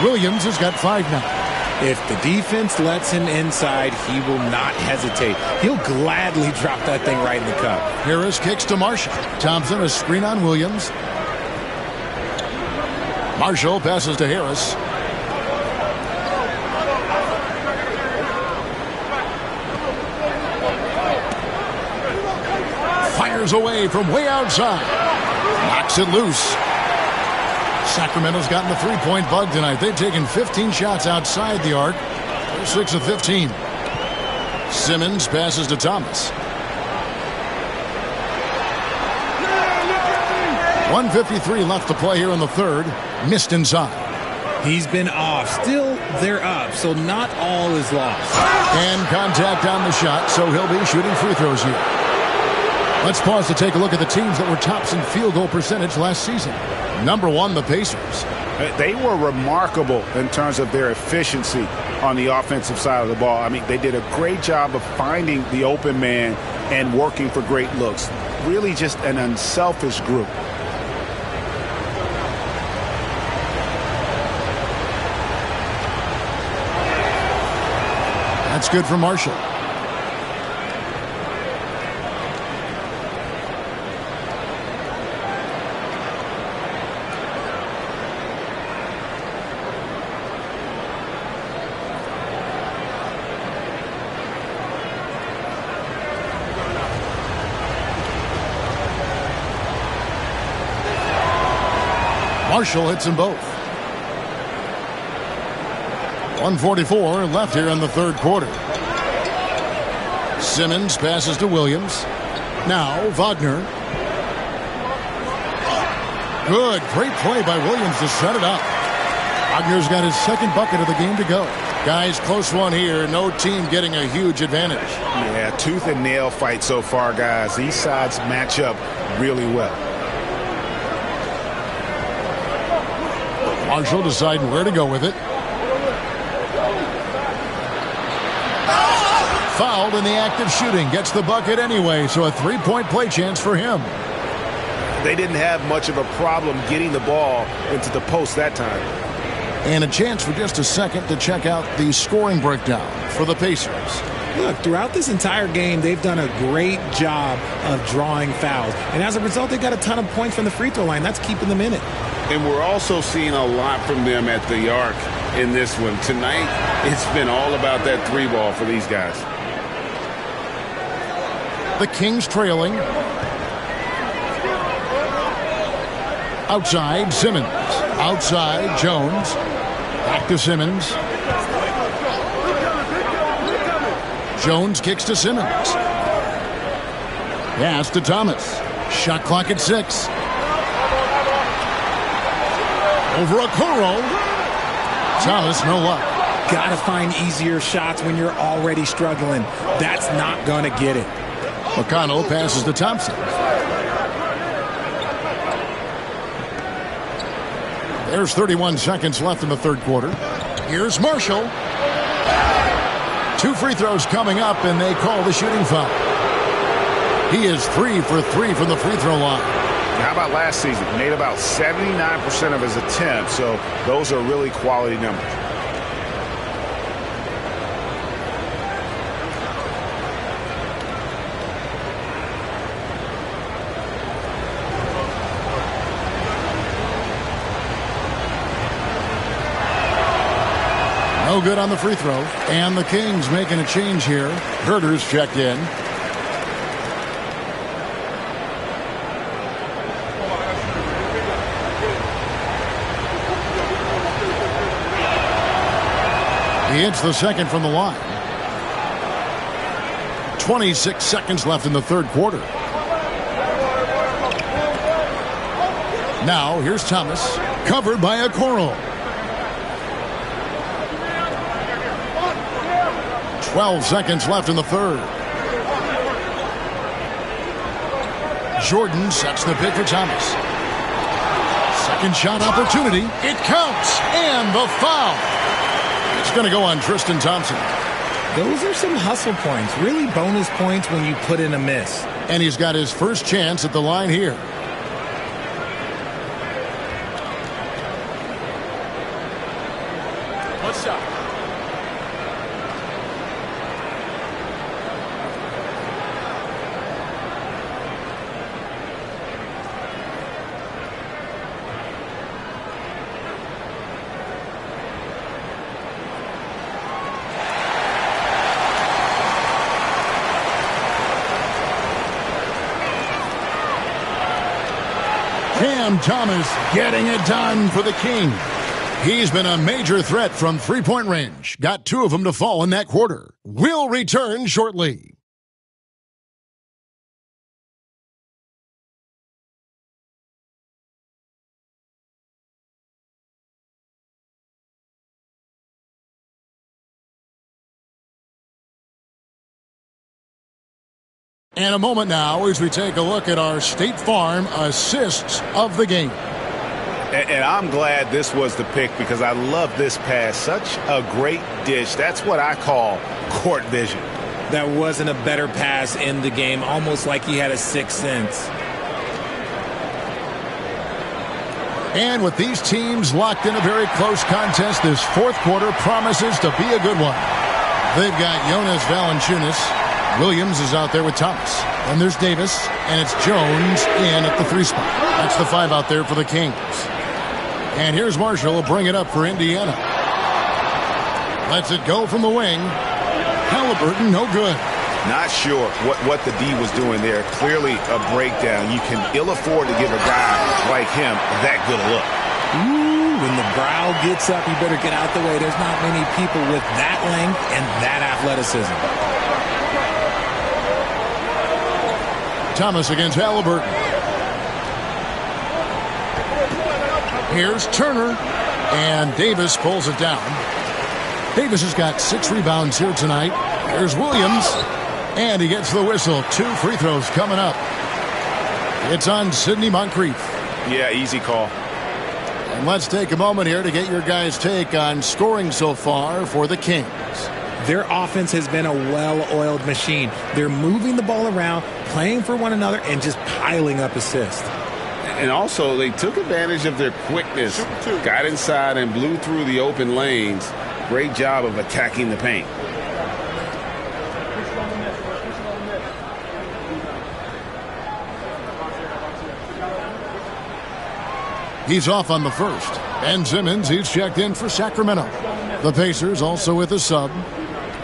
Williams has got 5 now. If the defense lets him inside, he will not hesitate. He'll gladly drop that thing right in the cup. Harris kicks to Marshall. Thompson, a screen on Williams. Marshall passes to Harris. Fires away from way outside. Knocks it loose. Sacramento's gotten the three-point bug tonight. They've taken 15 shots outside the arc. They're 6 of 15. Simmons passes to Thomas. 1:53 left to play here in the third. Missed inside. He's been off. Still, they're up, so not all is lost. And contact on the shot, so he'll be shooting free throws here. Let's pause to take a look at the teams that were tops in field goal percentage last season. Number 1, the Pacers. They were remarkable in terms of their efficiency on the offensive side of the ball. I mean, they did a great job of finding the open man and working for great looks. Really just an unselfish group. That's good for Marshall. Marshall hits them both. 1:44 left here in the third quarter. Simmons passes to Williams. Now Wagner. Good. Great play by Williams to set it up. Wagner's got his second bucket of the game to go. Guys, close one here. No team getting a huge advantage. Yeah, tooth and nail fight so far, guys. These sides match up really well. Marshall deciding where to go with it. Fouled in the act of shooting. Gets the bucket anyway, so a three-point play chance for him. They didn't have much of a problem getting the ball into the post that time. And a chance for just a second to check out the scoring breakdown for the Pacers. Look, throughout this entire game, they've done a great job of drawing fouls. And as a result, they got a ton of points from the free throw line. That's keeping them in it. And we're also seeing a lot from them at the arc in this one. Tonight, it's been all about that three ball for these guys. The Kings trailing. Outside, Simmons. Outside, Jones. Back to Simmons. Jones kicks to Simmons. Pass to Thomas. Shot clock at 6. Over Okoro. Thomas, no luck. Gotta find easier shots when you're already struggling. That's not gonna get it. McConnell passes to Thompson. There's 31 seconds left in the third quarter. Here's Marshall. 2 free throws coming up, and they call the shooting foul. He is 3 for 3 from the free throw line. How about last season? He made about 79% of his attempts, so those are really quality numbers. No good on the free throw. And the Kings making a change here. Herter's checked in. He hits the second from the line. 26 seconds left in the third quarter. Now, here's Thomas, covered by Okoro. 12 seconds left in the third. Jordan sets the pick for Thomas. Second shot opportunity. It counts. And the foul. It's going to go on Tristan Thompson. Those are some hustle points. Really bonus points when you put in a miss. And he's got his first chance at the line here. One shot. Cam Thomas getting it done for the King. He's been a major threat from three-point range. Got two of them to fall in that quarter. We'll return shortly. And a moment now as we take a look at our State Farm assists of the game. And I'm glad this was the pick because I love this pass. Such a great dish. That's what I call court vision. That wasn't a better pass in the game, almost like he had a sixth sense. And with these teams locked in a very close contest, this fourth quarter promises to be a good one. They've got Jonas Valanciunas. Williams is out there with Thomas. And there's Davis, and it's Jones in at the three spot. That's the five out there for the Kings. And here's Marshall will bring it up for Indiana. Lets it go from the wing. Halliburton, no good. Not sure what the D was doing there. Clearly a breakdown. You can ill afford to give a guy like him that good a look. Ooh, when the brow gets up, you better get out the way. There's not many people with that length and that athleticism. Thomas against Halliburton. Here's Turner, and Davis pulls it down. Davis has got 6 rebounds here tonight. There's Williams, and he gets the whistle. 2 free throws coming up. It's on Sidney Moncrief. Yeah, easy call. And let's take a moment here to get your guys' take on scoring so far for the Kings. Their offense has been a well-oiled machine. They're moving the ball around, playing for one another, and just piling up assists. And also, they took advantage of their quickness, got inside and blew through the open lanes. Great job of attacking the paint. He's off on the first. Ben Simmons, he's checked in for Sacramento. The Pacers also with a sub.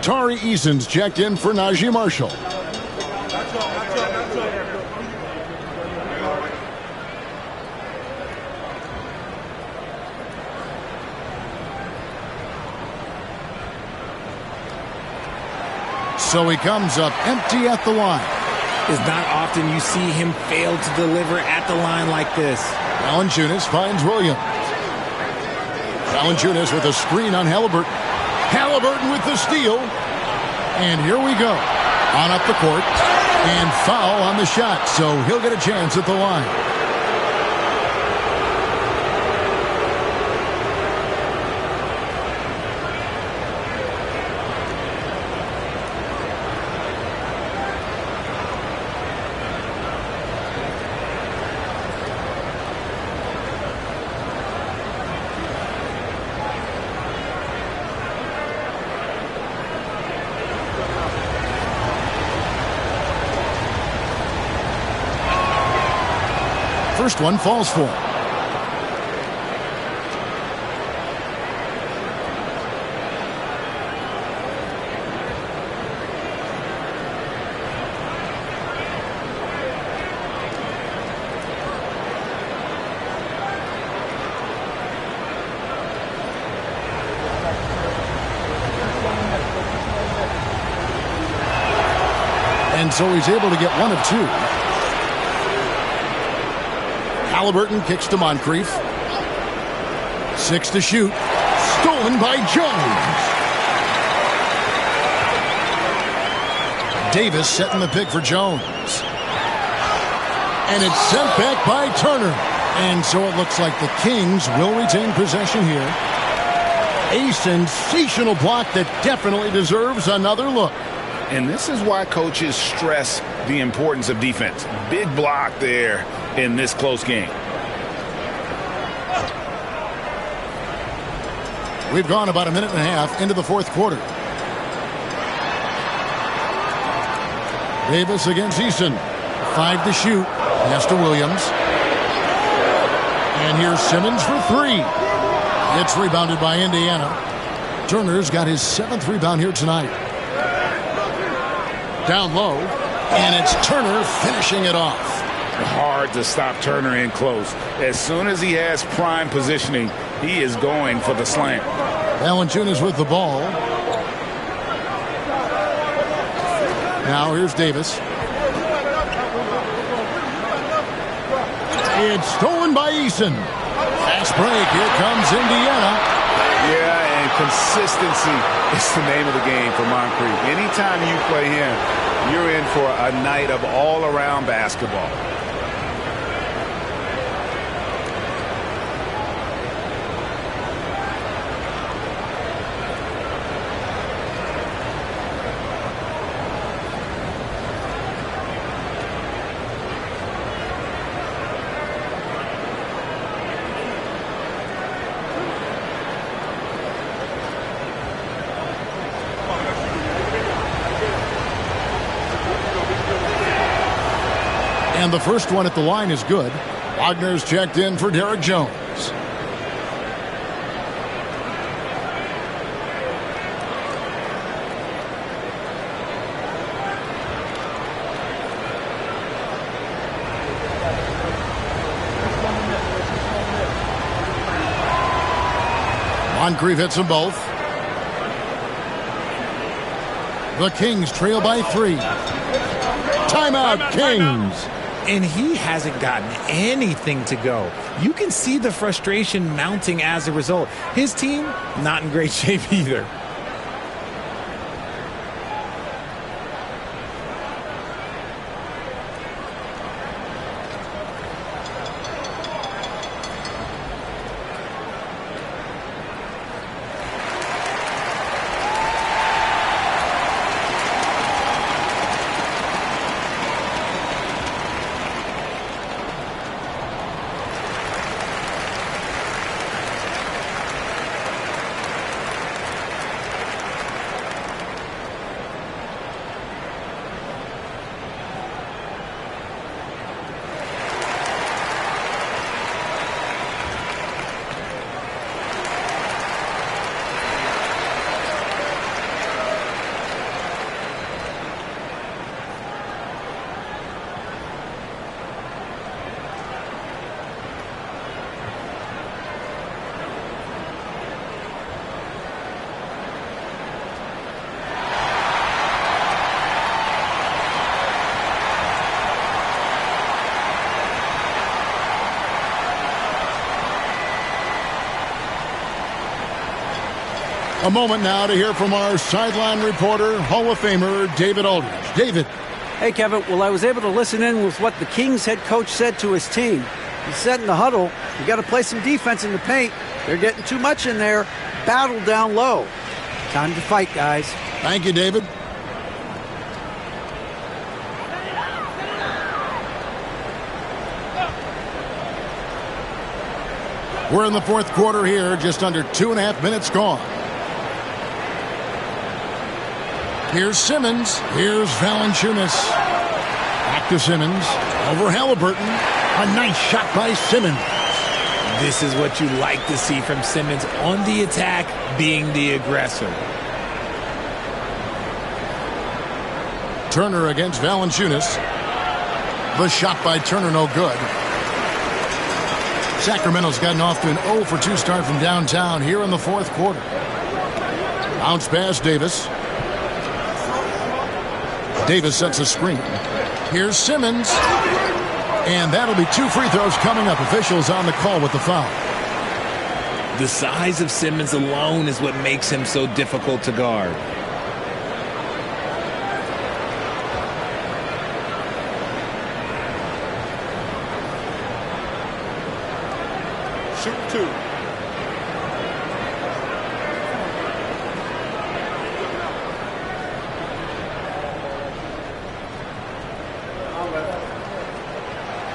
Tari Eason's checked in for Najee Marshall. So he comes up empty at the line. It's not often you see him fail to deliver at the line like this. Valanciunas finds Williams. Valanciunas with a screen on Halliburton. Halliburton with the steal. And here we go. On up the court. And foul on the shot. So he'll get a chance at the line. First one falls for him. And so he's able to get 1 of 2. Halliburton kicks to Moncrief. 6 to shoot. Stolen by Jones. Davis setting the pick for Jones. And it's sent back by Turner. And so it looks like the Kings will retain possession here. A sensational block that definitely deserves another look. And this is why coaches stress the importance of defense. Big block there in this close game. We've gone about a minute and a half into the fourth quarter. Davis against Eason. 5 to shoot. Pass to Williams. And here's Simmons for 3. It's rebounded by Indiana. Turner's got his 7th rebound here tonight. Down low. And it's Turner finishing it off. Hard to stop Turner in close. As soon as he has prime positioning, he is going for the slam. Valanciunas with the ball. Now here's Davis. It's stolen by Eason. Fast break. Here comes Indiana. Yeah, and consistency is the name of the game for Moncrief. Anytime you play him, you're in for a night of all-around basketball. And the first one at the line is good. Wagner's checked in for Derek Jones. Moncrief hits them both. The Kings trail by 3. Timeout, Kings. And he hasn't gotten anything to go. You can see the frustration mounting as a result. His team, not in great shape either. A moment now to hear from our sideline reporter, Hall of Famer David Aldridge. David. Hey, Kevin. Well, I was able to listen in with what the Kings head coach said to his team. He said in the huddle, you got to play some defense in the paint. They're getting too much in there. Battle down low. Time to fight, guys. Thank you, David. We're in the fourth quarter here, just under 2.5 minutes gone. Here's Simmons. Here's Valanciunas. Back to Simmons. Over Halliburton. A nice shot by Simmons. This is what you like to see from Simmons on the attack, being the aggressor. Turner against Valanciunas. The shot by Turner, no good. Sacramento's gotten off to an 0 for 2 start from downtown here in the fourth quarter. Bounce pass, Davis. Davis sets a screen. Here's Simmons. And that'll be 2 free throws coming up. Officials on the call with the foul. The size of Simmons alone is what makes him so difficult to guard. Shoot 2.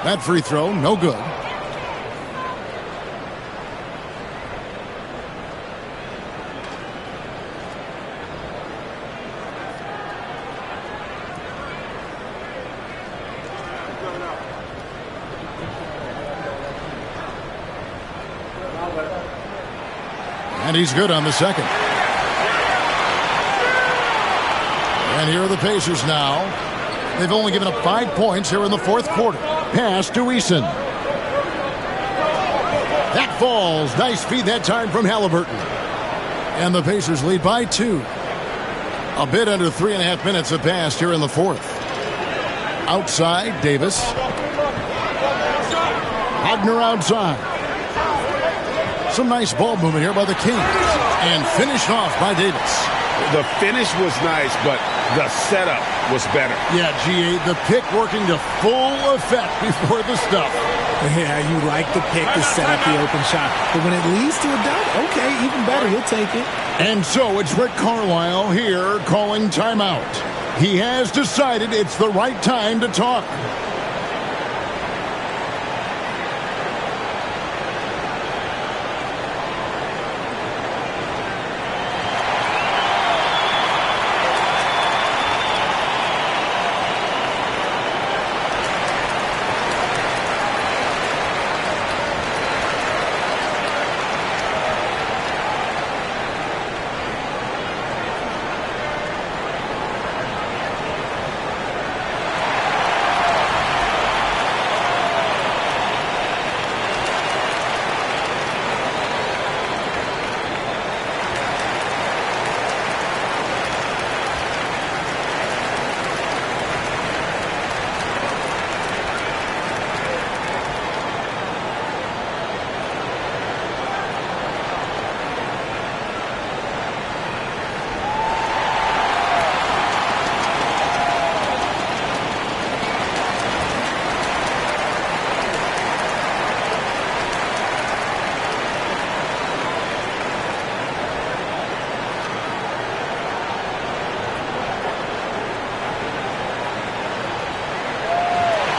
That free throw, no good. And he's good on the second. And here are the Pacers now. They've only given up 5 points here in the fourth quarter. Pass to Eason. That falls. Nice feed that time from Halliburton. And the Pacers lead by 2. A bit under 3.5 minutes have passed here in the fourth. Outside, Davis. Wagner outside. Some nice ball movement here by the Kings. And finished off by Davis. The finish was nice, but the setup was better. Yeah, G.A., the pick working to full effect before the stuff. Yeah, you like the pick to set up the open shot. But when it leads to a dunk, okay, even better, he'll take it. And so it's Rick Carlisle here calling timeout. He has decided it's the right time to talk.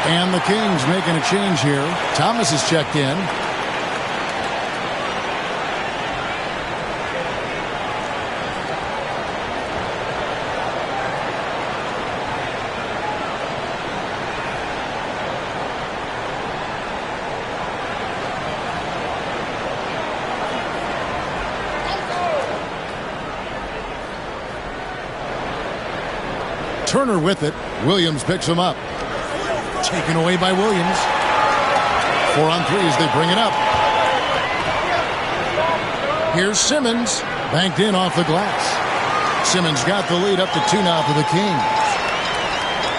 And the Kings making a change here. Thomas is checked in. Turner with it. Williams picks him up. Taken away by Williams. 4 on 3 as they bring it up. Here's Simmons. Banked in off the glass. Simmons got the lead up to 2 now for the Kings.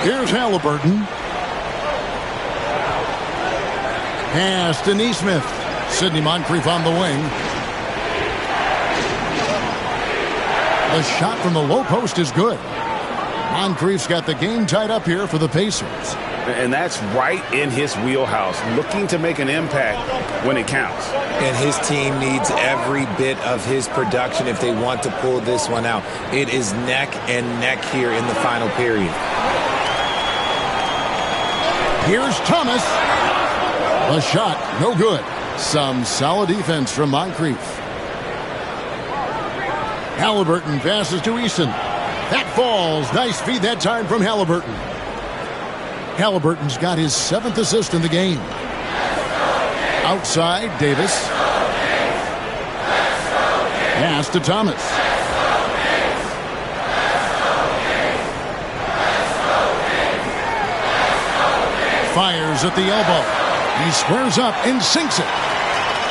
Here's Halliburton. Pass to Nesmith. Sidney Moncrief on the wing. The shot from the low post is good. Moncrief's got the game tied up here for the Pacers. And that's right in his wheelhouse, looking to make an impact when it counts. And his team needs every bit of his production if they want to pull this one out. It is neck and neck here in the final period. Here's Thomas. The shot, no good. Some solid defense from Moncrief. Halliburton passes to Eason. That falls. Nice feed that time from Halliburton. Halliburton's got his 7th assist in the game. Outside, Davis. Pass to Thomas. Fires at the elbow. He squares up and sinks it.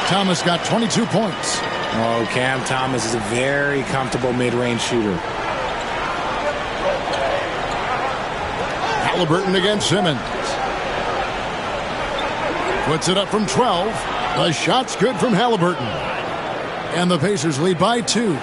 Thomas got 22 points. Oh, Cam Thomas is a very comfortable mid-range shooter. Halliburton against Simmons. Puts it up from 12. The shot's good from Halliburton. And the Pacers lead by 2.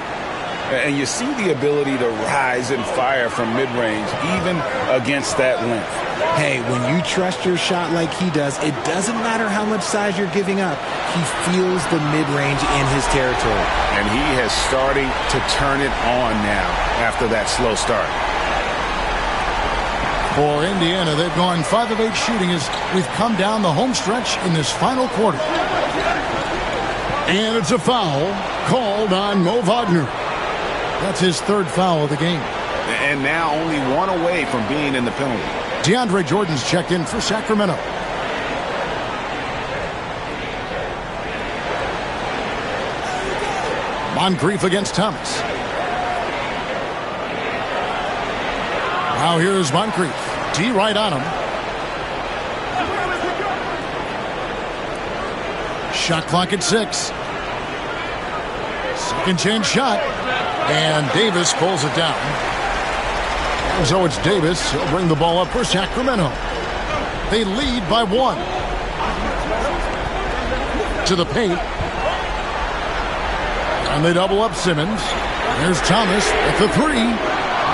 And you see the ability to rise and fire from mid-range, even against that length. Hey, when you trust your shot like he does, it doesn't matter how much size you're giving up. He feels the mid-range in his territory. And he has started to turn it on now after that slow start. For Indiana, they've gone 5 of 8 shooting as we've come down the home stretch in this final quarter. And it's a foul called on Mo Wagner. That's his 3rd foul of the game. And now only 1 away from being in the penalty. DeAndre Jordan's checked in for Sacramento. Moncrief against Thomas. Now here's Moncrief. D right on him. Shot clock at 6. Second chance shot. And Davis pulls it down. And so it's Davis. He'll bring the ball up for Sacramento. They lead by 1. To the paint. And they double up Simmons. There's Thomas with the 3.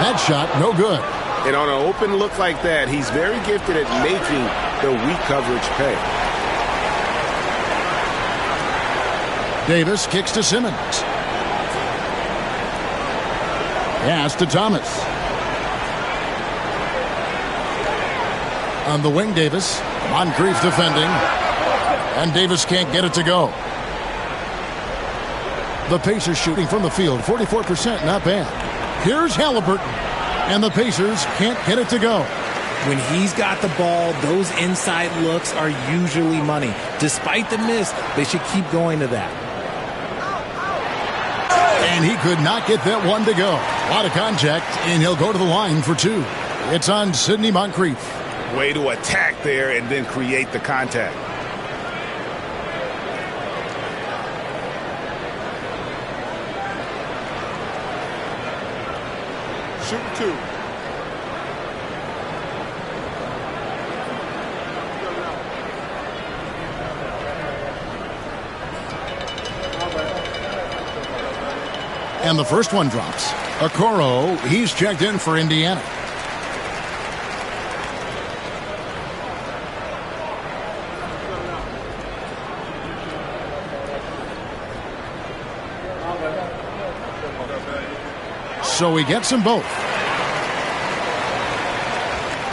That shot, no good. And on an open look like that, he's very gifted at making the weak coverage pay. Davis kicks to Simmons. Pass to Thomas. On the wing, Davis. Moncrief defending. And Davis can't get it to go. The Pacers shooting from the field, 44%, not bad. Here's Halliburton. And the Pacers can't get it to go. When he's got the ball, those inside looks are usually money. Despite the miss, they should keep going to that. And he could not get that one to go. A lot of contact, and he'll go to the line for 2. It's on Sidney Moncrief. Way to attack there and then create the contact. Shoot 2. And the first one drops. Okoro, he's checked in for Indiana. So he gets them both.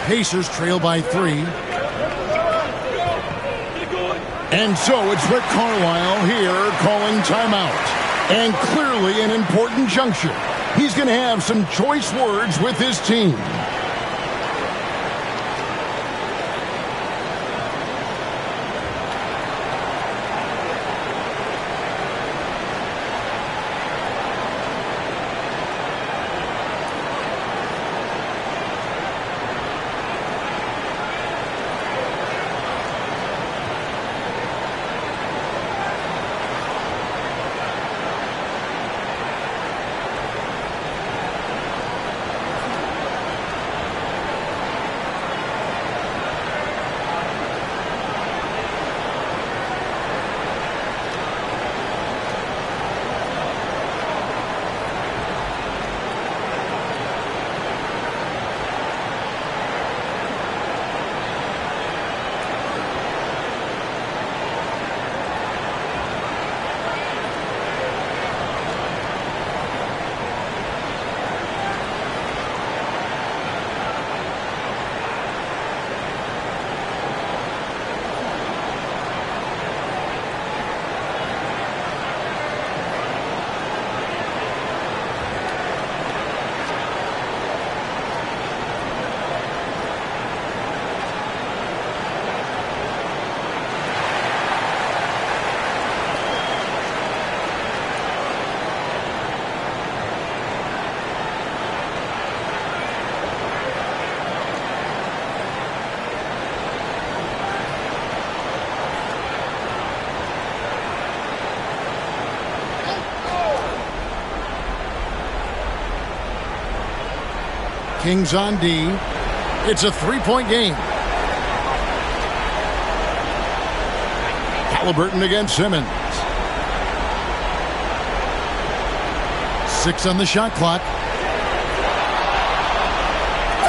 Pacers trail by 3. And so it's Rick Carlisle here calling timeout. And clearly an important juncture. He's going to have some choice words with his team. Kings on D. It's a 3-point game. Halliburton against Simmons. 6 on the shot clock.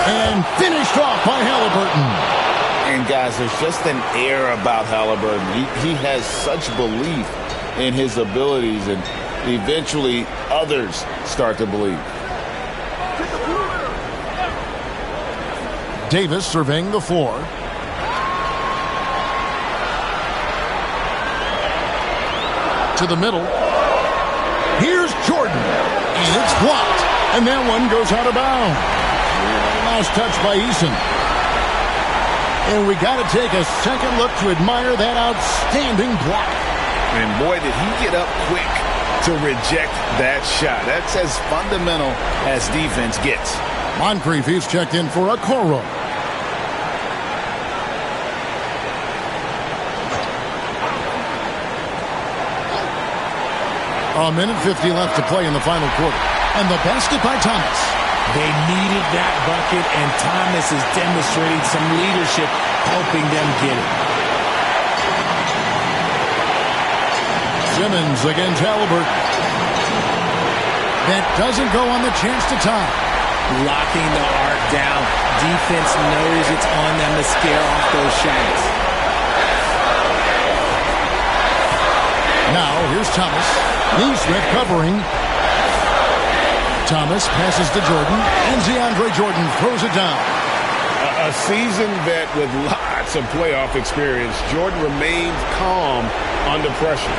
And finished off by Halliburton. And, guys, there's just an air about Halliburton. He has such belief in his abilities, and eventually others start to believe. Davis surveying the floor. To the middle. Here's Jordan. And it's blocked. And that one goes out of bounds. Last touch by Eason. And we got to take a second look to admire that outstanding block. And boy, did he get up quick to reject that shot. That's as fundamental as defense gets. Moncrief, he's checked in for Okoro. A minute 50 left to play in the final quarter. And the basket by Thomas. They needed that bucket, and Thomas is demonstrating some leadership, helping them get it. Simmons against Halliburton. That doesn't go on the chance to tie. Locking the arc down. Defense knows it's on them to scare off those shots. Now, here's Thomas. Neesmith covering. Thomas passes to Jordan, and DeAndre Jordan throws it down. A seasoned vet with lots of playoff experience, Jordan remains calm under pressure.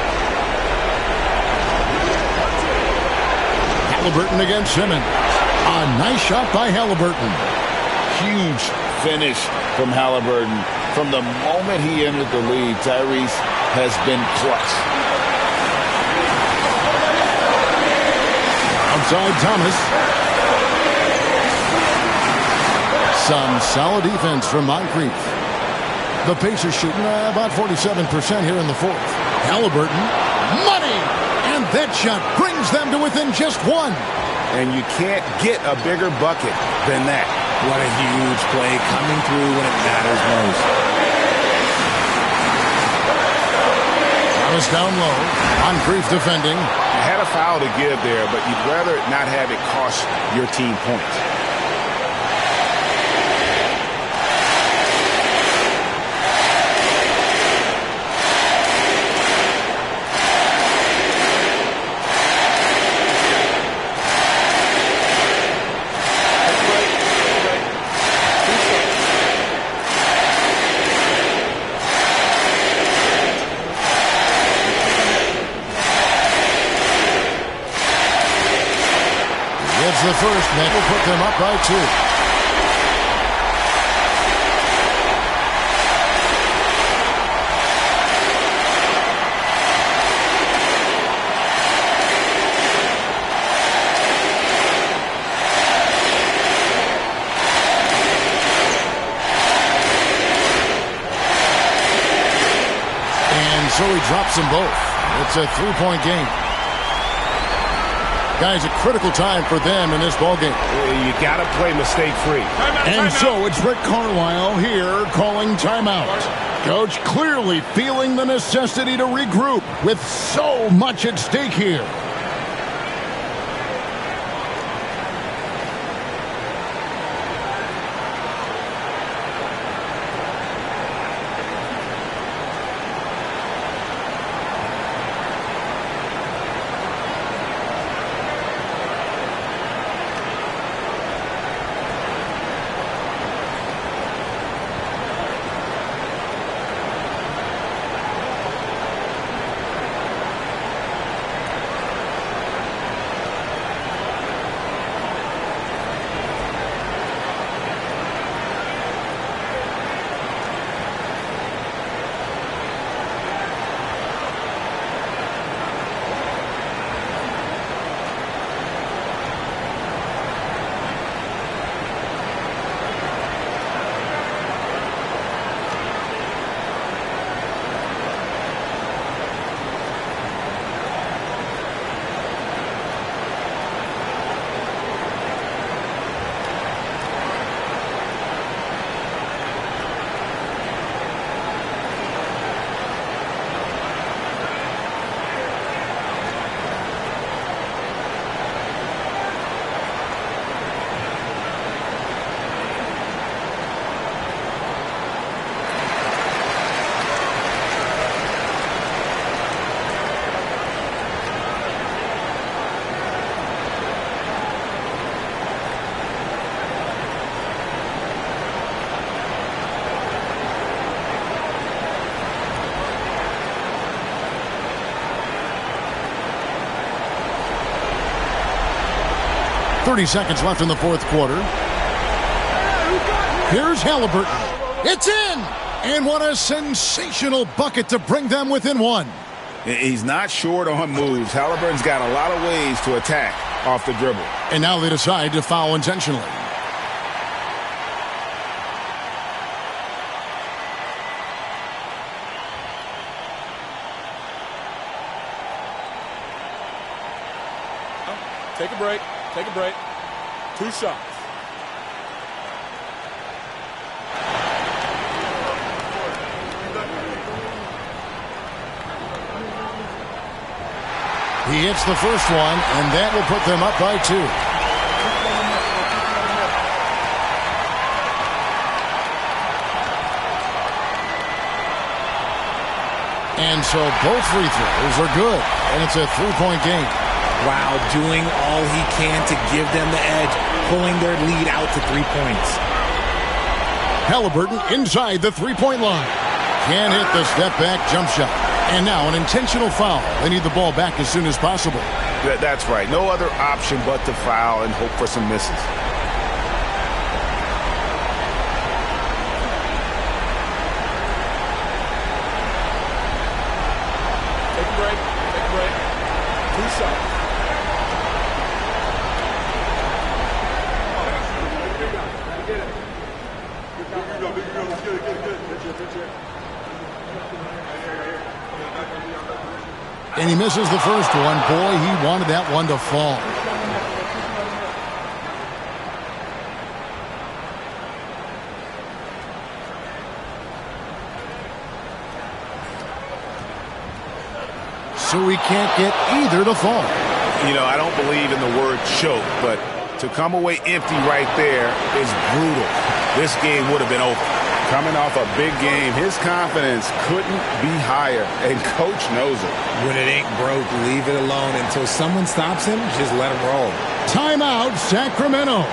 Halliburton against Simmons. A nice shot by Halliburton. Huge finish from Halliburton. From the moment he entered the league, Tyrese has been clutch. Outside Thomas. Some solid defense from Moncrief. The Pacers shooting about 47% here in the fourth. Halliburton. Money! And that shot brings them to within just one. And you can't get a bigger bucket than that. What a huge play, coming through when it matters most. Thomas down low. Moncrief defending. You had a foul to give there, but you'd rather not have it cost your team points. The first, that will put them up by 2. And so he drops them both. It's a 3-point game. Guys, a critical time for them in this ballgame. You got to play mistake-free. And so it's Rick Carlisle here calling timeout. Coach clearly feeling the necessity to regroup with so much at stake here. 30 seconds left in the fourth quarter. Here's Halliburton. It's in! And what a sensational bucket to bring them within one. He's not short on moves. Halliburton's got a lot of ways to attack off the dribble. And now they decide to foul intentionally. Take a break. Take a break. 2 shots. He hits the first one, and that will put them up by 2. And so both free throws are good, and it's a 3-point game. Wow, doing all he can to give them the edge, pulling their lead out to 3 points. Halliburton inside the 3-point line. Can't hit the step-back jump shot. And now an intentional foul. They need the ball back as soon as possible. That's right. No other option but to foul and hope for some misses. Take a break. Take a break. 2 shots. And he misses the first one. Boy, he wanted that one to fall. So he can't get either to fall. You know, I don't believe in the word choke, but to come away empty right there is brutal. This game would have been over. Coming off a big game, his confidence couldn't be higher, and Coach knows it. When it ain't broke, leave it alone until someone stops him. Just let him roll. Timeout, Sacramento.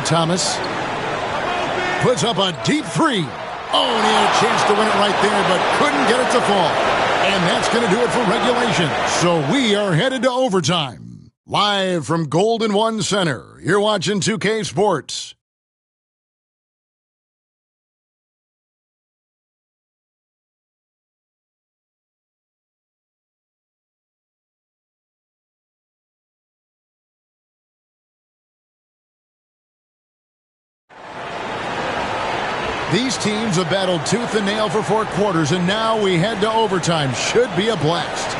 Thomas puts up a deep 3. Oh, and he had a chance to win it right there, but couldn't get it to fall. And that's going to do it for regulation. So we are headed to overtime. Live from Golden One Center, you're watching 2K Sports. These teams have battled tooth and nail for 4 quarters, and now we head to overtime. Should be a blast.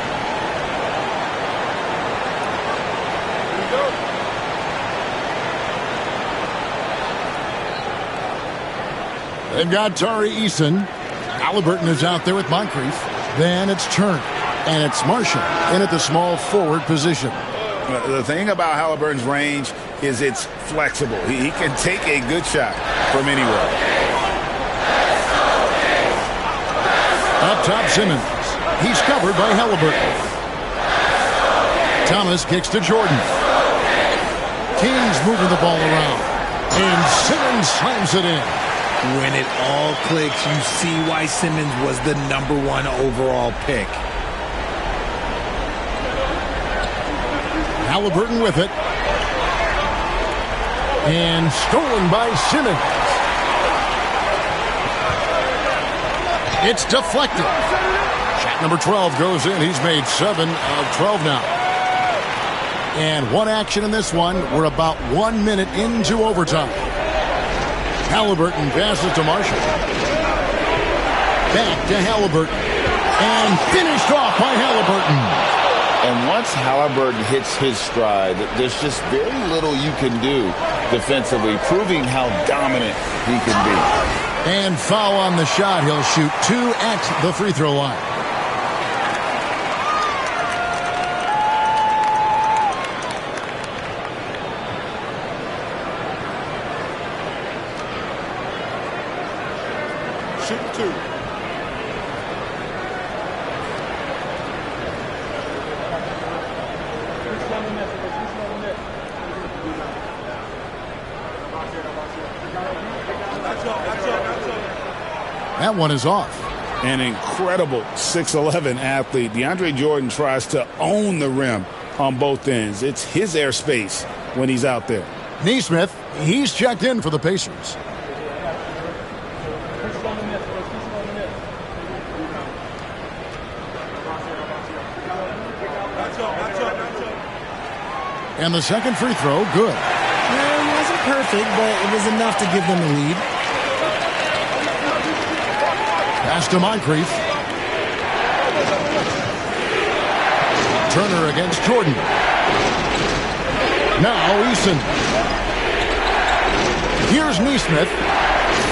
They've got Tari Eason. Halliburton is out there with Moncrief. Then it's Turner, and it's Marshall in at the small forward position. The thing about Halliburton's range is it's flexible. He can take a good shot from anywhere. Up top, Simmons. He's covered by Halliburton. Thomas kicks to Jordan. Kings moving the ball around. And Simmons slams it in. When it all clicks, you see why Simmons was the #1 overall pick. Halliburton with it. And stolen by Simmons. It's deflected. Shot number 12 goes in. He's made 7 of 12 now. And one action in this one. We're about 1 minute into overtime. Halliburton passes to Marshall. Back to Halliburton. And finished off by Halliburton. And once Halliburton hits his stride, there's just very little you can do defensively, proving how dominant he can be. And foul on the shot. He'll shoot 2 at the free throw line. Shoot 2. That one is off. An incredible 6'11" athlete. DeAndre Jordan tries to own the rim on both ends. It's his airspace when he's out there. Nesmith, he's checked in for the Pacers. And the second free throw, good. It wasn't perfect, but it was enough to give them a lead. Pass to Moncrief. Turner against Jordan. Now Eason. Here's Nesmith.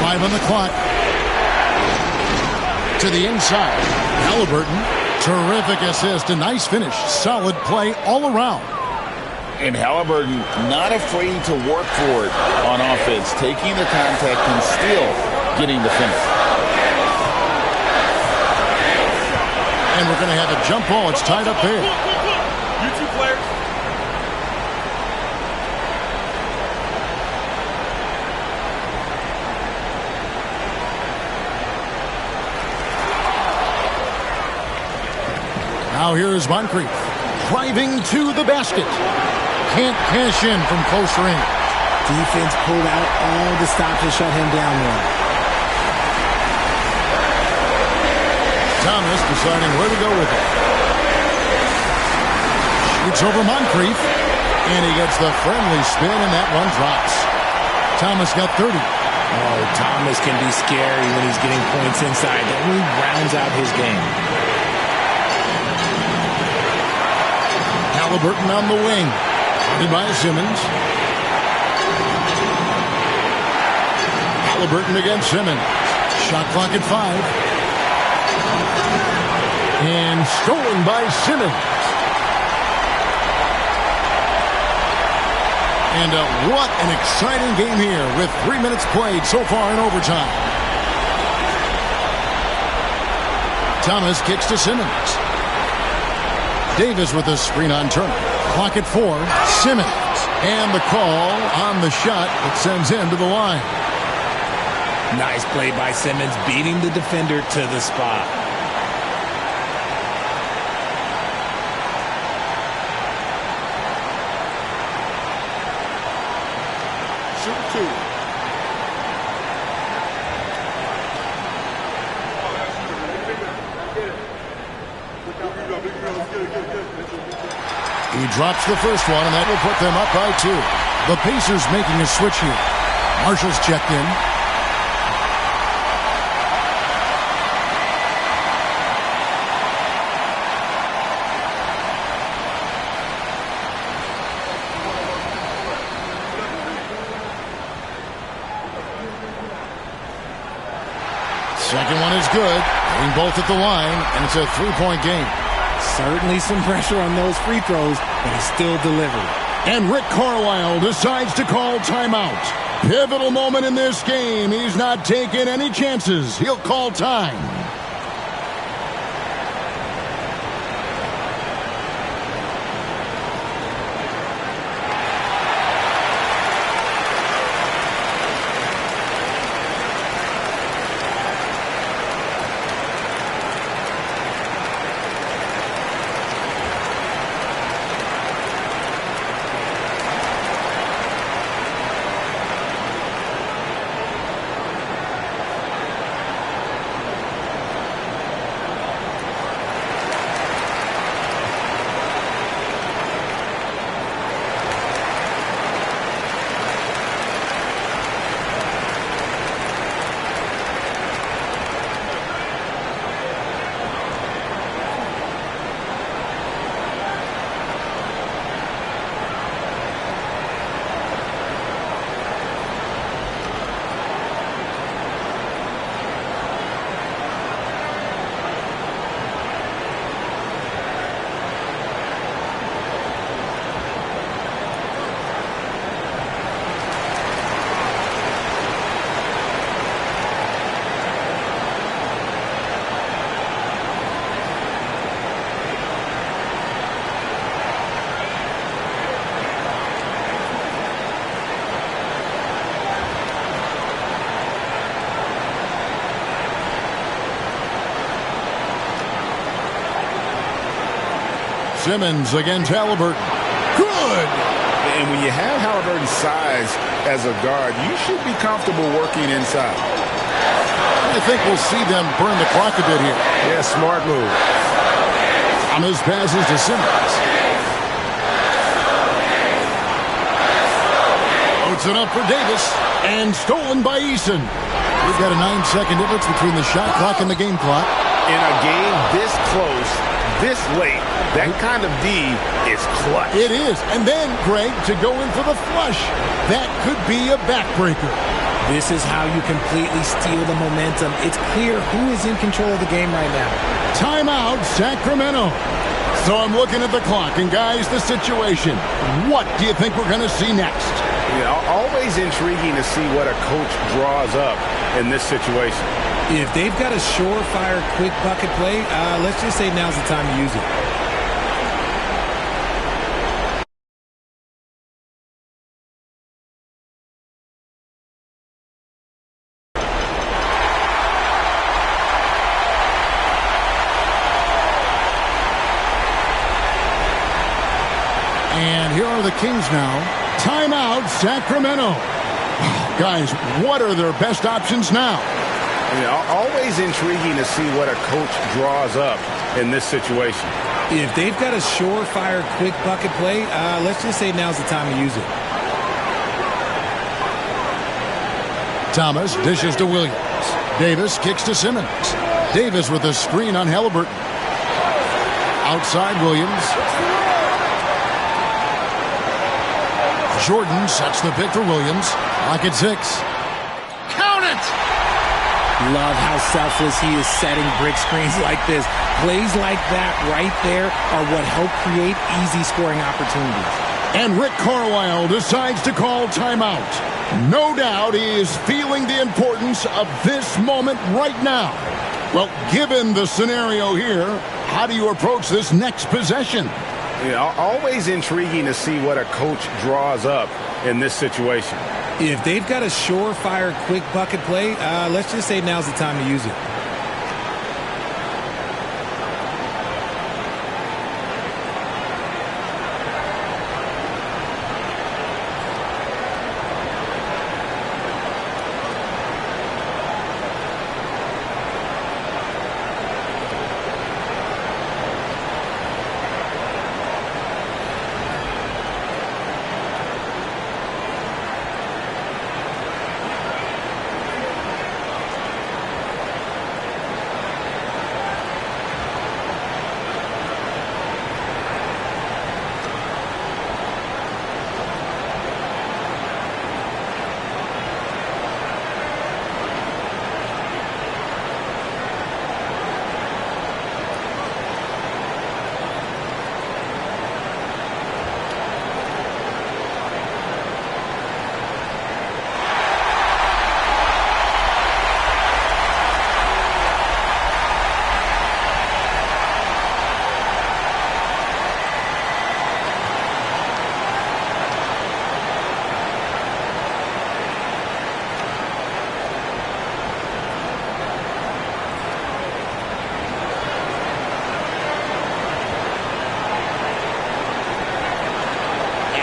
5 on the clock. To the inside. Halliburton. Terrific assist. A nice finish. Solid play all around. And Halliburton not afraid to work for it on offense, taking the contact and still getting the finish. And we're going to have a jump ball. It's tied up there. You two players. Now here's Moncrief. Driving to the basket. Can't cash in from close range. Defense pulled out all the stops to shut him down there. Thomas deciding where to go with it. Shoots over Moncrief. And he gets the friendly spin, and that one drops. Thomas got 30. Oh, Thomas can be scary when he's getting points inside. That really rounds out his game. Halliburton on the wing. Guarded by Simmons. Halliburton against Simmons. Shot clock at 5. And stolen by Simmons. And what an exciting game here with 3 minutes played so far in overtime. Thomas kicks to Simmons. Davis with a screen on Turner. Clock at 4. Simmons. And the call on the shot that sends him to the line. Nice play by Simmons, beating the defender to the spot. Shoot 2. He drops the first one, and that will put them up by 2. The Pacers making a switch here. Marshall's checked in. Second one is good. Hitting both at the line, and it's a 3-point game. Certainly some pressure on those free throws, but he still delivered. And Rick Carlisle decides to call timeout. Pivotal moment in this game. He's not taking any chances. He'll call time. Simmons against Halliburton. Good! And when you have Halliburton's size as a guard, you should be comfortable working inside. I think we'll see them burn the clock a bit here. Yeah, smart move. On his passes to Simmons. Puts it up for Davis. And stolen by Eason. We've got a 9-second difference between the shot clock and the game clock. In a game this close, this late, that kind of D is clutch. It is. And then, Greg, to go in for the flush. That could be a backbreaker. This is how you completely steal the momentum. It's clear who is in control of the game right now. Timeout, Sacramento. So I'm looking at the clock, and guys, the situation. What do you think we're going to see next? Yeah, always intriguing to see what a coach draws up in this situation. If they've got a surefire quick bucket play, let's just say now's the time to use it. And here are the Kings now. Timeout, Sacramento. Guys, what are their best options now? Yeah, always intriguing to see what a coach draws up in this situation. If they've got a surefire quick bucket play, let's just say now's the time to use it. Thomas dishes to Williams. Davis kicks to Simmons. Davis with a screen on Halliburton. Outside Williams. Jordan sets the pick for Williams. Lock at 6. Count it! Love how selfless he is setting brick screens like this. Plays like that right there are what help create easy scoring opportunities. And Rick Carlisle decides to call timeout. No doubt he is feeling the importance of this moment right now. Well, given the scenario here, how do you approach this next possession? Yeah, always intriguing to see what a coach draws up in this situation. If they've got a surefire quick bucket play, let's just say now's the time to use it.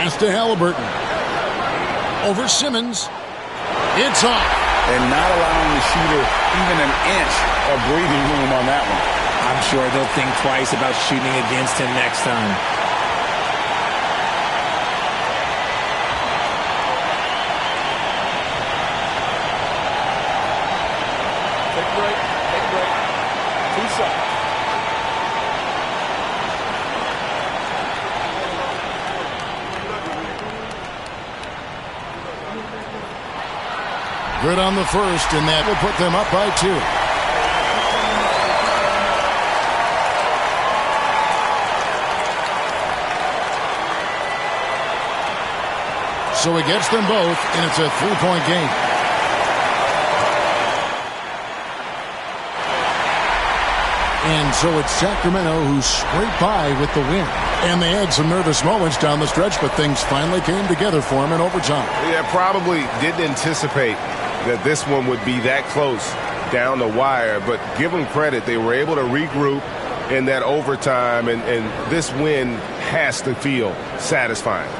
Pass to Halliburton. Over Simmons. It's off. And not allowing the shooter even an inch of breathing room on that one. I'm sure they'll think twice about shooting against him next time. Take a break. Take a break. 2 seconds. Good on the first, and that will put them up by 2. So he gets them both, and it's a 3-point game. And so it's Sacramento who scraped by with the win. And they had some nervous moments down the stretch, but things finally came together for them in overtime. Yeah, probably didn't anticipate that this one would be that close down the wire, but give them credit. They were able to regroup, in that overtime, and this win has to feel satisfying.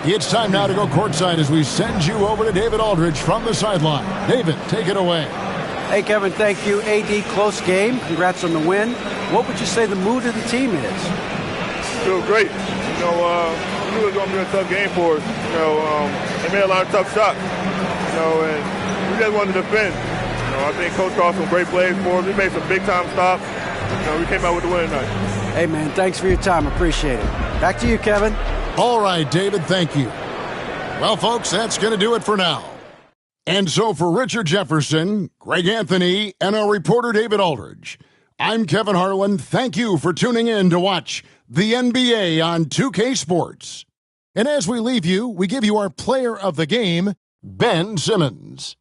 It's time now to go courtside as we send you over to David Aldridge from the sideline. David, take it away. Hey, Kevin, thank you. AD, close game. Congrats on the win. What would you say the mood of the team is? Feel great. We knew it was going to be a tough game for us. They made a lot of tough shots. And we just wanted to defend. I think Coach called some great plays for us. We made some big-time stops. We came out with the win tonight. Hey, man, thanks for your time. Appreciate it. Back to you, Kevin. All right, David, thank you. Well, folks, that's going to do it for now. And so for Richard Jefferson, Greg Anthony, and our reporter David Aldridge, I'm Kevin Harlan. Thank you for tuning in to watch the NBA on 2K Sports. And as we leave you, we give you our player of the game, Ben Simmons.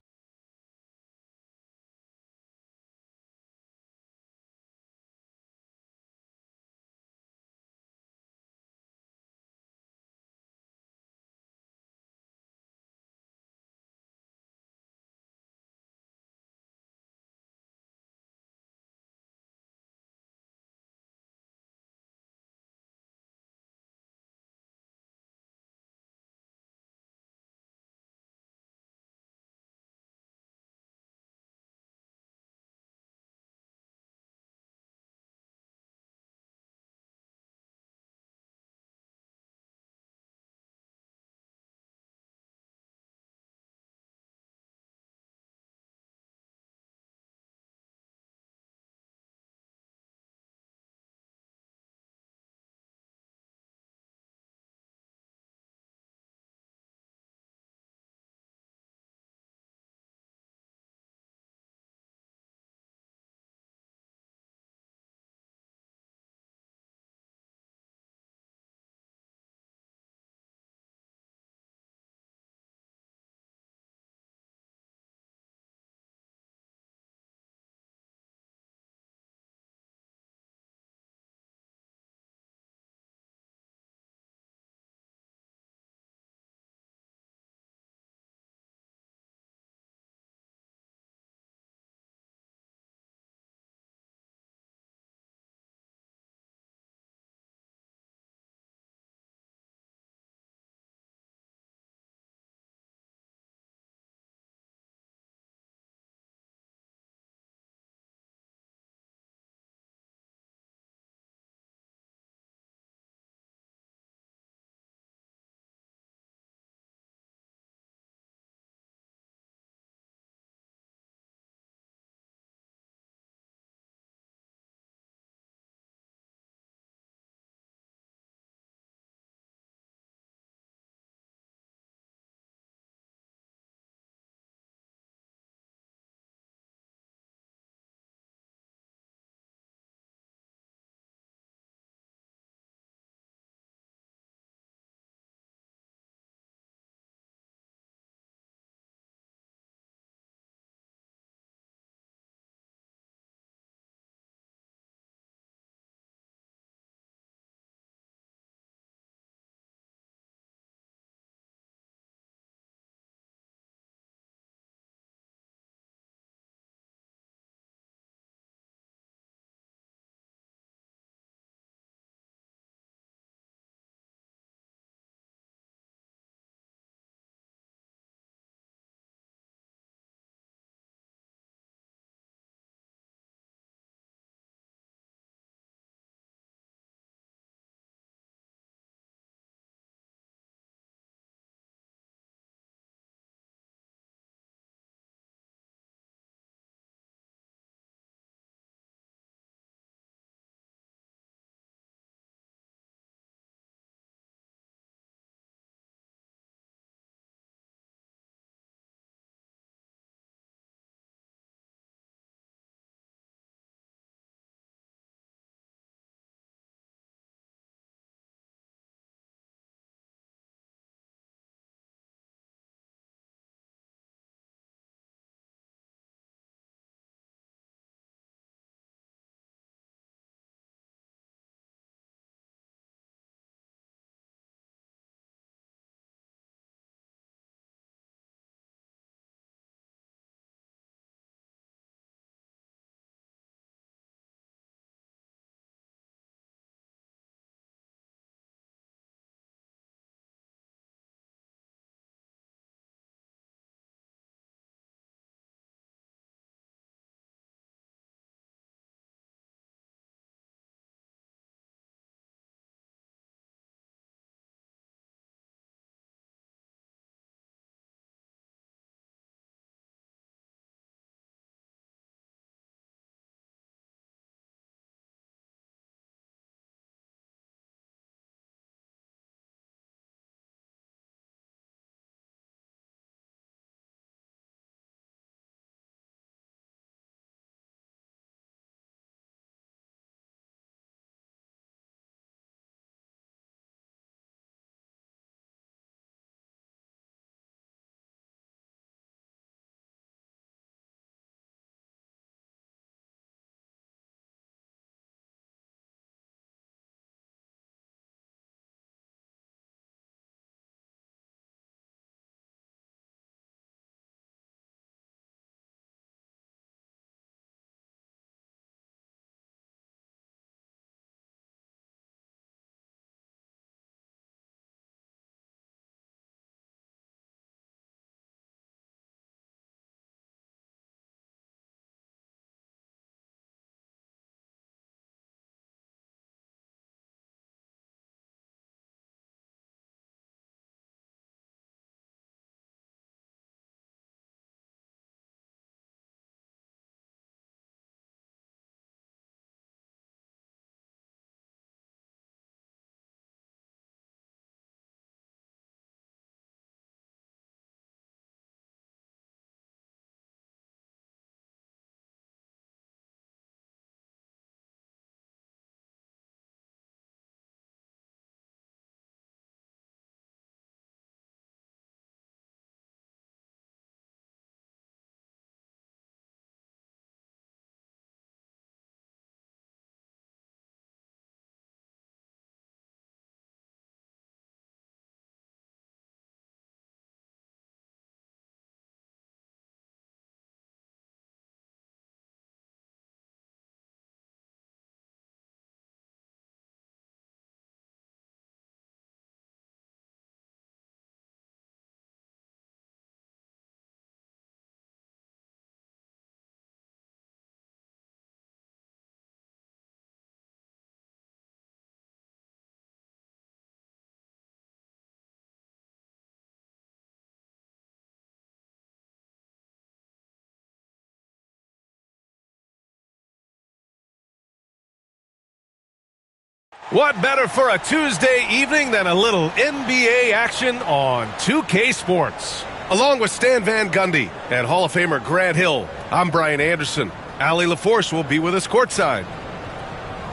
What better for a Tuesday evening than a little NBA action on 2K Sports? Along with Stan Van Gundy and Hall of Famer Grant Hill, I'm Brian Anderson. Allie LaForce will be with us courtside.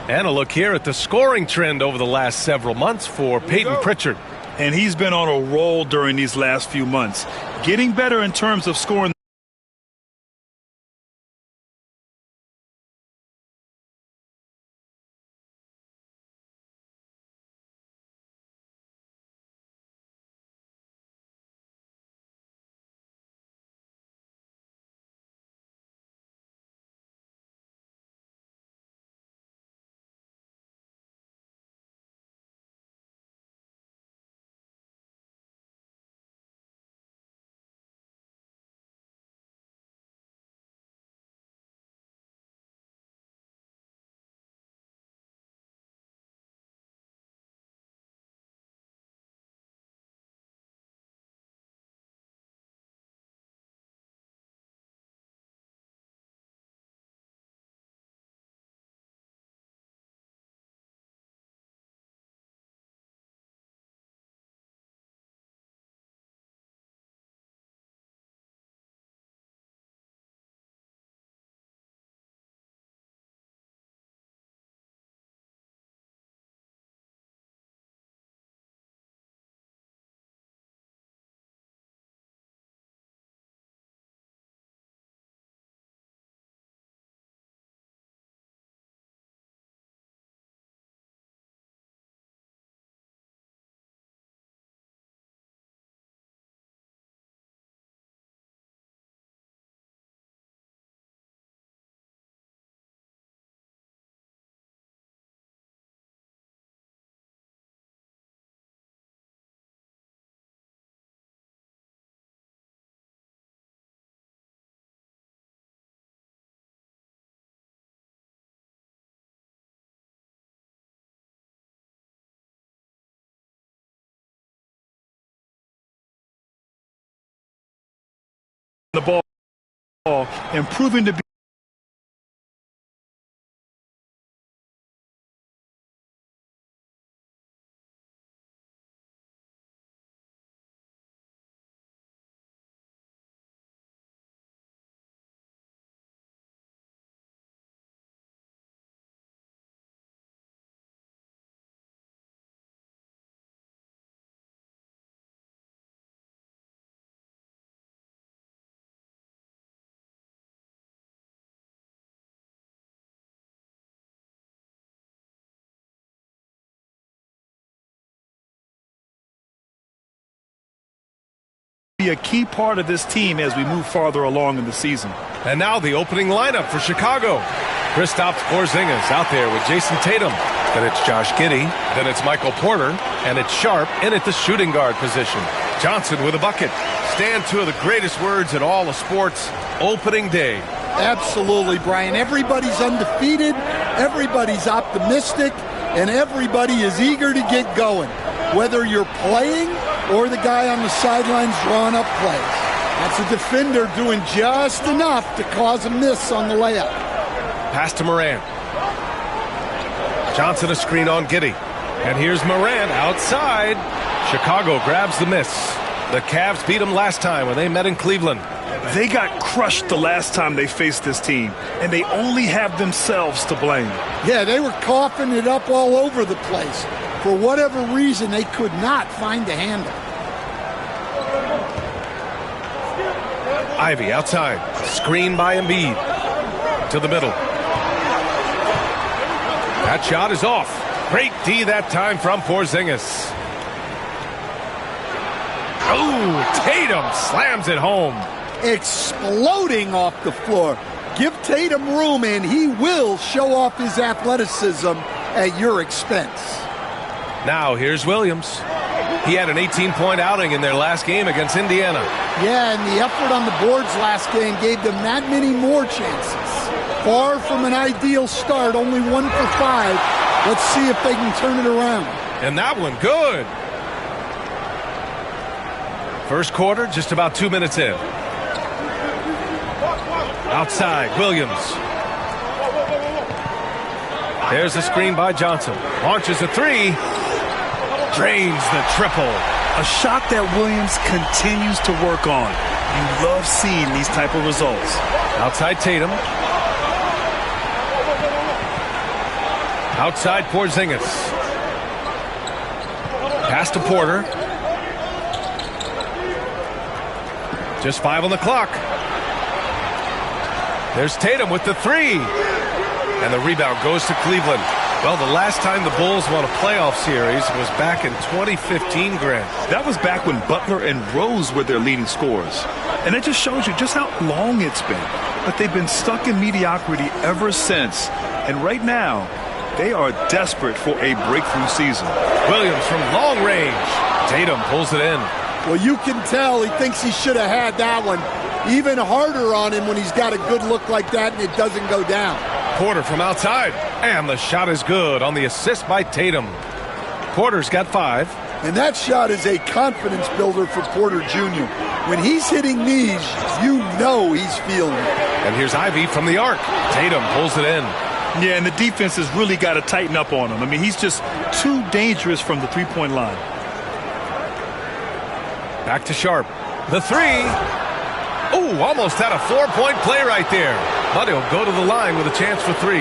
And a look here at the scoring trend over the last several months for Peyton Pritchard. And he's been on a roll during these last few months, getting better in terms of scoring the ball and proving to be a key part of this team as we move farther along in the season. And now the opening lineup for Chicago. Kristaps Porzingis out there with Jason Tatum. Then it's Josh Giddey. Then it's Michael Porter. And it's Sharp in at the shooting guard position. Johnson with a bucket. Stan, two of the greatest words in all of sports, opening day. Absolutely, Brian. Everybody's undefeated. Everybody's optimistic. And everybody is eager to get going. Whether you're playing or the guy on the sidelines drawing up plays. That's a defender doing just enough to cause a miss on the layup. Pass to Morant. Johnson a screen on Giddey. And here's Morant outside. Chicago grabs the miss. The Cavs beat them last time when they met in Cleveland. They got crushed the last time they faced this team, and they only have themselves to blame. Yeah, they were coughing it up all over the place. For whatever reason, they could not find the handle. Ivy outside. Screen by Embiid. To the middle. That shot is off. Great D that time from Porzingis. Oh, Tatum slams it home. Exploding off the floor. Give Tatum room and he will show off his athleticism at your expense. Now here's Williams. He had an 18-point outing in their last game against Indiana. Yeah, and the effort on the boards last game gave them that many more chances. Far from an ideal start, only 1 for 5. Let's see if they can turn it around. And that one good. First quarter, just about 2 minutes in. Outside, Williams. There's a screen by Johnson. Launches a three. Drains the triple. A shot that Williams continues to work on. You love seeing these type of results. Outside Tatum. Outside Porzingis. Pass to Porter. Just 5 on the clock. There's Tatum with the three. And the rebound goes to Cleveland. Well, the last time the Bulls won a playoff series was back in 2015, Grant. That was back when Butler and Rose were their leading scorers. And it just shows you just how long it's been. But they've been stuck in mediocrity ever since. And right now, they are desperate for a breakthrough season. Williams from long range. Tatum pulls it in. Well, you can tell he thinks he should have had that one. Even harder on him when he's got a good look like that and it doesn't go down. Porter from outside. And the shot is good on the assist by Tatum. Porter's got 5. And that shot is a confidence builder for Porter Jr. When he's hitting these, you know he's feeling it. And here's Ivy from the arc. Tatum pulls it in. Yeah, and the defense has really got to tighten up on him. I mean, he's just too dangerous from the three-point line. Back to Sharp. The three. Ooh, almost had a 4-point play right there. But he'll go to the line with a chance for 3.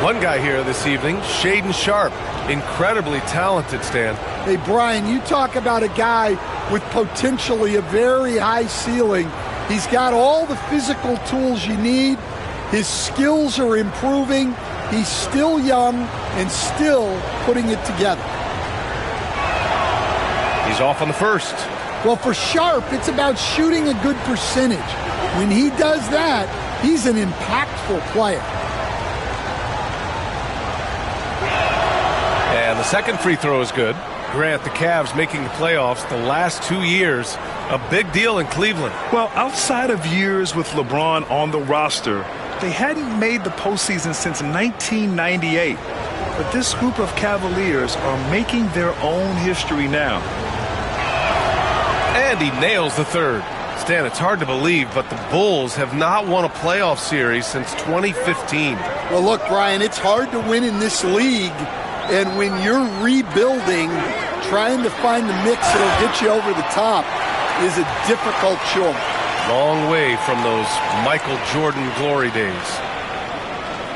One guy here this evening, Shaedon Sharp. Incredibly talented, Stan. Hey, Brian, you talk about a guy with potentially a very high ceiling. He's got all the physical tools you need. His skills are improving. He's still young and still putting it together. He's off on the first. Well, for Sharp, it's about shooting a good percentage. When he does that, he's an impactful player. And the second free throw is good. Grant, the Cavs making the playoffs the last 2 years. A big deal in Cleveland. Well, outside of years with LeBron on the roster, they hadn't made the postseason since 1998. But this group of Cavaliers are making their own history now. And he nails the third. Stan, it's hard to believe, but the Bulls have not won a playoff series since 2015. Well, look, Brian, it's hard to win in this league. And when you're rebuilding, trying to find the mix that'll get you over the top is a difficult chore. Long way from those Michael Jordan glory days.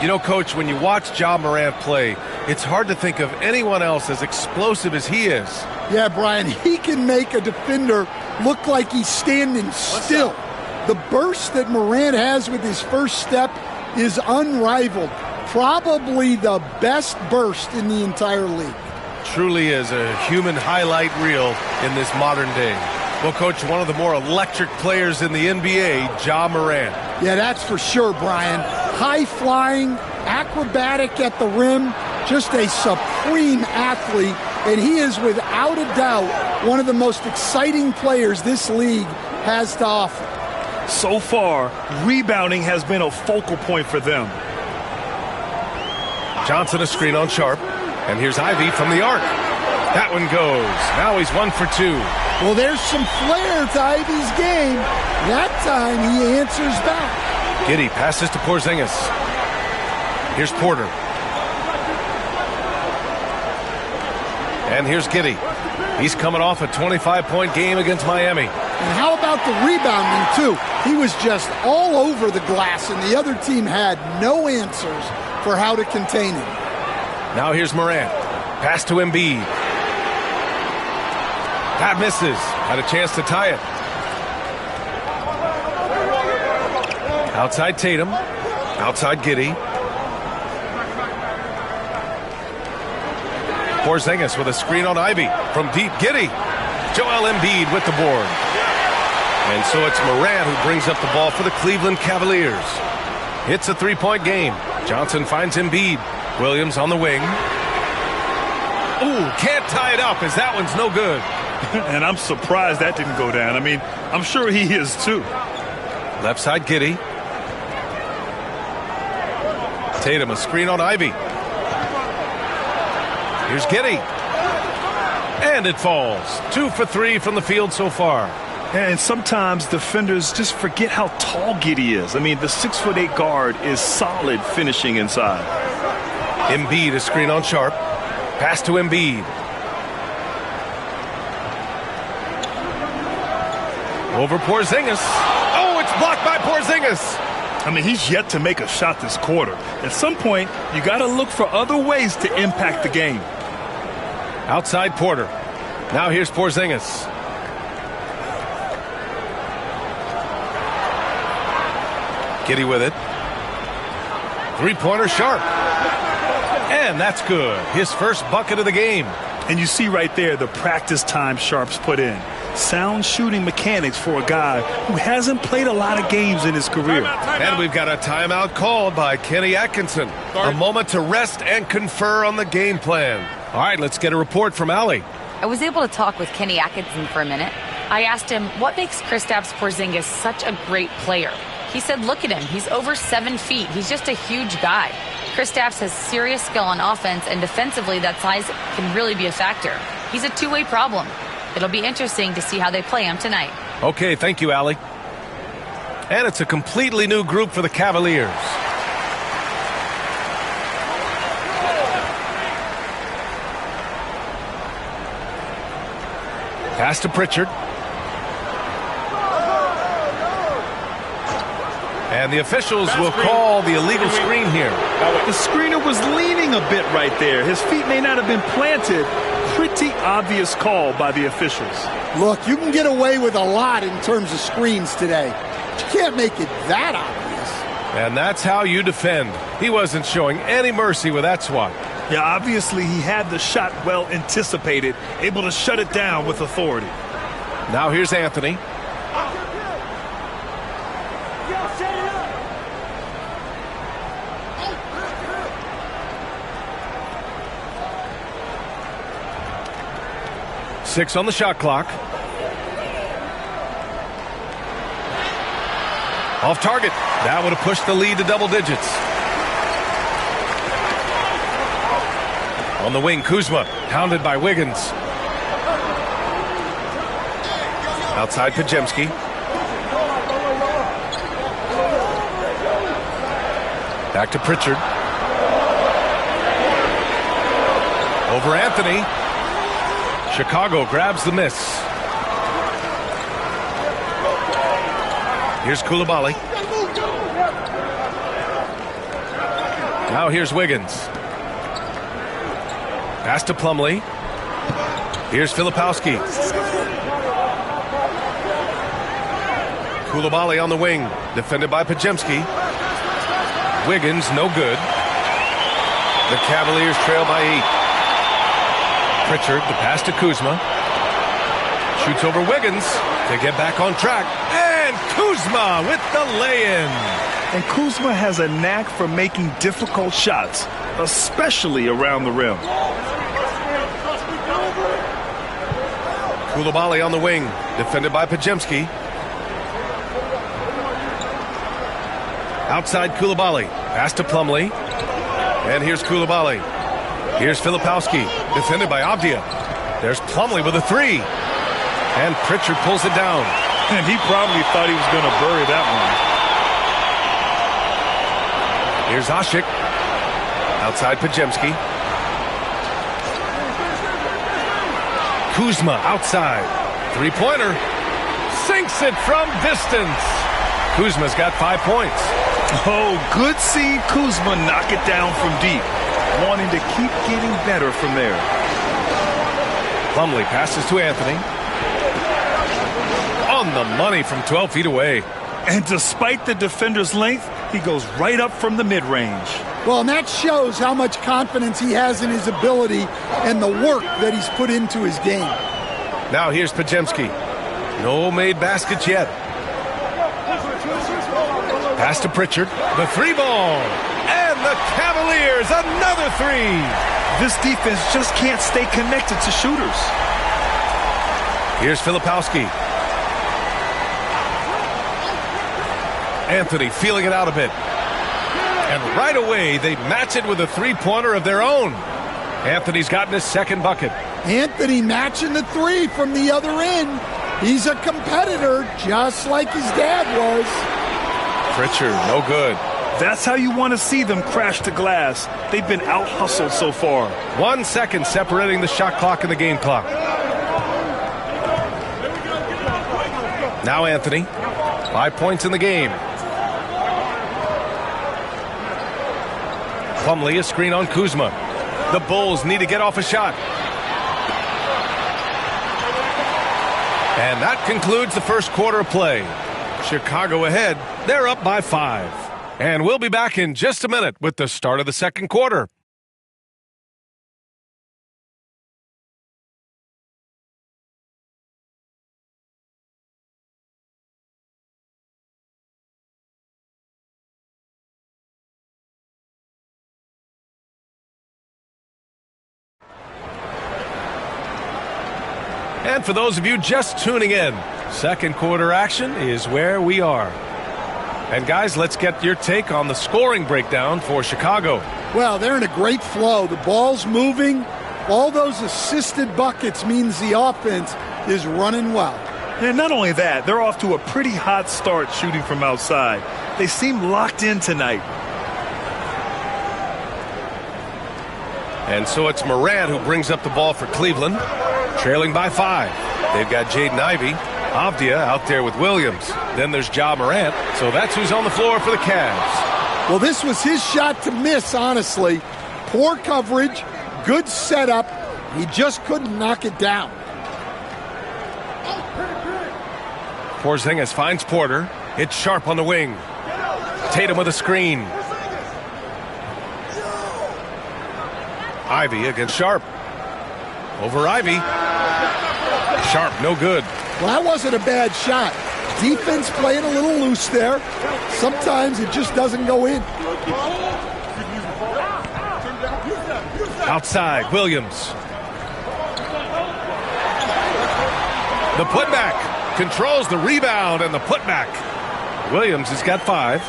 You know, Coach, when you watch Ja Morant play, it's hard to think of anyone else as explosive as he is. Yeah, Brian, he can make a defender look like he's standing still. The burst that Morant has with his first step is unrivaled. Probably the best burst in the entire league. Truly is a human highlight reel in this modern day. Well, Coach, one of the more electric players in the NBA, Ja Morant. Yeah, that's for sure, Brian. High-flying, acrobatic at the rim, just a supreme athlete, and he is without a doubt one of the most exciting players this league has to offer. So far, rebounding has been a focal point for them. Johnson a screen on Sharp, and here's Ivy from the arc. That one goes. Now he's 1 for 2. Well, there's some flair to Ivy's game. That time he answers back. Giddey passes to Porzingis. Here's Porter. And here's Giddey. He's coming off a 25-point game against Miami. And how about the rebounding, too? He was just all over the glass, and the other team had no answers for how to contain him. Now here's Morant. Pass to Embiid. That misses. Had a chance to tie it. Outside Tatum. Outside Giddey. Porzingis with a screen on Ivy. From deep, Giddey. Joel Embiid with the board. And so it's Morant who brings up the ball for the Cleveland Cavaliers. It's a 3-point game. Johnson finds Embiid. Williams on the wing. Ooh, can't tie it up as that one's no good. And I'm surprised that didn't go down. I mean, I'm sure he is too. Left side, Giddey. Tatum, a screen on Ivy. Here's Giddey. And it falls. 2 for 3 from the field so far. And sometimes defenders just forget how tall Giddey is. I mean, the 6'8" guard is solid finishing inside. Embiid is screen on Sharp. Pass to Embiid. Over Porzingis. Oh, it's blocked by Porzingis. I mean, he's yet to make a shot this quarter. At some point, you got to look for other ways to impact the game. Outside Porter. Now here's Porzingis. Giddey with it. Three-pointer Sharp. And that's good. His first bucket of the game. And you see right there the practice time Sharp's put in. Sound shooting mechanics for a guy who hasn't played a lot of games in his career. And we've got a timeout called by Kenny Atkinson. A moment to rest and confer on the game plan. All right, let's get a report from Allie. I was able to talk with Kenny Atkinson for a minute. I asked him, what makes Kristaps Porzingis such a great player? He said, look at him. He's over 7 feet. He's just a huge guy. Kristaps has serious skill on offense, and defensively, that size can really be a factor. He's a two-way problem. It'll be interesting to see how they play him tonight. Okay, thank you, Allie. And it's a completely new group for the Cavaliers. Pass to Pritchard. And the officials will call the illegal screen here. The screener was leaning a bit right there. His feet may not have been planted. Pretty obvious call by the officials. Look, you can get away with a lot in terms of screens today. But you can't make it that obvious. And that's how you defend. He wasn't showing any mercy with that swat. Yeah, obviously he had the shot well anticipated, able to shut it down with authority. Now here's Anthony. Six on the shot clock. Off target. That would have pushed the lead to double digits. On the wing, Kuzma, hounded by Wiggins. Outside Podziemski. Back to Pritchard. Over Anthony. Chicago grabs the miss. Here's Coulibaly. Now here's Wiggins. Pass to Plumlee. Here's Filipowski. Coulibaly on the wing, defended by Podziemski. Wiggins, no good. The Cavaliers trail by 8. Pritchard, the pass to Kuzma. Shoots over Wiggins to get back on track. And Kuzma with the lay-in. And Kuzma has a knack for making difficult shots, especially around the rim. Coulibaly on the wing, defended by Podziemski. Outside Coulibaly, pass to Plumlee. And here's Coulibaly. Here's Filipowski, defended by Avdia. There's Plumlee with a 3. And Pritchard pulls it down. And he probably thought he was going to bury that one. Here's Asik. Outside Podziemski. Kuzma outside. Three-pointer. Sinks it from distance. Kuzma's got 5 points. Oh, good seeing Kuzma knock it down from deep. Wanting to keep getting better from there. Plumlee passes to Anthony. On the money from 12 feet away. And despite the defender's length, he goes right up from the mid-range. Well, and that shows how much confidence he has in his ability and the work that he's put into his game. Now here's Podziemski. No made baskets yet. Pass to Pritchard. The 3-ball. And the Cavaliers, another 3. This defense just can't stay connected to shooters. Here's Filipowski. Anthony feeling it out a bit. And right away, they match it with a 3-pointer of their own. Anthony's gotten his second bucket. Anthony matching the 3 from the other end. He's a competitor, just like his dad was. Pritchard, no good. That's how you want to see them crash the glass. They've been out-hustled so far. 1 second separating the shot clock and the game clock. Now Anthony. 5 points in the game. Plumlee, a screen on Kuzma. The Bulls need to get off a shot. And that concludes the first quarter of play. Chicago ahead. They're up by 5. And we'll be back in just a minute with the start of the second quarter. And for those of you just tuning in, second quarter action is where we are. And guys, let's get your take on the scoring breakdown for Chicago. Well, they're in a great flow. The ball's moving. All those assisted buckets means the offense is running well. And not only that, they're off to a pretty hot start shooting from outside. They seem locked in tonight. And so it's Morant who brings up the ball for Cleveland, trailing by 5. They've got Jaden Ivey, Avdia out there with Williams. Then there's Ja Morant. So that's who's on the floor for the Cavs. Well, this was his shot to miss, honestly. Poor coverage, good setup. He just couldn't knock it down. Porzingis finds Porter. It's Sharp on the wing. Tatum with a screen. Ivey against Sharp. Over Ivey. Sharp, no good. Well, that wasn't a bad shot. Defense playing a little loose there. Sometimes it just doesn't go in. Outside, Williams. The putback. Controls the rebound and the putback. Williams has got 5.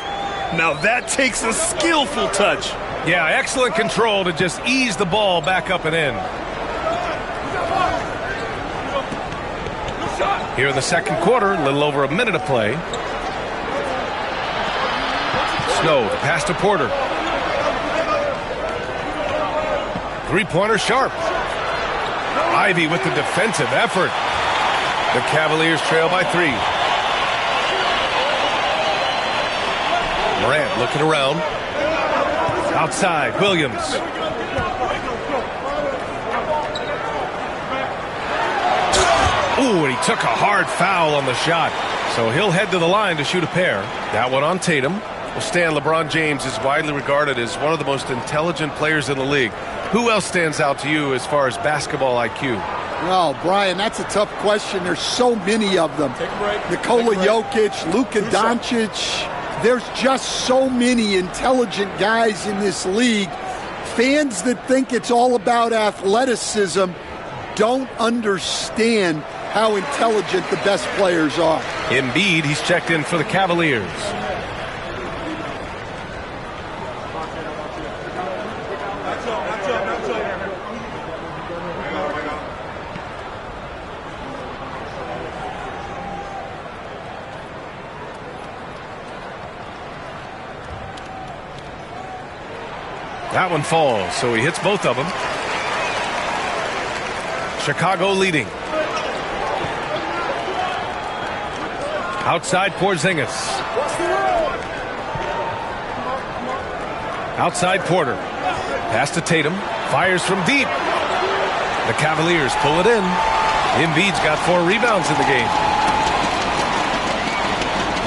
Now that takes a skillful touch. Yeah, excellent control to just ease the ball back up and in. Here in the second quarter, a little over a minute of play. Snow, the pass to Porter. Three-pointer Sharp. Ivey with the defensive effort. The Cavaliers trail by 3. Morant looking around. Outside, Williams. Ooh, and he took a hard foul on the shot. So he'll head to the line to shoot a pair. That one on Tatum. Well, Stan, LeBron James is widely regarded as one of the most intelligent players in the league. Who else stands out to you as far as basketball IQ? Well, Brian, that's a tough question. There's so many of them. Nikola Jokic, Luka Doncic. There's just so many intelligent guys in this league. Fans that think it's all about athleticism don't understand how intelligent the best players are. Embiid, he's checked in for the Cavaliers. That one falls, so he hits both of them. Chicago leading. Outside Porzingis. Outside Porter. Pass to Tatum. Fires from deep. The Cavaliers pull it in. Embiid's got 4 rebounds in the game.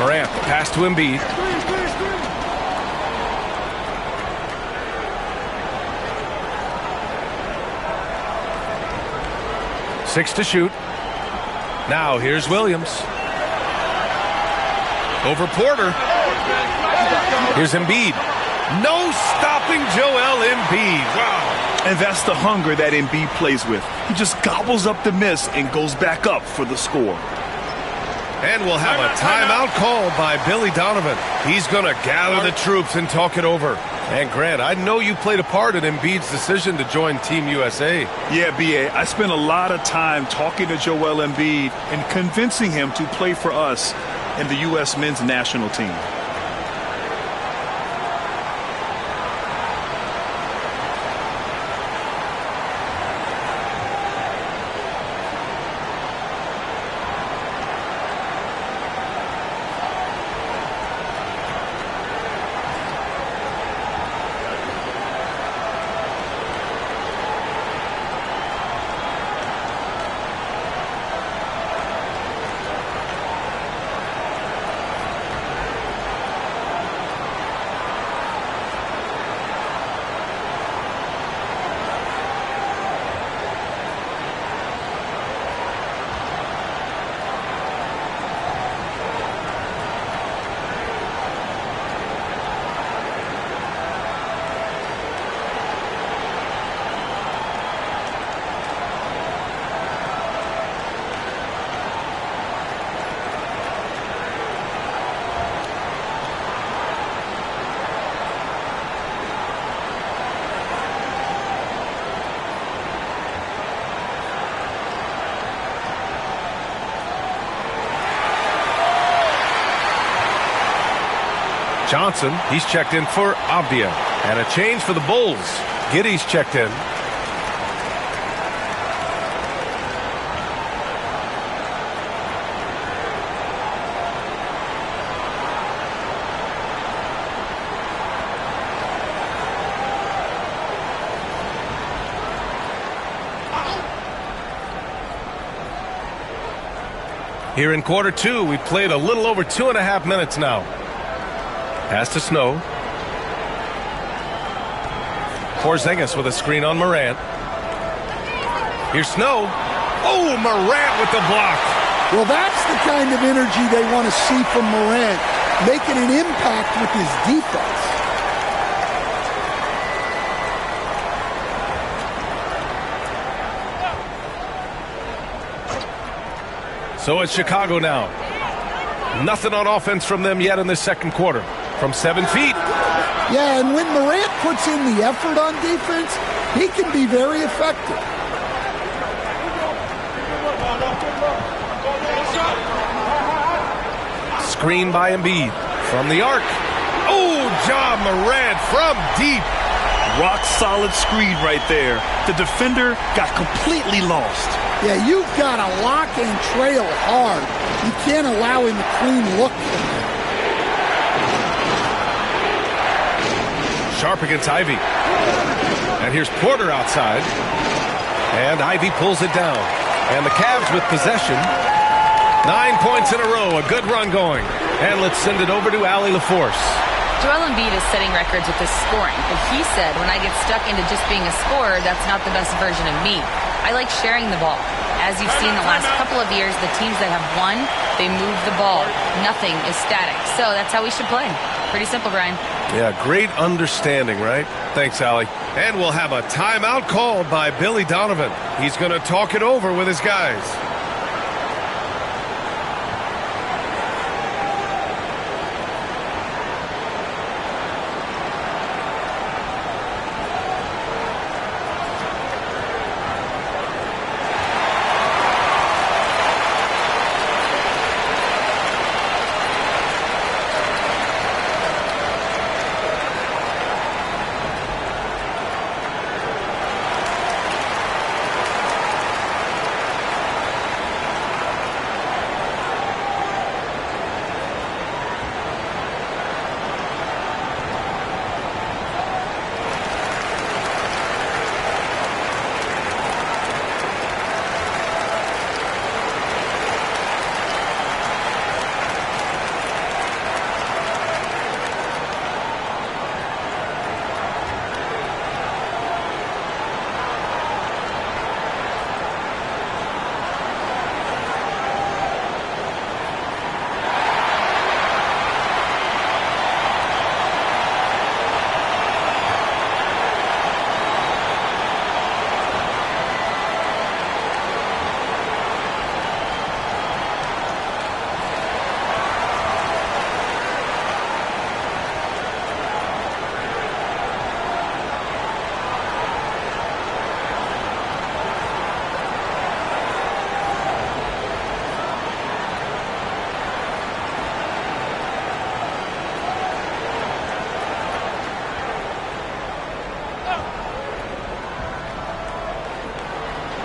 Morant, pass to Embiid. Six to shoot. Now here's Williams. Over Porter. Here's Embiid. No stopping Joel Embiid. Wow. And that's the hunger that Embiid plays with. He just gobbles up the miss and goes back up for the score. And we'll have a timeout called by Billy Donovan. He's going to gather the troops and talk it over. And Grant, I know you played a part in Embiid's decision to join Team USA. Yeah, B.A., I spent a lot of time talking to Joel Embiid and convincing him to play for us in the U.S. men's national team. Johnson, he's checked in for Avdia. And a change for the Bulls. Giddey's checked in. Here in quarter two, we've played a little over 2.5 minutes now. Pass to Snow. Porzingis with a screen on Morant. Here's Snow. Oh, Morant with the block. Well, that's the kind of energy they want to see from Morant, making an impact with his defense. So it's Chicago now. Nothing on offense from them yet in the second quarter. From 7 feet. Yeah, and when Morant puts in the effort on defense, he can be very effective. Screen by Embiid from the arc. Oh, Ja Morant from deep. Rock solid screen right there. The defender got completely lost. Yeah, you've got to lock and trail hard. You can't allow him a clean look. Sharp against Ivy. And here's Porter outside. And Ivy pulls it down. And the Cavs with possession. 9 points in a row. A good run going. And let's send it over to Allie LaForce. Joel Embiid is setting records with his scoring, but he said, when I get stuck into just being a scorer, that's not the best version of me. I like sharing the ball. As you've seen the last couple of years, the teams that have won, they move the ball. Nothing is static. So that's how we should play. Pretty simple, Brian. Yeah, great understanding, right? Thanks, Allie. And we'll have a timeout called by Billy Donovan. He's going to talk it over with his guys.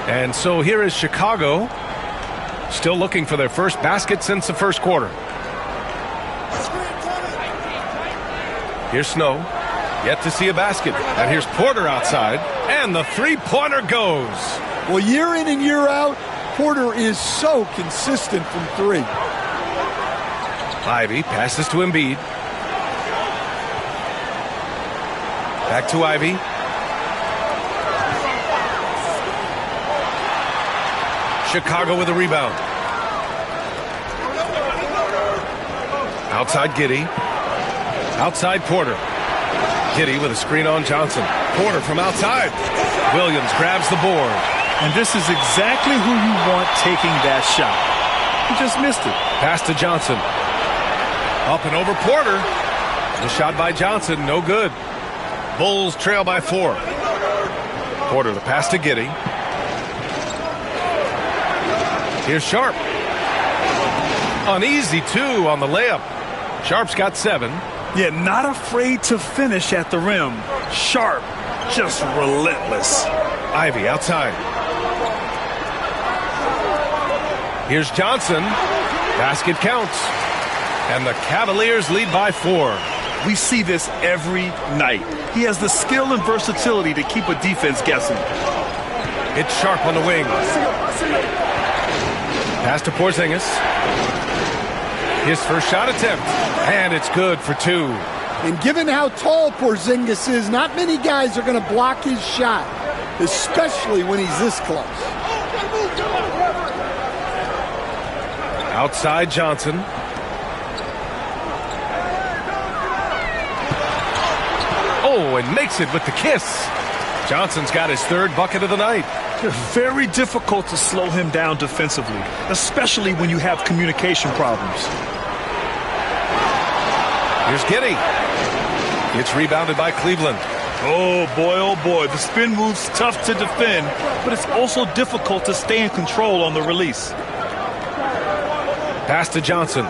And so here is Chicago, still looking for their first basket since the first quarter. Here's Snow, yet to see a basket. And here's Porter outside, and the three-pointer goes. Well, year in and year out, Porter is so consistent from three. Ivy passes to Embiid. Back to Ivy. Chicago with a rebound. Outside Giddey. Outside Porter. Giddey with a screen on Johnson. Porter from outside. Williams grabs the board. And this is exactly who you want taking that shot. He just missed it. Pass to Johnson. Up and over Porter. The shot by Johnson, no good. Bulls trail by 4. Porter, the pass to Giddey. Here's Sharp. Uneasy 2 on the layup. Sharp's got 7. Yeah, not afraid to finish at the rim. Sharp, just relentless. Ivey outside. Here's Johnson. Basket counts. And the Cavaliers lead by 4. We see this every night. He has the skill and versatility to keep a defense guessing. It's Sharp on the wing. Pass to Porzingis. His first shot attempt. And it's good for 2. And given how tall Porzingis is, not many guys are going to block his shot, especially when he's this close. Outside Johnson. Oh, and makes it with the kiss. Johnson's got his 3rd bucket of the night. Very difficult to slow him down defensively, especially when you have communication problems. Here's Giddey. It's rebounded by Cleveland. Oh boy, the spin move's tough to defend, but it's also difficult to stay in control on the release. Pass to Johnson.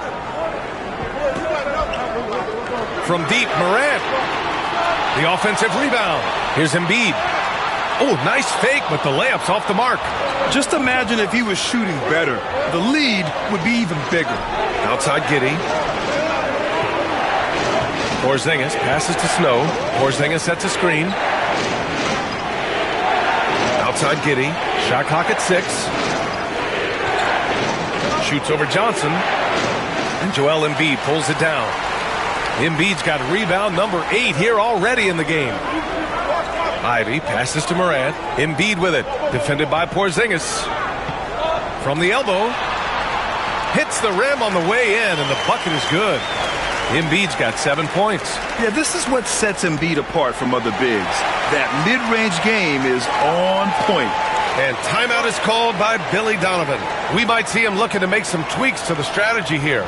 From deep, Morant. The offensive rebound. Here's Embiid. Oh, nice fake, but the layup's off the mark. Just imagine if he was shooting better. The lead would be even bigger. Outside Giddey. Porzingis passes to Snow. Porzingis sets a screen. Outside Giddey. Shot clock at 6. Shoots over Johnson. And Joel Embiid pulls it down. Embiid's got rebound number 8 here already in the game. Ivey passes to Morant. Embiid with it. Defended by Porzingis. From the elbow. Hits the rim on the way in, and the bucket is good. Embiid's got 7 points. Yeah, this is what sets Embiid apart from other bigs. That mid-range game is on point. And timeout is called by Billy Donovan. We might see him looking to make some tweaks to the strategy here.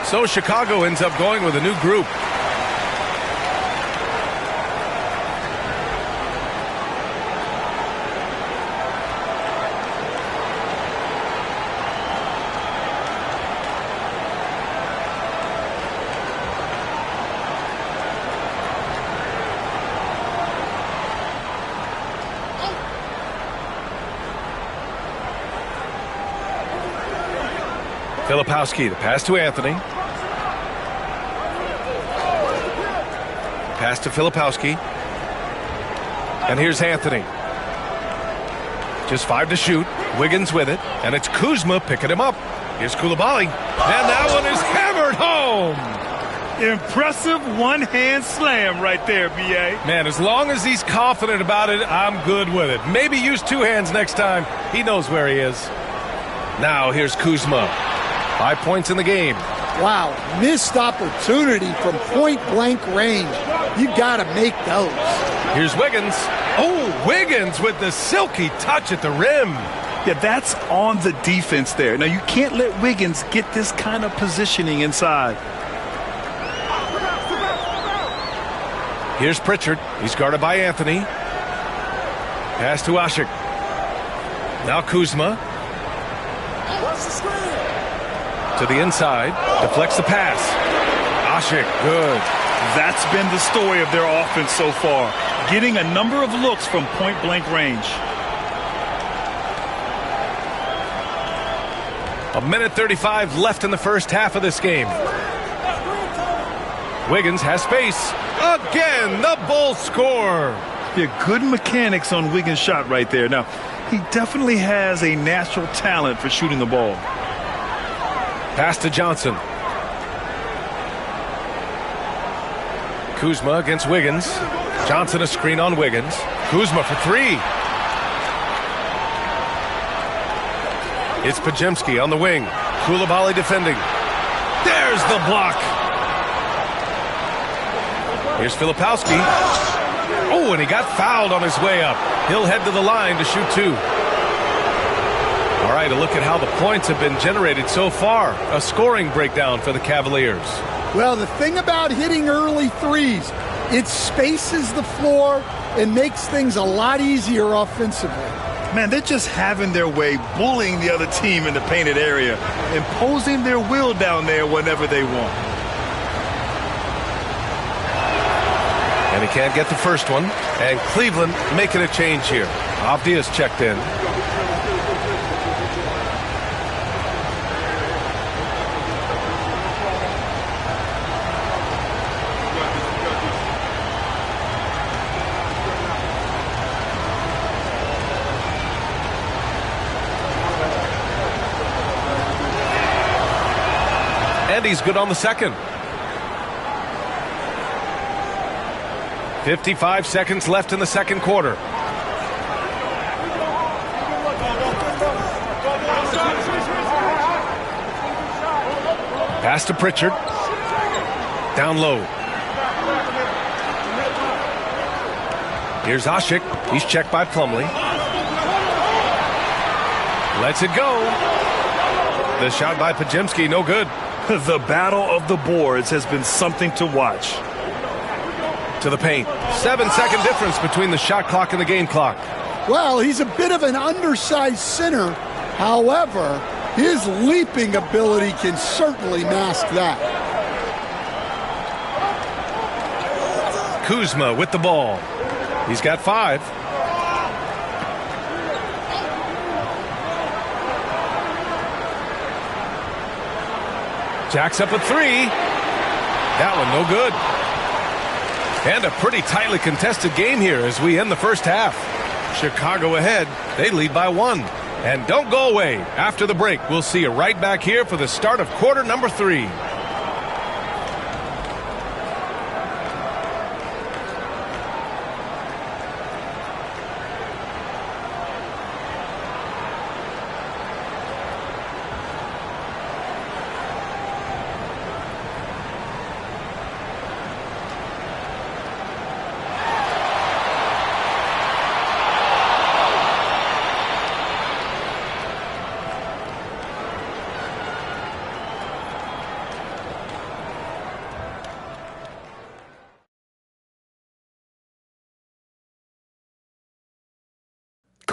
So Chicago ends up going with a new group. Filipowski, the pass to Anthony. Pass to Filipowski. And here's Anthony. Just 5 to shoot. Wiggins with it. And it's Kuzma picking him up. Here's Coulibaly. And that one is hammered home. Impressive one-hand slam right there, B.A. Man, as long as he's confident about it, I'm good with it. Maybe use 2 hands next time. He knows where he is. Now here's Kuzma. 5 points in the game. Wow, missed opportunity from point-blank range. You got to make those. Here's Wiggins. Oh, Wiggins with the silky touch at the rim. Yeah, that's on the defense there. Now, you can't let Wiggins get this kind of positioning inside. Here's Pritchard. He's guarded by Anthony. Pass to Asik. Now Kuzma. To the inside. Deflects the pass. Asik, good. That's been the story of their offense so far. Getting a number of looks from point-blank range. 1:35 left in the first half of this game. Wiggins has space. Again, the Bulls score. Yeah, good mechanics on Wiggins' shot right there. Now, he definitely has a natural talent for shooting the ball. Pass to Johnson. Kuzma against Wiggins. Johnson a screen on Wiggins. Kuzma for three. It's Podziemski on the wing. Koulibaly defending. There's the block. Here's Filipowski. Oh, and he got fouled on his way up. He'll head to the line to shoot two. All right, a look at how the points have been generated so far. A scoring breakdown for the Cavaliers. Well, the thing about hitting early threes, it spaces the floor and makes things a lot easier offensively. Man, they're just having their way, bullying the other team in the painted area, imposing their will down there whenever they want. And he can't get the first one. And Cleveland making a change here. Avdia's checked in. And he's good on the second. 55 seconds left in the second quarter. Pass to Pritchard. Down low. Here's Asik. He's checked by Plumlee. Lets it go. The shot by Podziemski, no good. The battle of the boards has been something to watch. To the paint. 7-second difference between the shot clock and the game clock. Well, he's a bit of an undersized center. However, his leaping ability can certainly mask that. Kuzma with the ball. He's got 5. Jacks up a 3. That one no good. And a pretty tightly contested game here as we end the first half. Chicago ahead. They lead by 1. And don't go away. After the break, we'll see you right back here for the start of quarter number 3.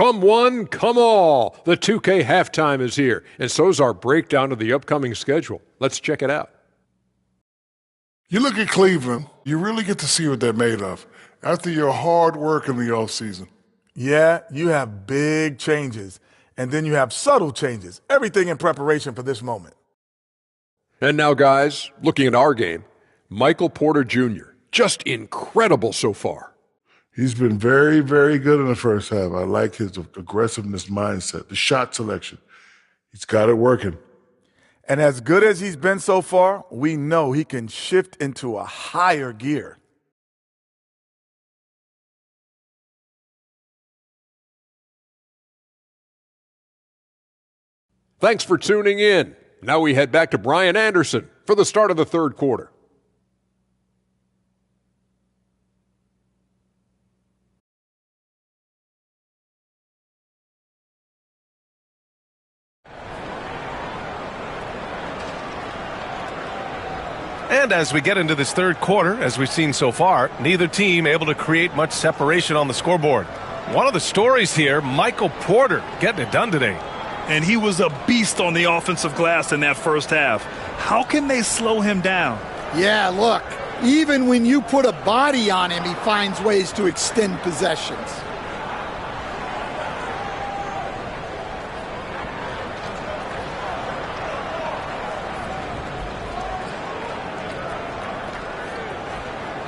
Come one, come all. The 2K halftime is here, and so's our breakdown of the upcoming schedule. Let's check it out. You look at Cleveland, you really get to see what they're made of after your hard work in the offseason. Yeah, you have big changes, and then you have subtle changes. Everything in preparation for this moment. And now, guys, looking at our game, Michael Porter Jr., just incredible so far. He's been very, very good in the first half. I like his aggressiveness mindset, the shot selection. He's got it working. And as good as he's been so far, we know he can shift into a higher gear. Thanks for tuning in. Now we head back to Brian Anderson for the start of the third quarter. And as we get into this third quarter, as we've seen so far, neither team able to create much separation on the scoreboard. One of the stories here, Michael Porter getting it done today. And he was a beast on the offensive glass in that first half. How can they slow him down? Yeah, look, even when you put a body on him, he finds ways to extend possessions.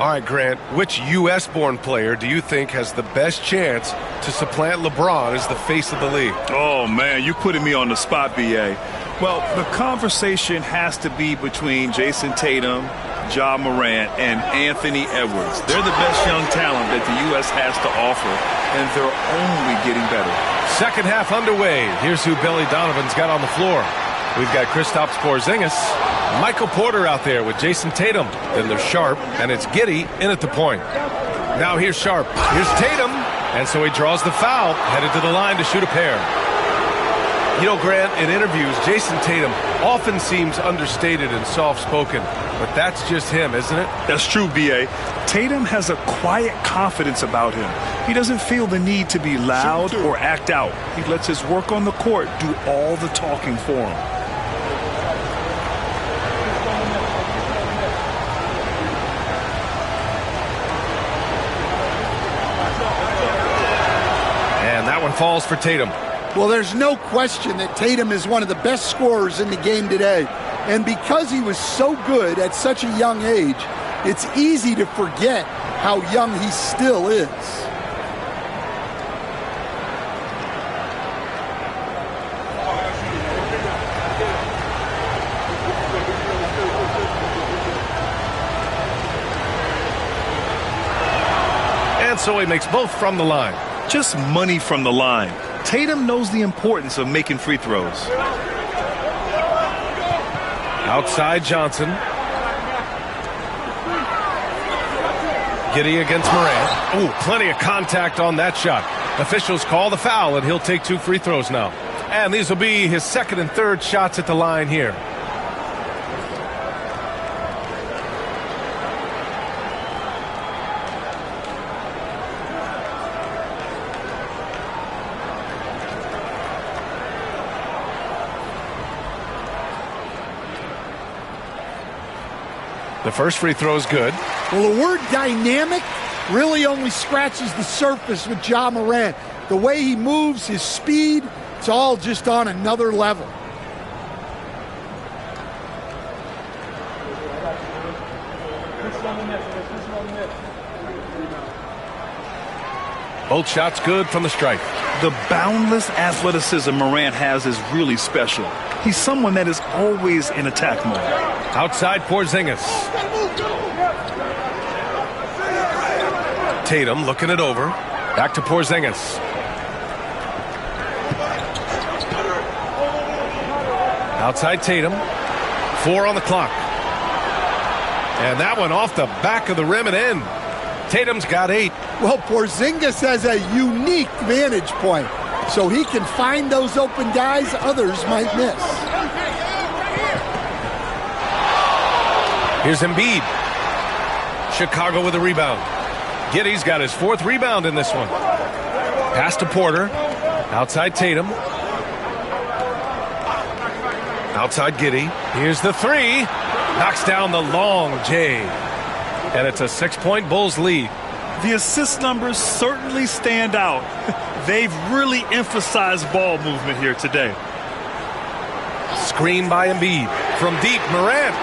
All right, Grant, which U.S.-born player do you think has the best chance to supplant LeBron as the face of the league? Oh, man, you're putting me on the spot, B.A. Well, the conversation has to be between Jason Tatum, Ja Morant, and Anthony Edwards. They're the best young talent that the U.S. has to offer, and they're only getting better. Second half underway. Here's who Billy Donovan's got on the floor. We've got Kristaps Porzingis, Michael Porter out there with Jason Tatum. Then there's Sharp, and it's Giddey in at the point. Now here's Sharp. Here's Tatum, and so he draws the foul, headed to the line to shoot a pair. You know, Grant, in interviews, Jason Tatum often seems understated and soft-spoken, but that's just him, isn't it? That's true, B.A. Tatum has a quiet confidence about him. He doesn't feel the need to be loud or act out. He lets his work on the court do all the talking for him. And that one falls for Tatum. Well, there's no question that Tatum is one of the best scorers in the game today. And because he was so good at such a young age, it's easy to forget how young he still is. And so he makes both from the line. Just money from the line. Tatum knows the importance of making free throws. Outside Johnson. Giddey against Morant. Ooh, plenty of contact on that shot. Officials call the foul, and he'll take 2 free throws now. And these will be his second and third shots at the line here. The first free throw is good. Well, the word dynamic really only scratches the surface with Ja Morant. The way he moves, his speed, it's all just on another level. Both shots good from the stripe. The boundless athleticism Morant has is really special. He's someone that is always in attack mode. Outside Porzingis. Tatum looking it over. Back to Porzingis. Outside Tatum. 4 on the clock. And that one off the back of the rim and in. Tatum's got 8. Well, Porzingis has a unique vantage point, so he can find those open guys others might miss. Here's Embiid. Chicago with a rebound. Giddey's got his 4th rebound in this one. Pass to Porter. Outside Tatum. Outside Giddey. Here's the 3. Knocks down the long J. And it's a 6-point Bulls lead. The assist numbers certainly stand out. They've really emphasized ball movement here today. Screen by Embiid. From deep, Morant.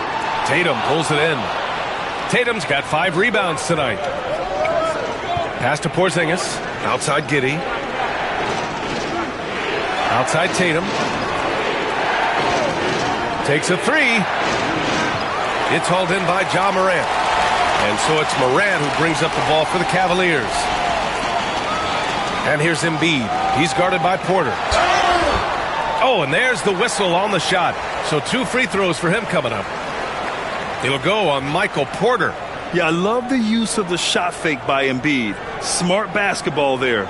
Tatum pulls it in. Tatum's got 5 rebounds tonight. Pass to Porzingis. Outside Giddey. Outside Tatum. Takes a 3. It's hauled in by Ja Morant. And so it's Morant who brings up the ball for the Cavaliers. And here's Embiid. He's guarded by Porter. Oh, and there's the whistle on the shot. So 2 free throws for him coming up. It'll go on Michael Porter. Yeah, I love the use of the shot fake by Embiid. Smart basketball there.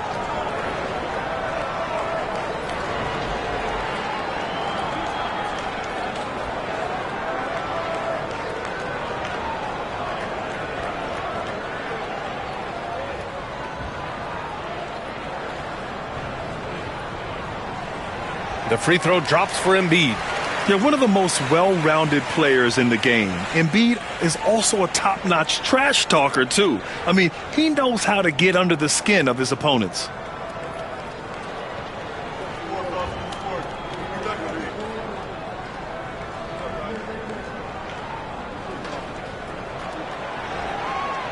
The free throw drops for Embiid. Yeah, one of the most well-rounded players in the game. Embiid is also a top-notch trash talker, too. I mean, he knows how to get under the skin of his opponents.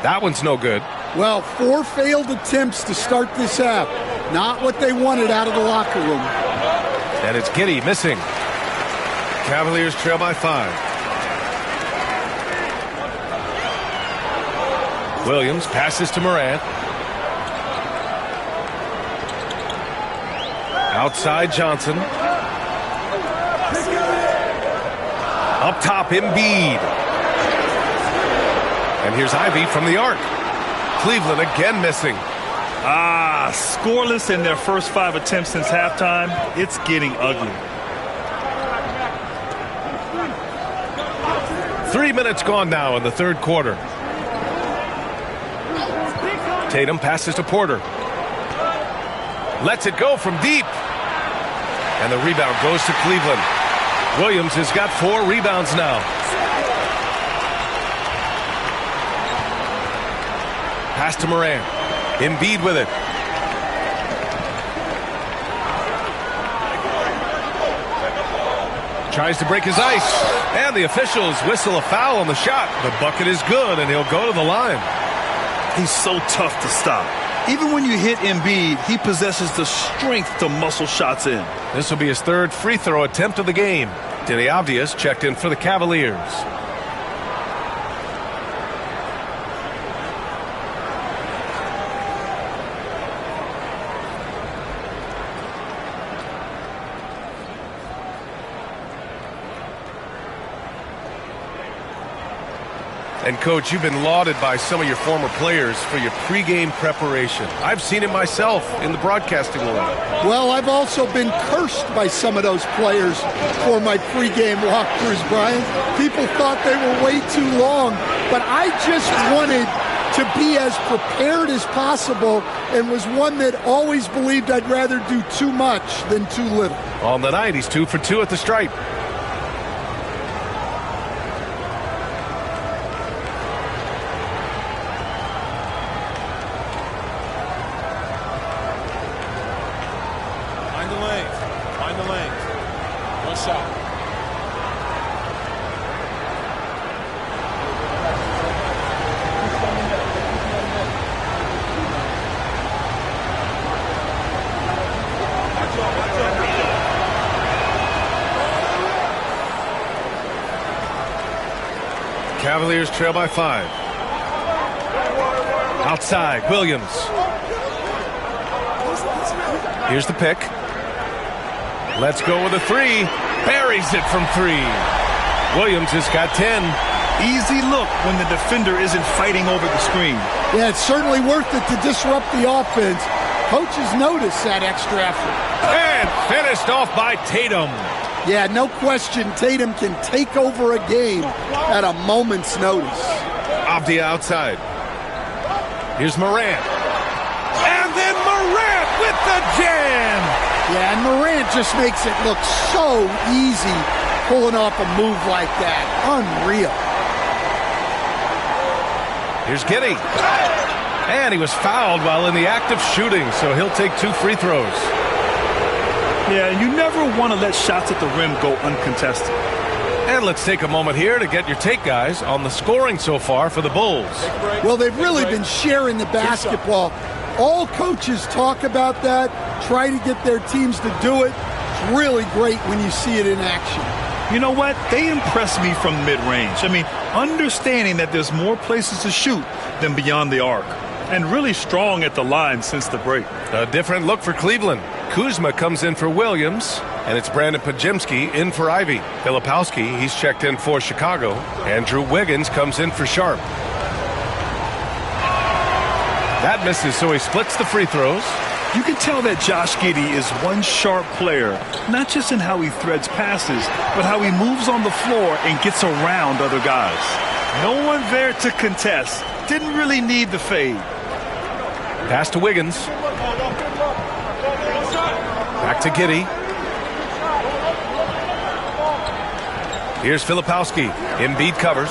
That one's no good. Well, 4 failed attempts to start this half. Not what they wanted out of the locker room. And it's Giddey missing. Cavaliers trail by 5. Williams passes to Morant. Outside Johnson. Up top, Embiid. And here's Ivy from the arc. Cleveland again missing. Scoreless in their first 5 attempts since halftime. It's getting ugly. 3 minutes gone now in the third quarter. Tatum passes to Porter. Lets it go from deep. And the rebound goes to Cleveland. Williams has got 4 rebounds now. Pass to Morant. Embiid with it. Tries to break his ice. And the officials whistle a foul on the shot. The bucket is good, and he'll go to the line. He's so tough to stop. Even when you hit Embiid, he possesses the strength to muscle shots in. This will be his 3rd free throw attempt of the game. Deni Avdija checked in for the Cavaliers. And, Coach, you've been lauded by some of your former players for your pregame preparation. I've seen it myself in the broadcasting world. Well, I've also been cursed by some of those players for my pregame walkthroughs, Brian. People thought they were way too long, but I just wanted to be as prepared as possible and was one that always believed I'd rather do too much than too little. On the night, he's 2 for 2 at the stripe. Cavaliers trail by 5. Outside, Williams. Here's the pick. Let's go with a 3. Buries it from 3. Williams has got 10. Easy look when the defender isn't fighting over the screen. Yeah, it's certainly worth it to disrupt the offense. Coaches notice that extra effort. And finished off by Tatum. Yeah, no question, Tatum can take over a game at a moment's notice. Avdija outside. Here's Morant. And then Morant with the jam. Yeah, and Morant just makes it look so easy pulling off a move like that. Unreal. Here's Giddey. And he was fouled while in the act of shooting, so he'll take 2 free throws. Yeah, you never want to let shots at the rim go uncontested. And let's take a moment here to get your take, guys, on the scoring so far for the Bulls. Well, they've really been sharing the basketball. All coaches talk about that, try to get their teams to do it. It's really great when you see it in action. You know what? They impress me from mid-range. I mean, understanding that there's more places to shoot than beyond the arc. And really strong at the line since the break. A different look for Cleveland. Kuzma comes in for Williams, and it's Brandon Podziemski in for Ivy. Filipowski, he's checked in for Chicago. Andrew Wiggins comes in for Sharp. That misses, so he splits the free throws. You can tell that Josh Giddey is one sharp player, not just in how he threads passes, but how he moves on the floor and gets around other guys. No one there to contest. Didn't really need the fade. Pass to Wiggins. Back to Giddey. Here's Filipowski. Embiid covers.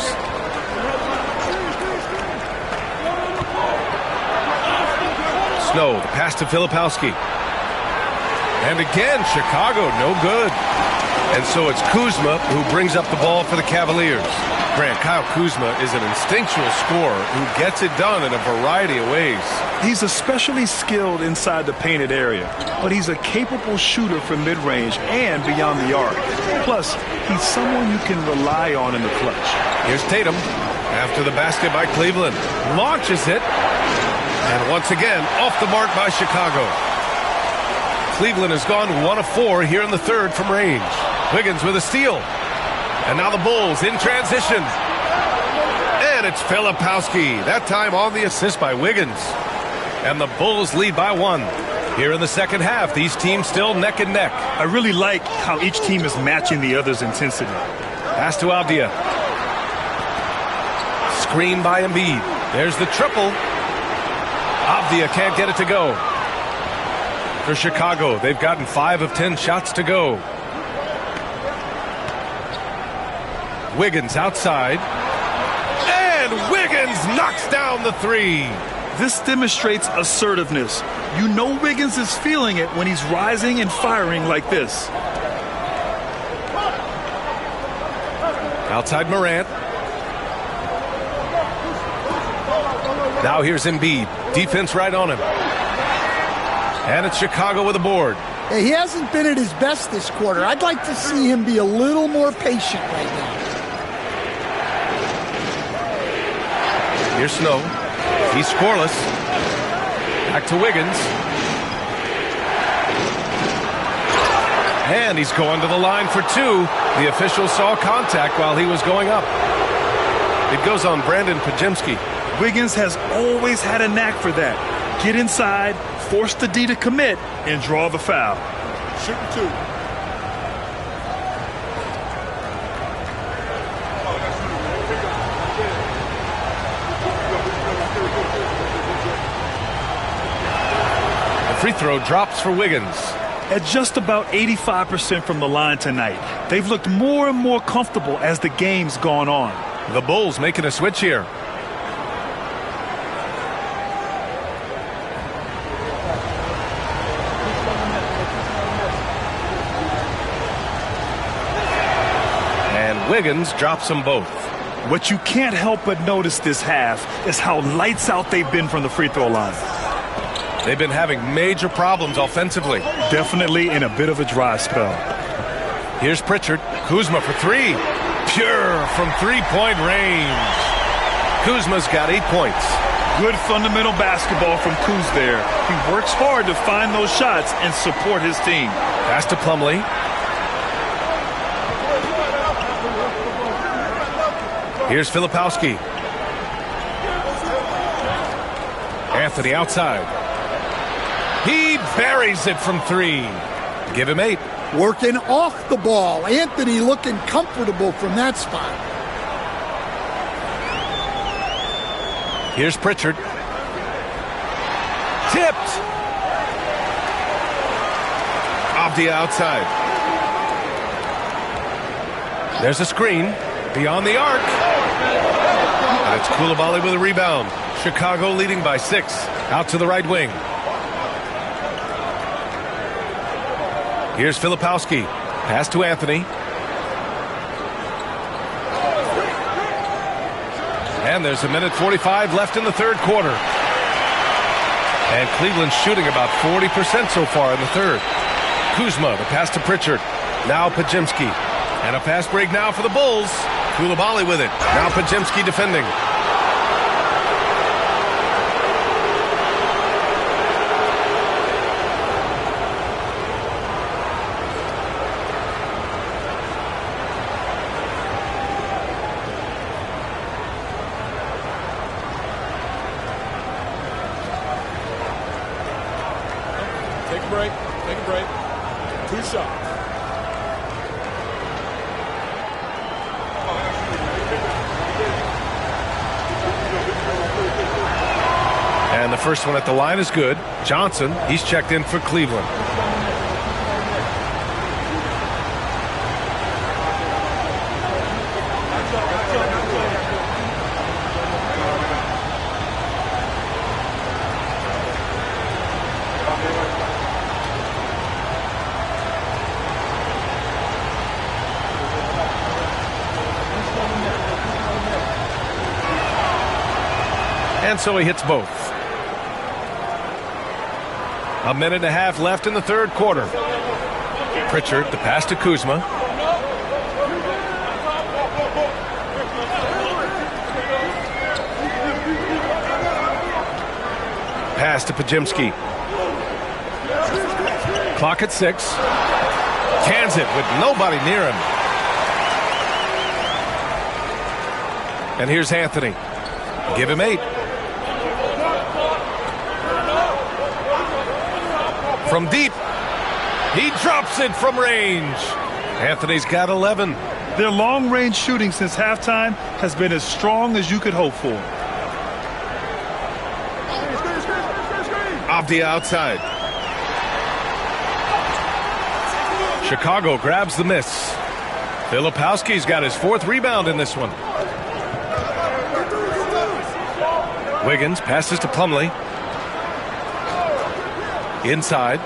Snow, the pass to Filipowski. And again, Chicago, no good. And so it's Kuzma who brings up the ball for the Cavaliers. Grant, Kyle Kuzma is an instinctual scorer who gets it done in a variety of ways. He's especially skilled inside the painted area, but he's a capable shooter from mid-range and beyond the arc. Plus, he's someone you can rely on in the clutch. Here's Tatum after the basket by Cleveland. Launches it. And once again, off the mark by Chicago. Cleveland has gone 1 of 4 here in the third from range. Wiggins with a steal. And now the Bulls in transition. And it's Filipowski. That time on the assist by Wiggins. And the Bulls lead by 1. Here in the second half, these teams still neck and neck. I really like how each team is matching the other's intensity. Pass to Avdia. Screen by Embiid. There's the triple. Avdia can't get it to go. For Chicago, they've gotten 5 of 10 shots to go. Wiggins outside. And Wiggins knocks down the 3. This demonstrates assertiveness. You know Wiggins is feeling it when he's rising and firing like this. Outside Morant. Now here's Embiid. Defense right on him. And it's Chicago with a board. He hasn't been at his best this quarter. I'd like to see him be a little more patient right now. Here's Snow. He's scoreless. Back to Wiggins. And he's going to the line for 2. The official saw contact while he was going up. It goes on Brandon Podziemski. Wiggins has always had a knack for that. Get inside, force the D to commit, and draw the foul. Shooting 2. Free throw drops for Wiggins. At just about 85% from the line tonight, they've looked more and more comfortable as the game's gone on. The Bulls making a switch here. And Wiggins drops them both. What you can't help but notice this half is how lights out they've been from the free throw line. They've been having major problems offensively. Definitely in a bit of a dry spell. Here's Pritchard. Kuzma for 3. Pure from three-point range. Kuzma's got 8 points. Good fundamental basketball from Kuz there. He works hard to find those shots and support his team. Pass to Plumlee. Here's Filipowski. Anthony outside. He buries it from 3. Give him 8. Working off the ball. Anthony looking comfortable from that spot. Here's Pritchard. Tipped. Avdia outside. There's a screen. Beyond the arc. And it's Coulibaly with a rebound. Chicago leading by 6. Out to the right wing. Here's Filipowski. Pass to Anthony. And there's 1:45 left in the third quarter. And Cleveland's shooting about 40% so far in the third. Kuzma, the pass to Pritchard. Now Podziemski. And a fast break now for the Bulls. Coulibaly with it. Now Podziemski defending. Take a break. Take a break. 2 shots. And the first one at the line is good. Johnson, he's checked in for Cleveland. And so he hits both. A minute and a half left in the third quarter. Pritchard, the pass to Kuzma. Pass to Podziemski. Clock at 6. Cans it with nobody near him. And here's Anthony. Give him 8. From deep. He drops it from range. Anthony's got 11. Their long-range shooting since halftime has been as strong as you could hope for. Off the outside. Chicago grabs the miss. Filipowski's got his 4th rebound in this one. Wiggins passes to Plumlee. Inside.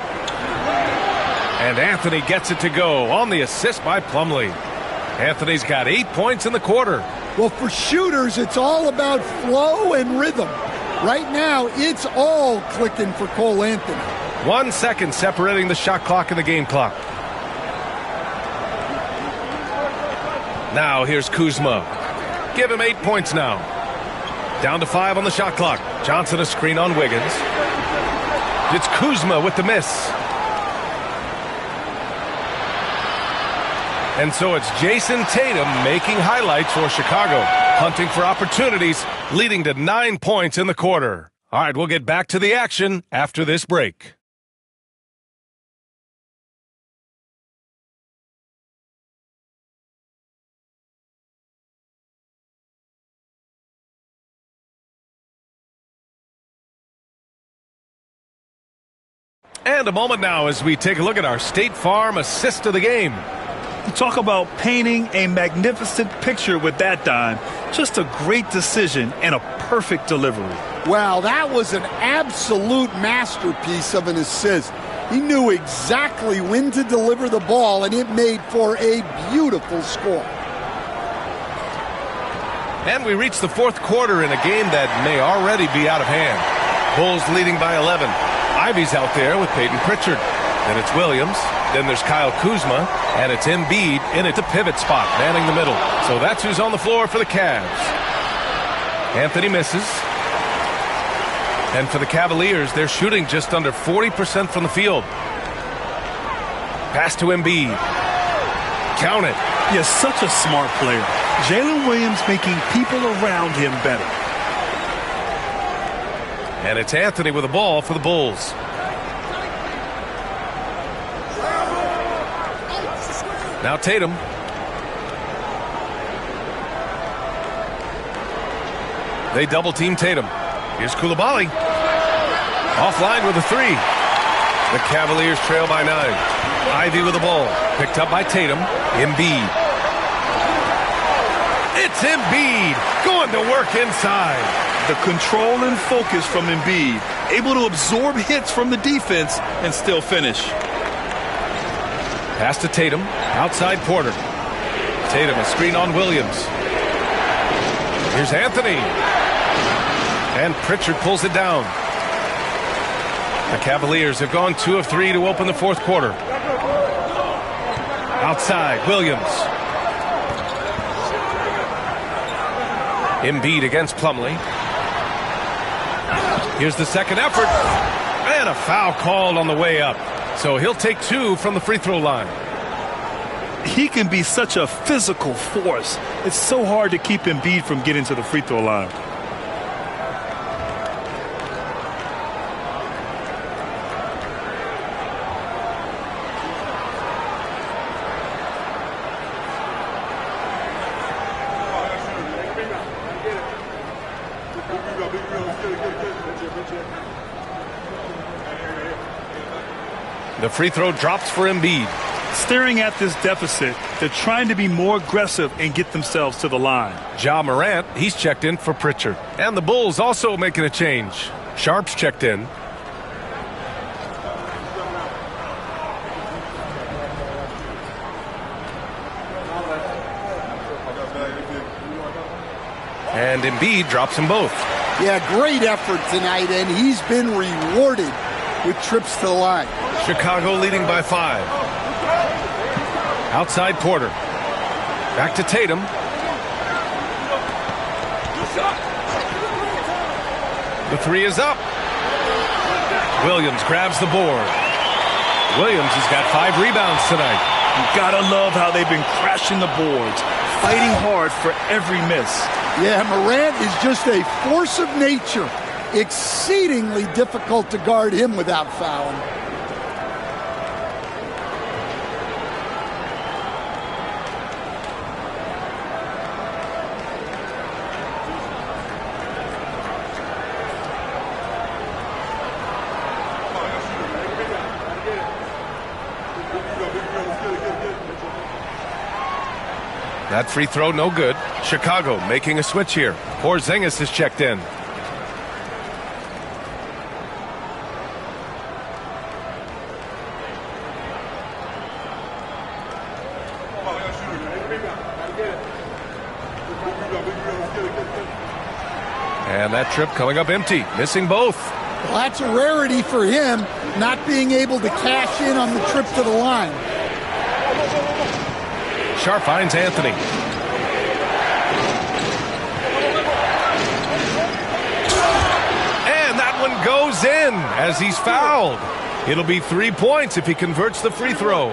And Anthony gets it to go on the assist by Plumlee. Anthony's got 8 points in the quarter. Well, for shooters, it's all about flow and rhythm. Right now, it's all clicking for Cole Anthony. 1 second separating the shot clock and the game clock. Now here's Kuzma. Give him 8 points now. Down to 5 on the shot clock. Johnson a screen on Wiggins. It's Kuzma with the miss. And so it's Jason Tatum making highlights for Chicago, hunting for opportunities, leading to 9 points in the quarter. All right, we'll get back to the action after this break. And a moment now as we take a look at our State Farm assist of the game. Talk about painting a magnificent picture with that dime. Just a great decision and a perfect delivery. Wow, that was an absolute masterpiece of an assist. He knew exactly when to deliver the ball, and it made for a beautiful score. And we reach the fourth quarter in a game that may already be out of hand. Bulls leading by 11. Ivy's out there with Peyton Pritchard. Then it's Williams. Then there's Kyle Kuzma. And it's Embiid in at the pivot spot, manning the middle. So that's who's on the floor for the Cavs. Anthony misses. And for the Cavaliers, they're shooting just under 40% from the field. Pass to Embiid. Count it. Yes, such a smart player. Jalen Williams making people around him better. And it's Anthony with the ball for the Bulls. Now Tatum. They double-team Tatum. Here's Coulibaly. Offline with a 3. The Cavaliers trail by 9. Ivy with the ball. Picked up by Tatum. Embiid. It's Embiid going to work inside. The control and focus from Embiid. Able to absorb hits from the defense and still finish. Pass to Tatum. Outside Porter. Tatum a screen on Williams. Here's Anthony. And Pritchard pulls it down. The Cavaliers have gone 2 of 3 to open the fourth quarter. Outside, Williams. Embiid against Plumlee. Here's the second effort. And a foul called on the way up. So he'll take 2 from the free throw line. He can be such a physical force. It's so hard to keep Embiid from getting to the free throw line. The free throw drops for Embiid. Staring at this deficit, they're trying to be more aggressive and get themselves to the line. Ja Morant, he's checked in for Pritchard. And the Bulls also making a change. Sharp's checked in. And Embiid drops them both. Yeah, great effort tonight, and he's been rewarded with trips to the line. Chicago leading by 5. Outside Porter. Back to Tatum. The three is up. Williams grabs the board. Williams has got 5 rebounds tonight. You gotta love how they've been crashing the boards, fighting hard for every miss. Yeah, Morant is just a force of nature. Exceedingly difficult to guard him without fouling. That free throw, no good. Chicago making a switch here. Porzingis is checked in. And that trip coming up empty, missing both. Well, that's a rarity for him, not being able to cash in on the trip to the line. Sharp finds Anthony. And that one goes in as he's fouled. It'll be 3 points if he converts the free throw.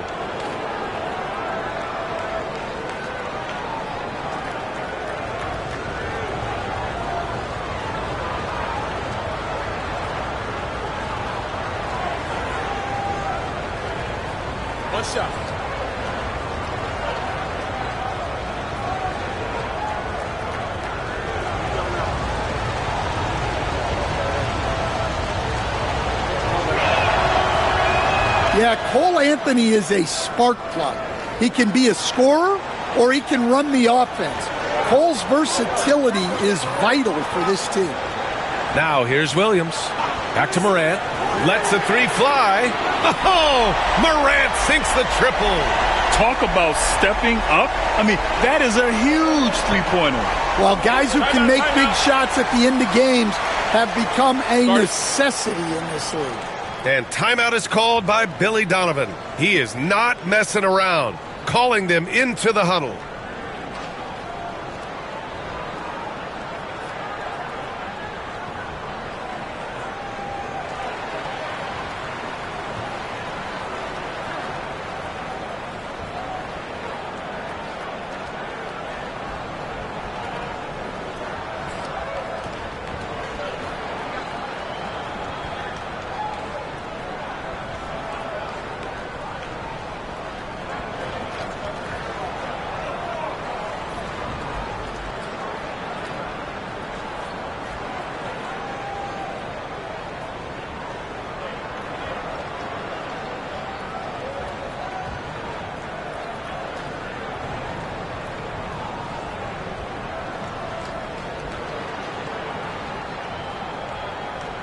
One shot. Yeah, Cole Anthony is a spark plug. He can be a scorer or he can run the offense. Cole's versatility is vital for this team. Now here's Williams. Back to Morant. Lets the three fly. Oh, Morant sinks the triple. Talk about stepping up. I mean, that is a huge three-pointer. Well, guys who can make big shots at the end of games have become a necessity in this league. And timeout is called by Billy Donovan. He is not messing around, calling them into the huddle.